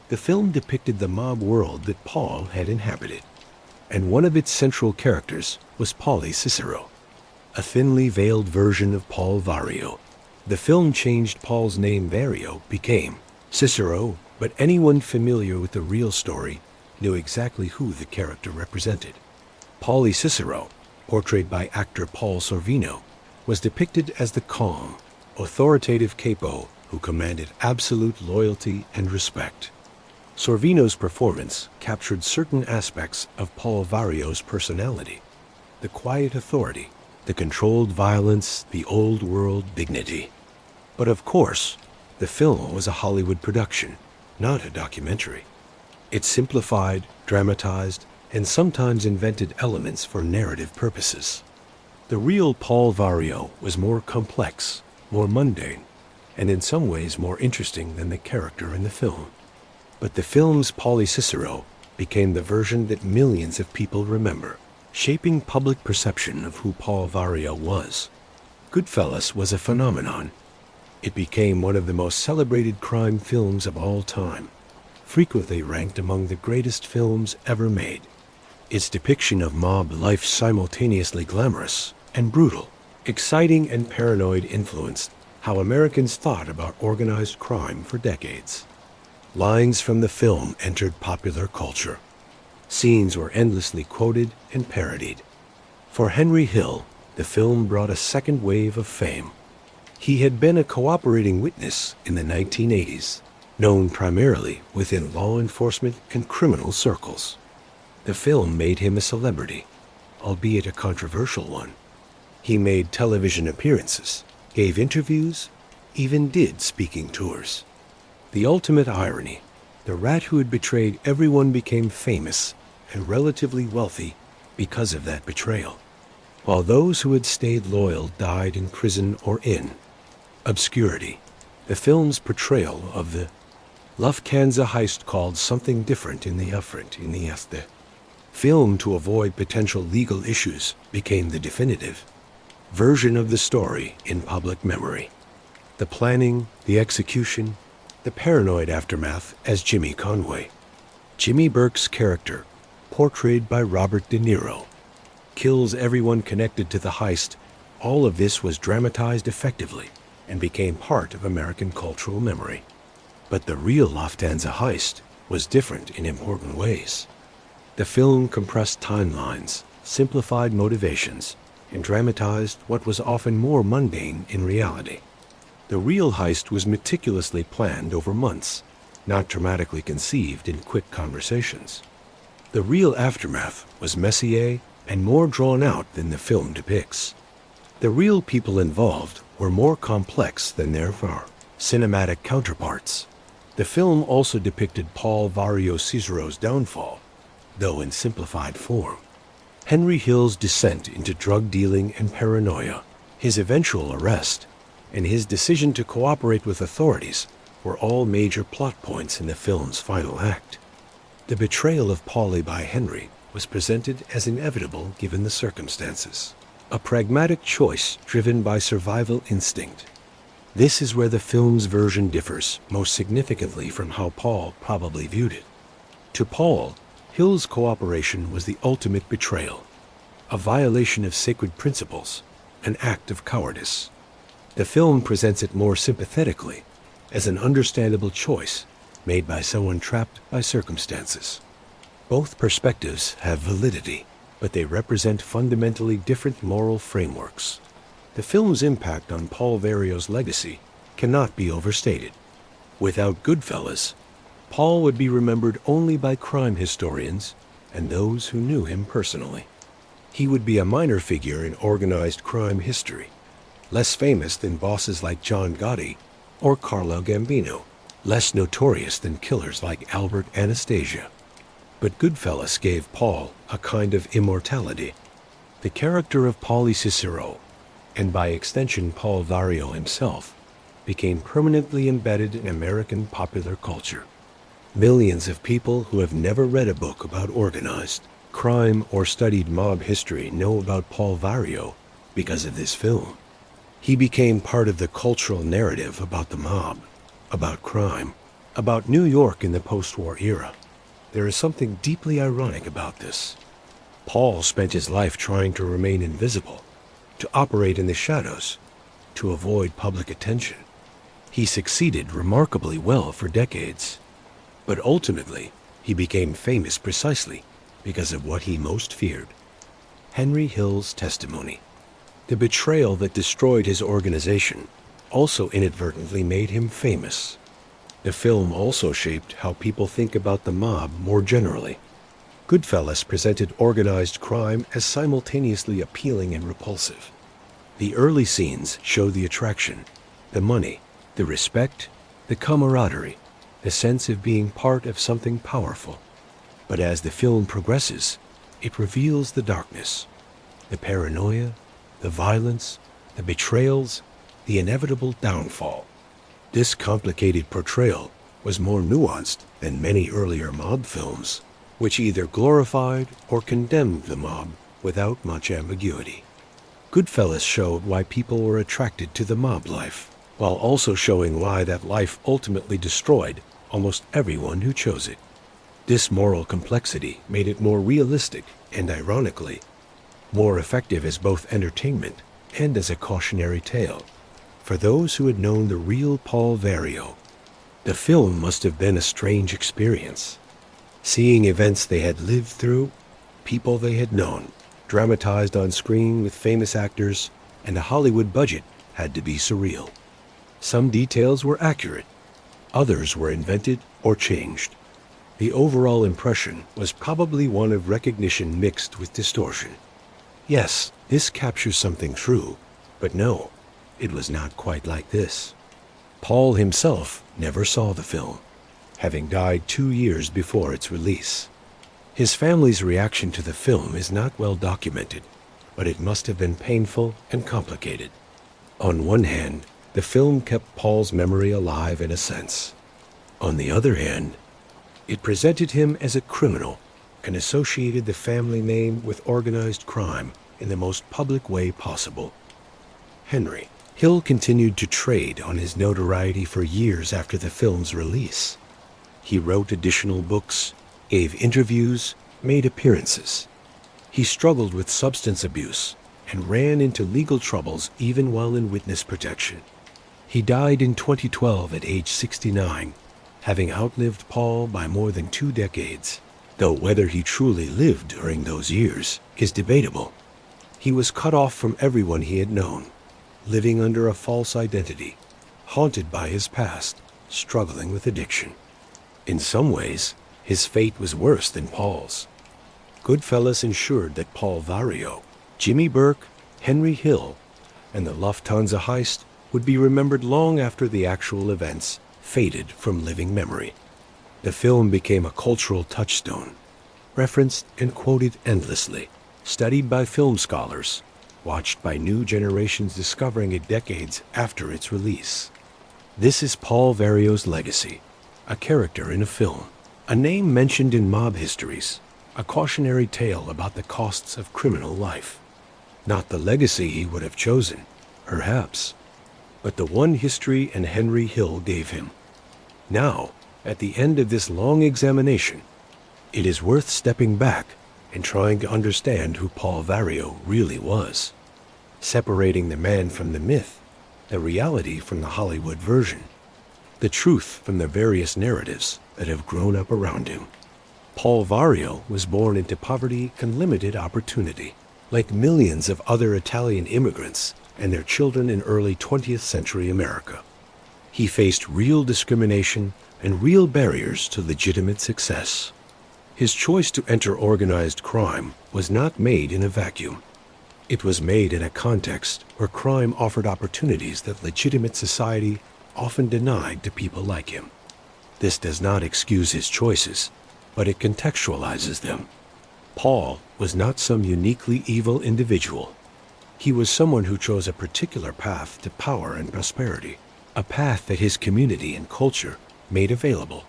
the film depicted the mob world that Paul had inhabited, and one of its central characters was Paulie Cicero, a thinly veiled version of Paul Vario. The film changed Paul's name Vario became Cicero, but anyone familiar with the real story knew exactly who the character represented. Paulie Cicero, portrayed by actor Paul Sorvino, was depicted as the calm, authoritative capo who commanded absolute loyalty and respect. Sorvino's performance captured certain aspects of Paul Vario's personality: the quiet authority, the controlled violence, the old-world dignity. But of course, the film was a Hollywood production, not a documentary. It simplified, dramatized, and sometimes invented elements for narrative purposes. The real Paul Vario was more complex, more mundane, and in some ways more interesting than the character in the film. But the film's Paulie Cicero became the version that millions of people remember, shaping public perception of who Paul Vario was. Goodfellas was a phenomenon. It became one of the most celebrated crime films of all time, frequently ranked among the greatest films ever made. Its depiction of mob life simultaneously glamorous and brutal, exciting and paranoid influenced how Americans thought about organized crime for decades. Lines from the film entered popular culture. Scenes were endlessly quoted and parodied. For Henry Hill, the film brought a second wave of fame. He had been a cooperating witness in the 1980s, known primarily within law enforcement and criminal circles. The film made him a celebrity, albeit a controversial one. He made television appearances, gave interviews, even did speaking tours. The ultimate irony: the rat who had betrayed everyone became famous and relatively wealthy because of that betrayal, while those who had stayed loyal died in prison or in obscurity. The film's portrayal of the Lufthansa Heist called something different in the film to avoid potential legal issues became the definitive version of the story in public memory. The planning, the execution, the paranoid aftermath as Jimmy Conway. Jimmy Burke's character, portrayed by Robert De Niro, kills everyone connected to the heist. All of this was dramatized effectively and became part of American cultural memory. But the real Lufthansa Heist was different in important ways. The film compressed timelines, simplified motivations, and dramatized what was often more mundane in reality. The real heist was meticulously planned over months, not dramatically conceived in quick conversations. The real aftermath was messier and more drawn out than the film depicts. The real people involved were more complex than their cinematic counterparts. The film also depicted Paul Vario Cicero's downfall, though in simplified form. Henry Hill's descent into drug dealing and paranoia, his eventual arrest, and his decision to cooperate with authorities were all major plot points in the film's final act. The betrayal of Paulie by Henry was presented as inevitable given the circumstances, a pragmatic choice driven by survival instinct. This is where the film's version differs most significantly from how Paul probably viewed it. To Paul, Hill's cooperation was the ultimate betrayal, a violation of sacred principles, an act of cowardice. The film presents it more sympathetically, as an understandable choice made by someone trapped by circumstances. Both perspectives have validity, but they represent fundamentally different moral frameworks. The film's impact on Paul Vario's legacy cannot be overstated. Without Goodfellas, Paul would be remembered only by crime historians and those who knew him personally. He would be a minor figure in organized crime history, less famous than bosses like John Gotti or Carlo Gambino, less notorious than killers like Albert Anastasia. But Goodfellas gave Paul a kind of immortality. The character of Paulie Cicero, and by extension Paul Vario himself, became permanently embedded in American popular culture. Millions of people who have never read a book about organized crime or studied mob history know about Paul Vario because of this film. He became part of the cultural narrative about the mob, about crime, about New York in the post-war era. There is something deeply ironic about this. Paul spent his life trying to remain invisible, to operate in the shadows, to avoid public attention. He succeeded remarkably well for decades, but ultimately he became famous precisely because of what he most feared: Henry Hill's testimony. The betrayal that destroyed his organization also inadvertently made him famous. The film also shaped how people think about the mob more generally. Goodfellas presented organized crime as simultaneously appealing and repulsive. The early scenes show the attraction, the money, the respect, the camaraderie, the sense of being part of something powerful. But as the film progresses, it reveals the darkness, the paranoia, the violence, the betrayals, the inevitable downfall. This complicated portrayal was more nuanced than many earlier mob films, which either glorified or condemned the mob without much ambiguity. Goodfellas showed why people were attracted to the mob life, while also showing why that life ultimately destroyed almost everyone who chose it. This moral complexity made it more realistic and, ironically, more effective as both entertainment and as a cautionary tale. For those who had known the real Paul Vario, the film must have been a strange experience. Seeing events they had lived through, people they had known, dramatized on screen with famous actors and a Hollywood budget, had to be surreal. Some details were accurate, others were invented or changed. The overall impression was probably one of recognition mixed with distortion. Yes, this captures something true, but no, it was not quite like this. Paul himself never saw the film, having died 2 years before its release. His family's reaction to the film is not well documented, but it must have been painful and complicated. On one hand, the film kept Paul's memory alive in a sense. On the other hand, it presented him as a criminal and associated the family name with organized crime in the most public way possible. Henry Hill continued to trade on his notoriety for years after the film's release. He wrote additional books, gave interviews, made appearances. He struggled with substance abuse and ran into legal troubles even while in witness protection. He died in 2012 at age 69, having outlived Paul by more than 2 decades, though whether he truly lived during those years is debatable. He was cut off from everyone he had known, living under a false identity, haunted by his past, struggling with addiction. In some ways, his fate was worse than Paul's. Goodfellas ensured that Paul Vario, Jimmy Burke, Henry Hill, and the Lufthansa Heist would be remembered long after the actual events faded from living memory. The film became a cultural touchstone, referenced and quoted endlessly, studied by film scholars, watched by new generations discovering it decades after its release. This is Paul Vario's legacy, a character in a film, a name mentioned in mob histories, a cautionary tale about the costs of criminal life. Not the legacy he would have chosen, perhaps, but the one history and Henry Hill gave him. Now, at the end of this long examination, it is worth stepping back and trying to understand who Paul Vario really was, separating the man from the myth, the reality from the Hollywood version, the truth from the various narratives that have grown up around him. Paul Vario was born into poverty and limited opportunity, like millions of other Italian immigrants and their children in early 20th century America. He faced real discrimination and real barriers to legitimate success. His choice to enter organized crime was not made in a vacuum. It was made in a context where crime offered opportunities that legitimate society often denied to people like him. This does not excuse his choices, but it contextualizes them. Paul was not some uniquely evil individual. He was someone who chose a particular path to power and prosperity, a path that his community and culture made available,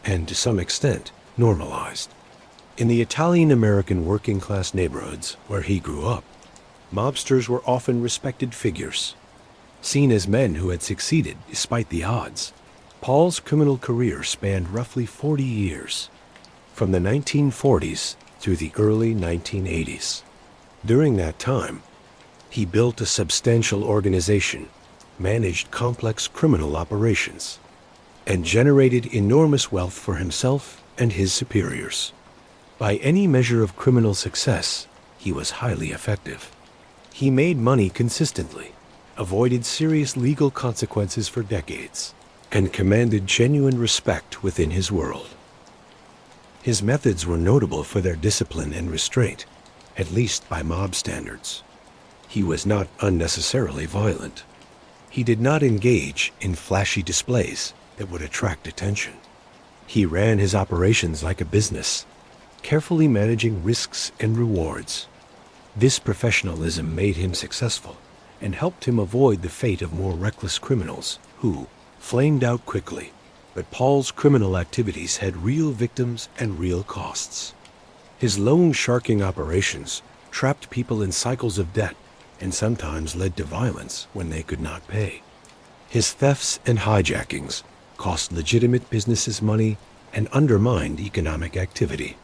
and to some extent, normalized. In the Italian-American working-class neighborhoods where he grew up, mobsters were often respected figures, seen as men who had succeeded despite the odds. Paul's criminal career spanned roughly 40 years, from the 1940s through the early 1980s. During that time, He built a substantial organization, managed complex criminal operations, and generated enormous wealth for himself and his superiors. By any measure of criminal success, he was highly effective. He made money consistently, avoided serious legal consequences for decades, and commanded genuine respect within his world. His methods were notable for their discipline and restraint, at least by mob standards. He was not unnecessarily violent. He did not engage in flashy displays that would attract attention. He ran his operations like a business, carefully managing risks and rewards. This professionalism made him successful and helped him avoid the fate of more reckless criminals who flamed out quickly. But Paul's criminal activities had real victims and real costs. His loan sharking operations trapped people in cycles of debt and sometimes led to violence when they could not pay. His thefts and hijackings cost legitimate businesses money and undermined economic activity.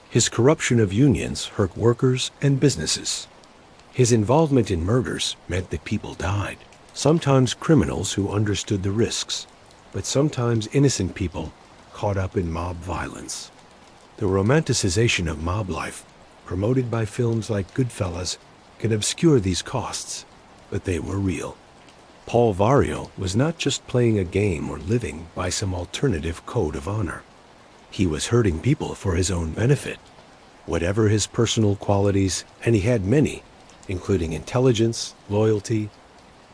His corruption of unions hurt workers and businesses. His involvement in murders meant that people died, sometimes criminals who understood the risks, but sometimes innocent people caught up in mob violence. The romanticization of mob life, promoted by films like Goodfellas, can obscure these costs, but they were real. Paul Vario was not just playing a game or living by some alternative code of honor. He was hurting people for his own benefit. Whatever his personal qualities, and he had many, including intelligence, loyalty,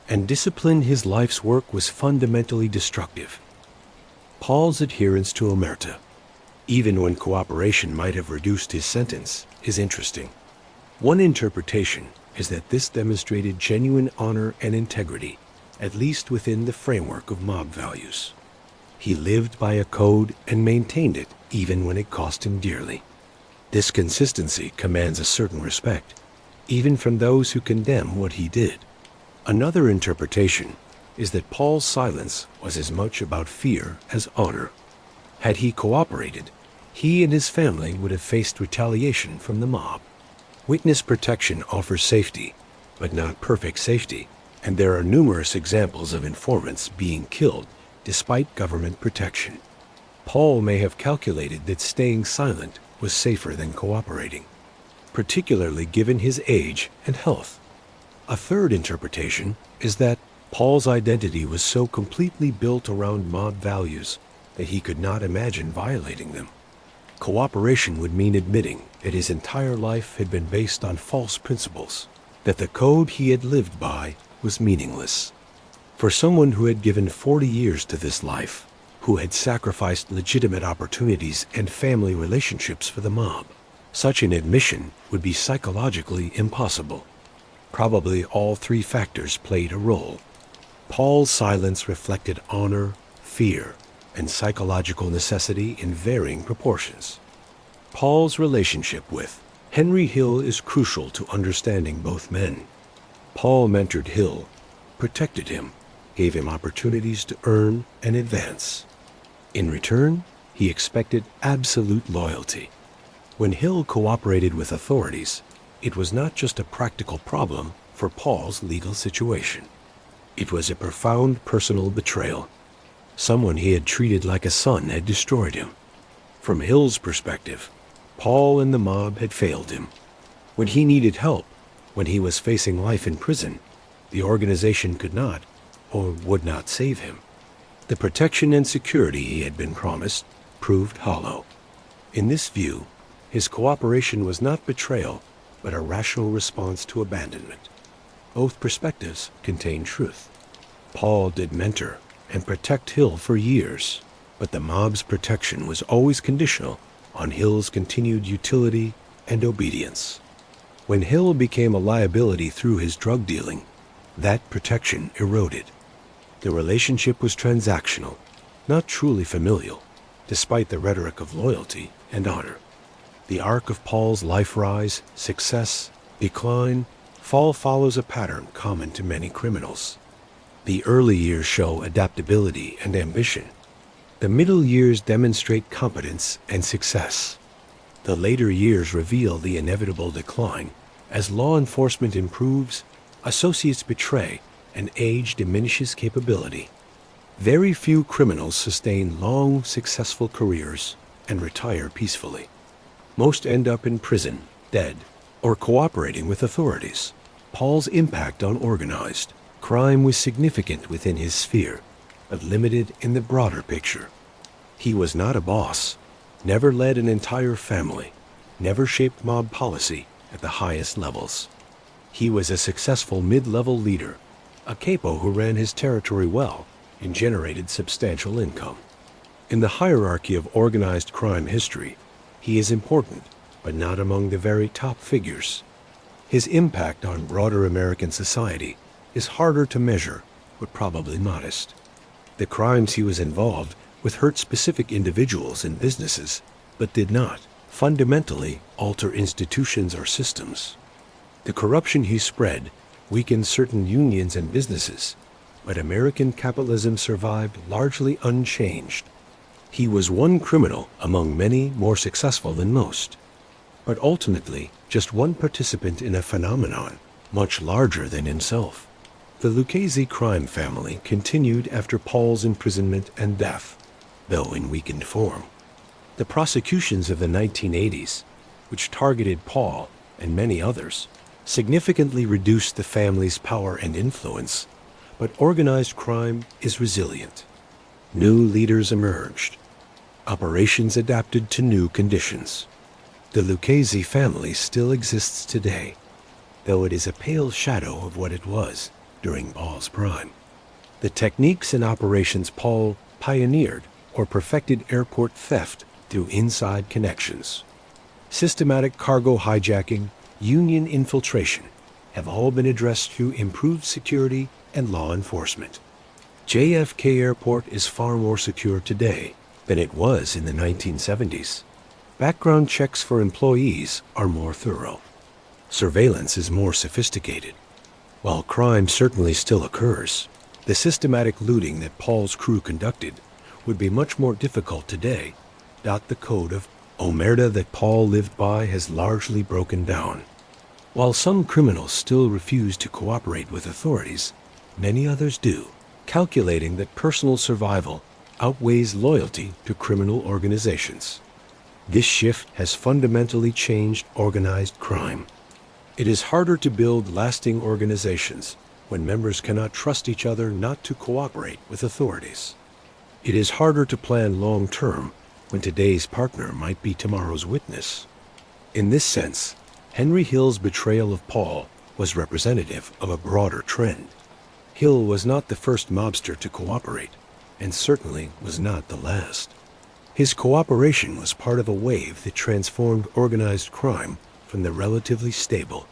and discipline, his life's work was fundamentally destructive. Paul's adherence to omerta, even when cooperation might have reduced his sentence, is interesting. One interpretation is that this demonstrated genuine honor and integrity, at least within the framework of mob values. He lived by a code and maintained it even when it cost him dearly. This consistency commands a certain respect, even from those who condemn what he did. Another interpretation is that Paul's silence was as much about fear as honor. Had he cooperated, he and his family would have faced retaliation from the mob. Witness protection offers safety, but not perfect safety, and there are numerous examples of informants being killed despite government protection. Paul may have calculated that staying silent was safer than cooperating, particularly given his age and health. A third interpretation is that Paul's identity was so completely built around mob values that he could not imagine violating them. Cooperation would mean admitting that his entire life had been based on false principles, that the code he had lived by was meaningless. For someone who had given 40 years to this life, who had sacrificed legitimate opportunities and family relationships for the mob, such an admission would be psychologically impossible. Probably all three factors played a role. Paul's silence reflected honor, fear, and psychological necessity in varying proportions. Paul's relationship with Henry Hill is crucial to understanding both men. Paul mentored Hill, protected him, gave him opportunities to earn and advance. In return, he expected absolute loyalty. When Hill cooperated with authorities, it was not just a practical problem for Paul's legal situation. It was a profound personal betrayal. Someone he had treated like a son had destroyed him. From Hill's perspective, Paul and the mob had failed him. When he needed help, when he was facing life in prison, the organization could not, or would not save him. The protection and security he had been promised proved hollow. In this view, his cooperation was not betrayal, but a rational response to abandonment. Both perspectives contain truth. Paul did mentor and protect Hill for years, but the mob's protection was always conditional on Hill's continued utility and obedience. When Hill became a liability through his drug dealing, that protection eroded. The relationship was transactional, not truly familial, despite the rhetoric of loyalty and honor. The arc of Paul's life rise, success, decline, fall follows a pattern common to many criminals. The early years show adaptability and ambition. The middle years demonstrate competence and success. The later years reveal the inevitable decline as law enforcement improves, Associates betray, and age diminishes capability. Very few criminals sustain long, successful careers and retire peacefully. Most end up in prison, dead, or cooperating with authorities. Paul's impact on organized crime was significant within his sphere, but limited in the broader picture. He was not a boss, never led an entire family, never shaped mob policy at the highest levels. He was a successful mid-level leader, a capo who ran his territory well and generated substantial income. In the hierarchy of organized crime history, he is important, but not among the very top figures. His impact on broader American society is harder to measure, but probably modest. The crimes he was involved with hurt specific individuals and businesses, but did not fundamentally alter institutions or systems. The corruption he spread weakened certain unions and businesses, but American capitalism survived largely unchanged. He was one criminal among many more successful than most, but ultimately just one participant in a phenomenon much larger than himself. The Lucchese crime family continued after Paul's imprisonment and death, though in weakened form. The prosecutions of the 1980s, which targeted Paul and many others, significantly reduced the family's power and influence, but organized crime is resilient. New leaders emerged. Operations adapted to new conditions. The Lucchese family still exists today, though it is a pale shadow of what it was during Paul's prime. The techniques and operations Paul pioneered or perfected airport theft through inside connections, systematic cargo hijacking, union infiltration have all been addressed through improved security and law enforcement. JFK Airport is far more secure today than it was in the 1970s. Background checks for employees are more thorough. Surveillance is more sophisticated. While crime certainly still occurs, the systematic looting that Paul's crew conducted would be much more difficult today. The code of omerta that Paul lived by has largely broken down. While some criminals still refuse to cooperate with authorities, many others do, calculating that personal survival outweighs loyalty to criminal organizations. This shift has fundamentally changed organized crime. It is harder to build lasting organizations when members cannot trust each other not to cooperate with authorities. It is harder to plan long-term when today's partner might be tomorrow's witness. In this sense, Henry Hill's betrayal of Paul was representative of a broader trend. Hill was not the first mobster to cooperate, and certainly was not the last. His cooperation was part of a wave that transformed organized crime from the relatively stable,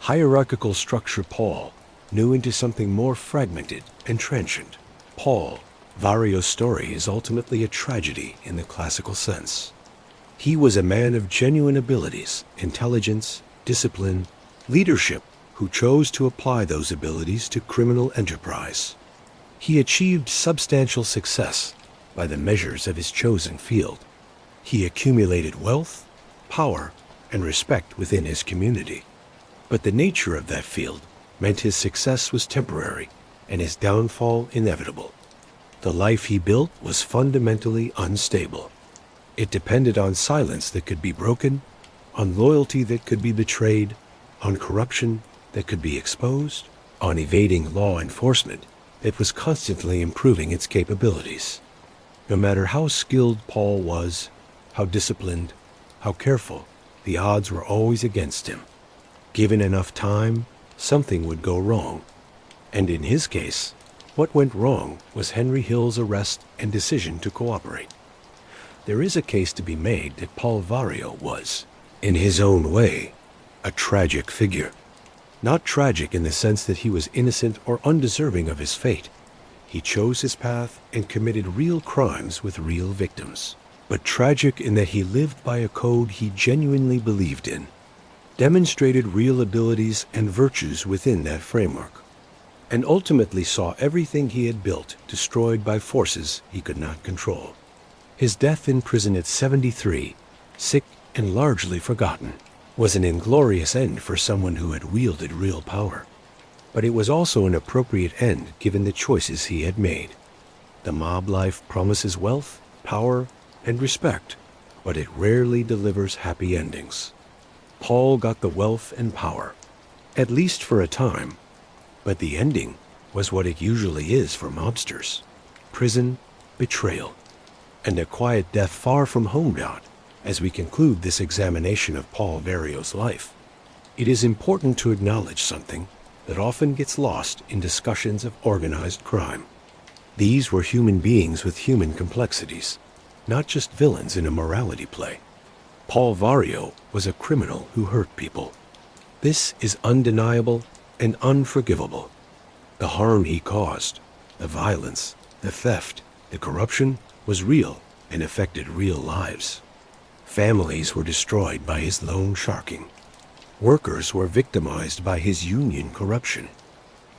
hierarchical structure Paul knew into something more fragmented and transient. Paul Vario's story is ultimately a tragedy in the classical sense. He was a man of genuine abilities, intelligence, discipline, leadership, who chose to apply those abilities to criminal enterprise. He achieved substantial success by the measures of his chosen field. He accumulated wealth, power, and respect within his community. But the nature of that field meant his success was temporary and his downfall inevitable. The life he built was fundamentally unstable. It depended on silence that could be broken, on loyalty that could be betrayed, on corruption that could be exposed, on evading law enforcement that was constantly improving its capabilities. No matter how skilled Paul was, how disciplined, how careful, the odds were always against him. Given enough time, something would go wrong. And in his case, what went wrong was Henry Hill's arrest and decision to cooperate. There is a case to be made that Paul Vario was, in his own way, a tragic figure. Not tragic in the sense that he was innocent or undeserving of his fate. He chose his path and committed real crimes with real victims. But tragic in that he lived by a code he genuinely believed in, demonstrated real abilities and virtues within that framework, and ultimately saw everything he had built destroyed by forces he could not control. His death in prison at 73, sick and largely forgotten, was an inglorious end for someone who had wielded real power. But it was also an appropriate end given the choices he had made. The mob life promises wealth, power, and respect, but it rarely delivers happy endings. Paul got the wealth and power, at least for a time, but the ending was what it usually is for mobsters: prison, betrayal, and a quiet death far from home. As we conclude this examination of Paul Vario's life, it is important to acknowledge something that often gets lost in discussions of organized crime. These were human beings with human complexities, not just villains in a morality play. Paul Vario was a criminal who hurt people. This is undeniable and unforgivable. The harm he caused, the violence, the theft, the corruption, was real and affected real lives. Families were destroyed by his loan sharking. Workers were victimized by his union corruption.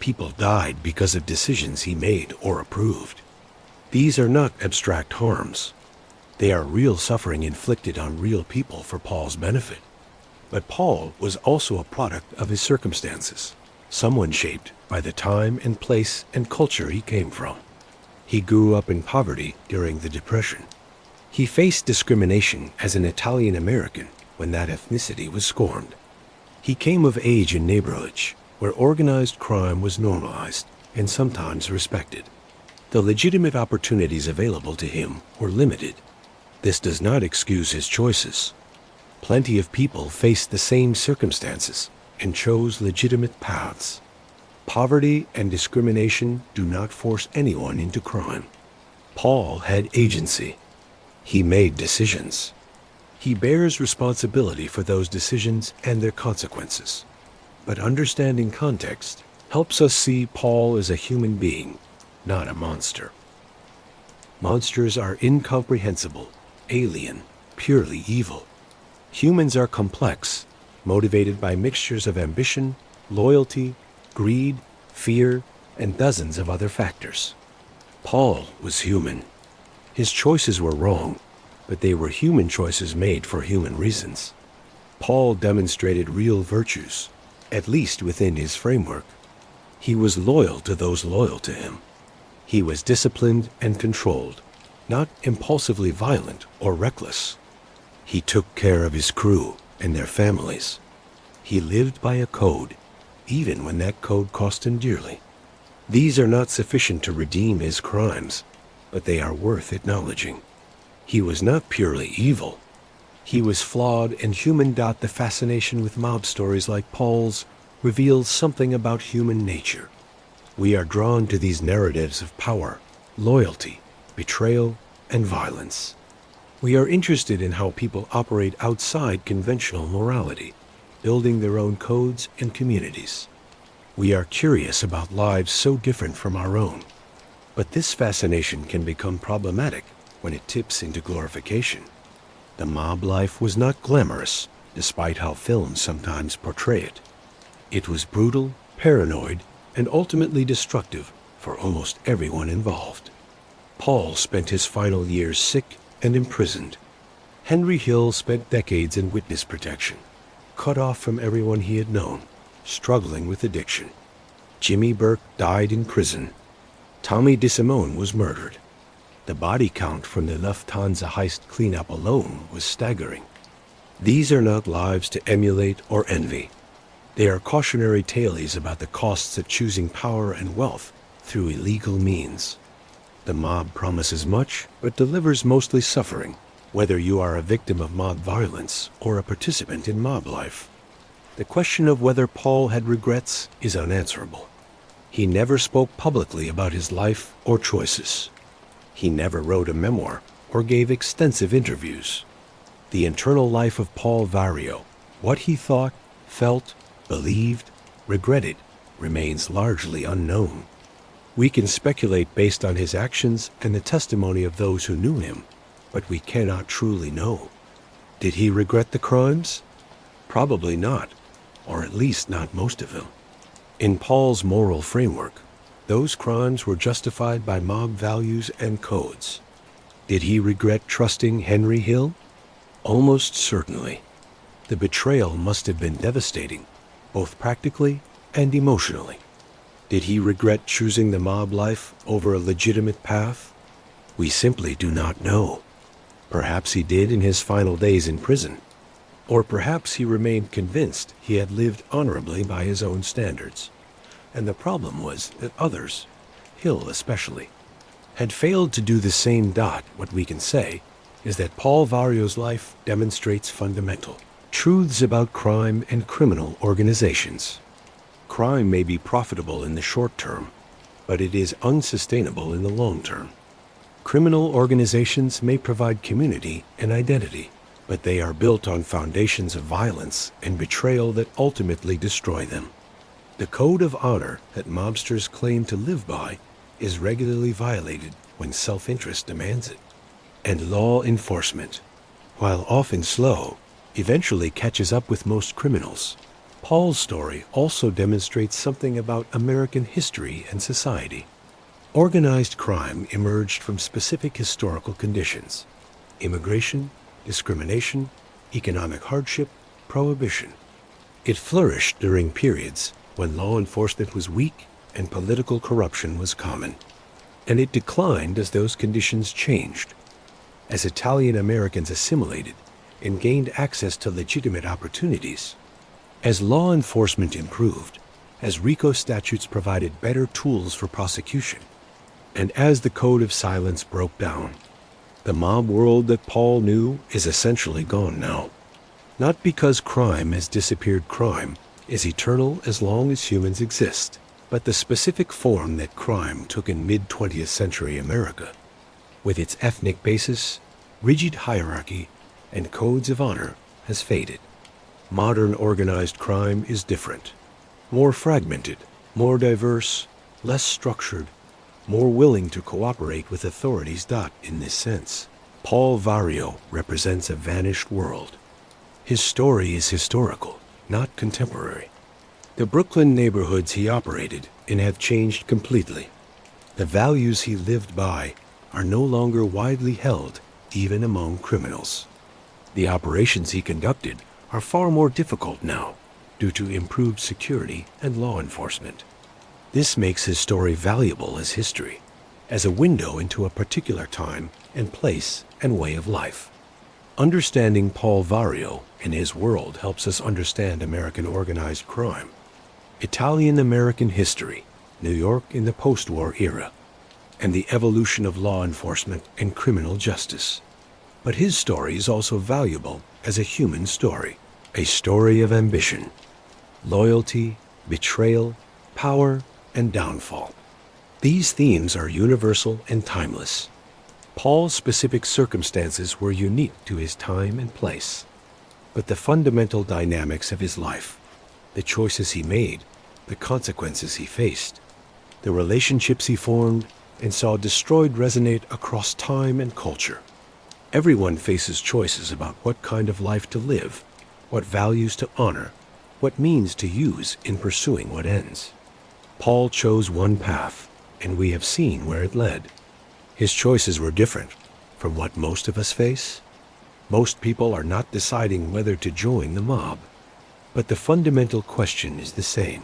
People died because of decisions he made or approved. These are not abstract harms. They are real suffering inflicted on real people for Paul's benefit. But Paul was also a product of his circumstances, someone shaped by the time and place and culture he came from. He grew up in poverty during the Depression. He faced discrimination as an Italian American when that ethnicity was scorned. He came of age in neighborhoods where organized crime was normalized and sometimes respected. The legitimate opportunities available to him were limited. This does not excuse his choices. Plenty of people faced the same circumstances and chose legitimate paths. Poverty and discrimination do not force anyone into crime. Paul had agency. He made decisions. He bears responsibility for those decisions and their consequences. But understanding context helps us see Paul as a human being, not a monster. Monsters are incomprehensible, alien, purely evil. Humans are complex, motivated by mixtures of ambition, loyalty, greed, fear, and dozens of other factors. Paul was human. His choices were wrong, but they were human choices made for human reasons. Paul demonstrated real virtues, at least within his framework. He was loyal to those loyal to him. He was disciplined and controlled, not impulsively violent or reckless. He took care of his crew and their families. He lived by a code, even when that code cost him dearly. These are not sufficient to redeem his crimes, but they are worth acknowledging. He was not purely evil. He was flawed and human. The fascination with mob stories like Paul's reveals something about human nature. We are drawn to these narratives of power, loyalty, betrayal, and violence. We are interested in how people operate outside conventional morality, building their own codes and communities. We are curious about lives so different from our own. But this fascination can become problematic when it tips into glorification. The mob life was not glamorous, despite how films sometimes portray it. It was brutal, paranoid, and ultimately destructive for almost everyone involved. Paul spent his final years sick and imprisoned. Henry Hill spent decades in witness protection, cut off from everyone he had known, struggling with addiction. Jimmy Burke died in prison. Tommy DeSimone was murdered. The body count from the Lufthansa Heist cleanup alone was staggering. These are not lives to emulate or envy. They are cautionary tales about the costs of choosing power and wealth through illegal means. The mob promises much, but delivers mostly suffering, whether you are a victim of mob violence or a participant in mob life. The question of whether Paul had regrets is unanswerable. He never spoke publicly about his life or choices. He never wrote a memoir or gave extensive interviews. The internal life of Paul Vario, what he thought, felt, believed, regretted, remains largely unknown. We can speculate based on his actions and the testimony of those who knew him, but we cannot truly know. Did he regret the crimes? Probably not, or at least not most of them. In Paul's moral framework, those crimes were justified by mob values and codes. Did he regret trusting Henry Hill? Almost certainly. The betrayal must have been devastating, both practically and emotionally. Did he regret choosing the mob life over a legitimate path? We simply do not know. Perhaps he did in his final days in prison. Or perhaps he remained convinced he had lived honorably by his own standards. And the problem was that others, Hill especially, had failed to do the same. What we can say is that Paul Vario's life demonstrates fundamental truths about crime and criminal organizations. Crime may be profitable in the short term, but it is unsustainable in the long term. Criminal organizations may provide community and identity, but they are built on foundations of violence and betrayal that ultimately destroy them. The code of honor that mobsters claim to live by is regularly violated when self-interest demands it. And law enforcement, while often slow, eventually catches up with most criminals. Paul's story also demonstrates something about American history and society. Organized crime emerged from specific historical conditions: immigration, discrimination, economic hardship, prohibition. It flourished during periods when law enforcement was weak and political corruption was common. And it declined as those conditions changed. As Italian Americans assimilated and gained access to legitimate opportunities, as law enforcement improved, as RICO statutes provided better tools for prosecution, and as the code of silence broke down, the mob world that Paul knew is essentially gone now. Not because crime has disappeared. Crime is eternal as long as humans exist, but the specific form that crime took in mid-20th century America, with its ethnic basis, rigid hierarchy, and codes of honor, has faded. Modern organized crime is different, more fragmented, more diverse, less structured, more willing to cooperate with authorities. In this sense, Paul Vario represents a vanished world. His story is historical, not contemporary. The Brooklyn neighborhoods he operated in have changed completely. The values he lived by are no longer widely held, even among criminals. The operations he conducted are far more difficult now, due to improved security and law enforcement. This makes his story valuable as history, as a window into a particular time and place and way of life. Understanding Paul Vario and his world helps us understand American organized crime, Italian-American history, New York in the post-war era, and the evolution of law enforcement and criminal justice. But his story is also valuable as a human story, a story of ambition, loyalty, betrayal, power, and downfall. These themes are universal and timeless. Paul's specific circumstances were unique to his time and place, but the fundamental dynamics of his life, the choices he made, the consequences he faced, the relationships he formed and saw destroyed resonate across time and culture. Everyone faces choices about what kind of life to live, what values to honor, what means to use in pursuing what ends. Paul chose one path, and we have seen where it led. His choices were different from what most of us face. Most people are not deciding whether to join the mob, but the fundamental question is the same.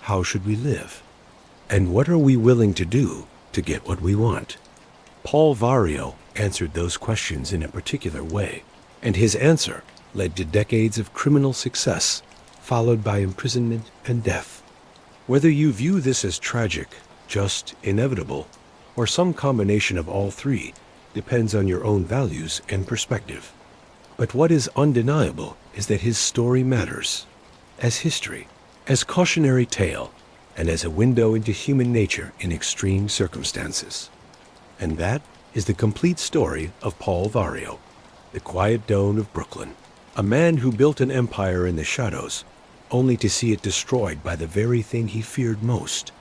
How should we live? And what are we willing to do to get what we want? Paul Vario answered those questions in a particular way, and his answer led to decades of criminal success, followed by imprisonment and death. Whether you view this as tragic, just, inevitable, or some combination of all three, depends on your own values and perspective. But what is undeniable is that his story matters, as history, as cautionary tale, and as a window into human nature in extreme circumstances. And that is the complete story of Paul Vario, the quiet don of Brooklyn, a man who built an empire in the shadows, only to see it destroyed by the very thing he feared most,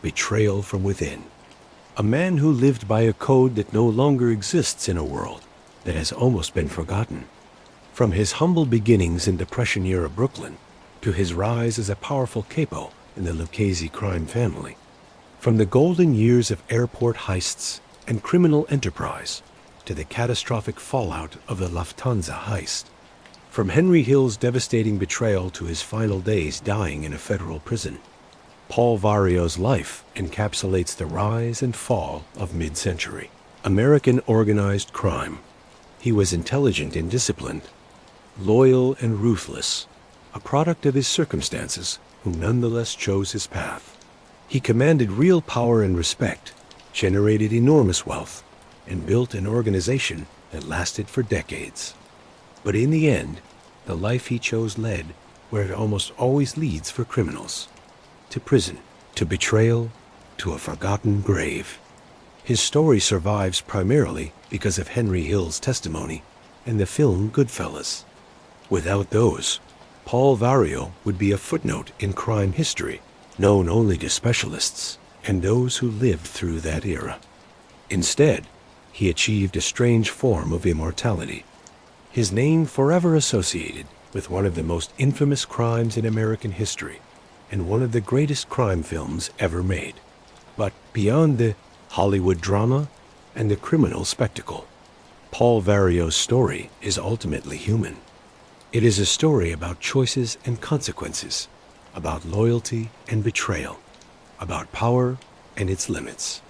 betrayal from within. A man who lived by a code that no longer exists in a world that has almost been forgotten. From his humble beginnings in Depression-era Brooklyn to his rise as a powerful capo in the Lucchese crime family. From the golden years of airport heists and criminal enterprise to the catastrophic fallout of the Lufthansa Heist. From Henry Hill's devastating betrayal to his final days dying in a federal prison. Paul Vario's life encapsulates the rise and fall of mid-century American organized crime. He was intelligent and disciplined, loyal and ruthless, a product of his circumstances who nonetheless chose his path. He commanded real power and respect, generated enormous wealth, and built an organization that lasted for decades. But in the end, the life he chose led where it almost always leads for criminals: to prison, to betrayal, to a forgotten grave. His story survives primarily because of Henry Hill's testimony and the film Goodfellas. Without those, Paul Vario would be a footnote in crime history, known only to specialists and those who lived through that era. Instead, he achieved a strange form of immortality, his name forever associated with one of the most infamous crimes in American history and one of the greatest crime films ever made. But beyond the Hollywood drama and the criminal spectacle, Paul Vario's story is ultimately human. It is a story about choices and consequences, about loyalty and betrayal, about power and its limits.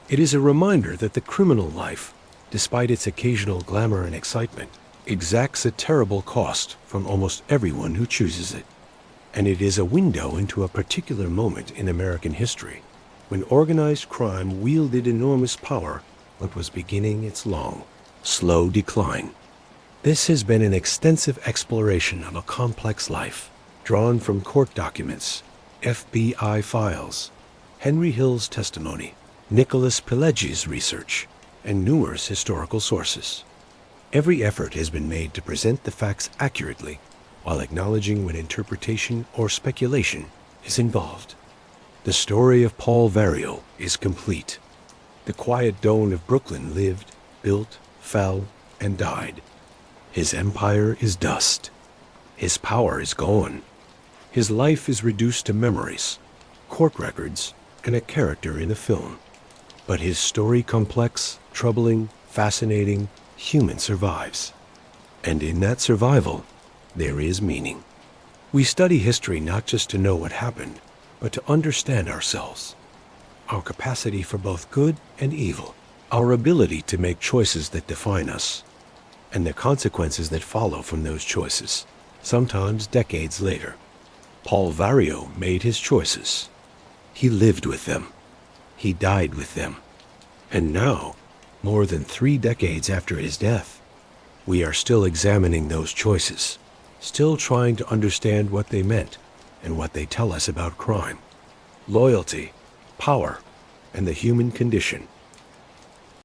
It is a reminder that the criminal life, despite its occasional glamour and excitement, exacts a terrible cost from almost everyone who chooses it. And it is a window into a particular moment in American history, when organized crime wielded enormous power but was beginning its long, slow decline. This has been an extensive exploration of a complex life, drawn from court documents, FBI files, Henry Hill's testimony, Nicholas Pileggi's research, and numerous historical sources. Every effort has been made to present the facts accurately, while acknowledging when interpretation or speculation is involved. The story of Paul Vario is complete. The quiet Don of Brooklyn lived, built, fell, and died. His empire is dust. His power is gone. His life is reduced to memories, court records, and a character in a film. But his story, complex, troubling, fascinating, human, survives. And in that survival, there is meaning. We study history not just to know what happened, but to understand ourselves, our capacity for both good and evil, our ability to make choices that define us, and the consequences that follow from those choices, sometimes decades later. Paul Vario made his choices. He lived with them. He died with them. And now, more than 3 decades after his death, we are still examining those choices, still trying to understand what they meant and what they tell us about crime, loyalty, power, and the human condition.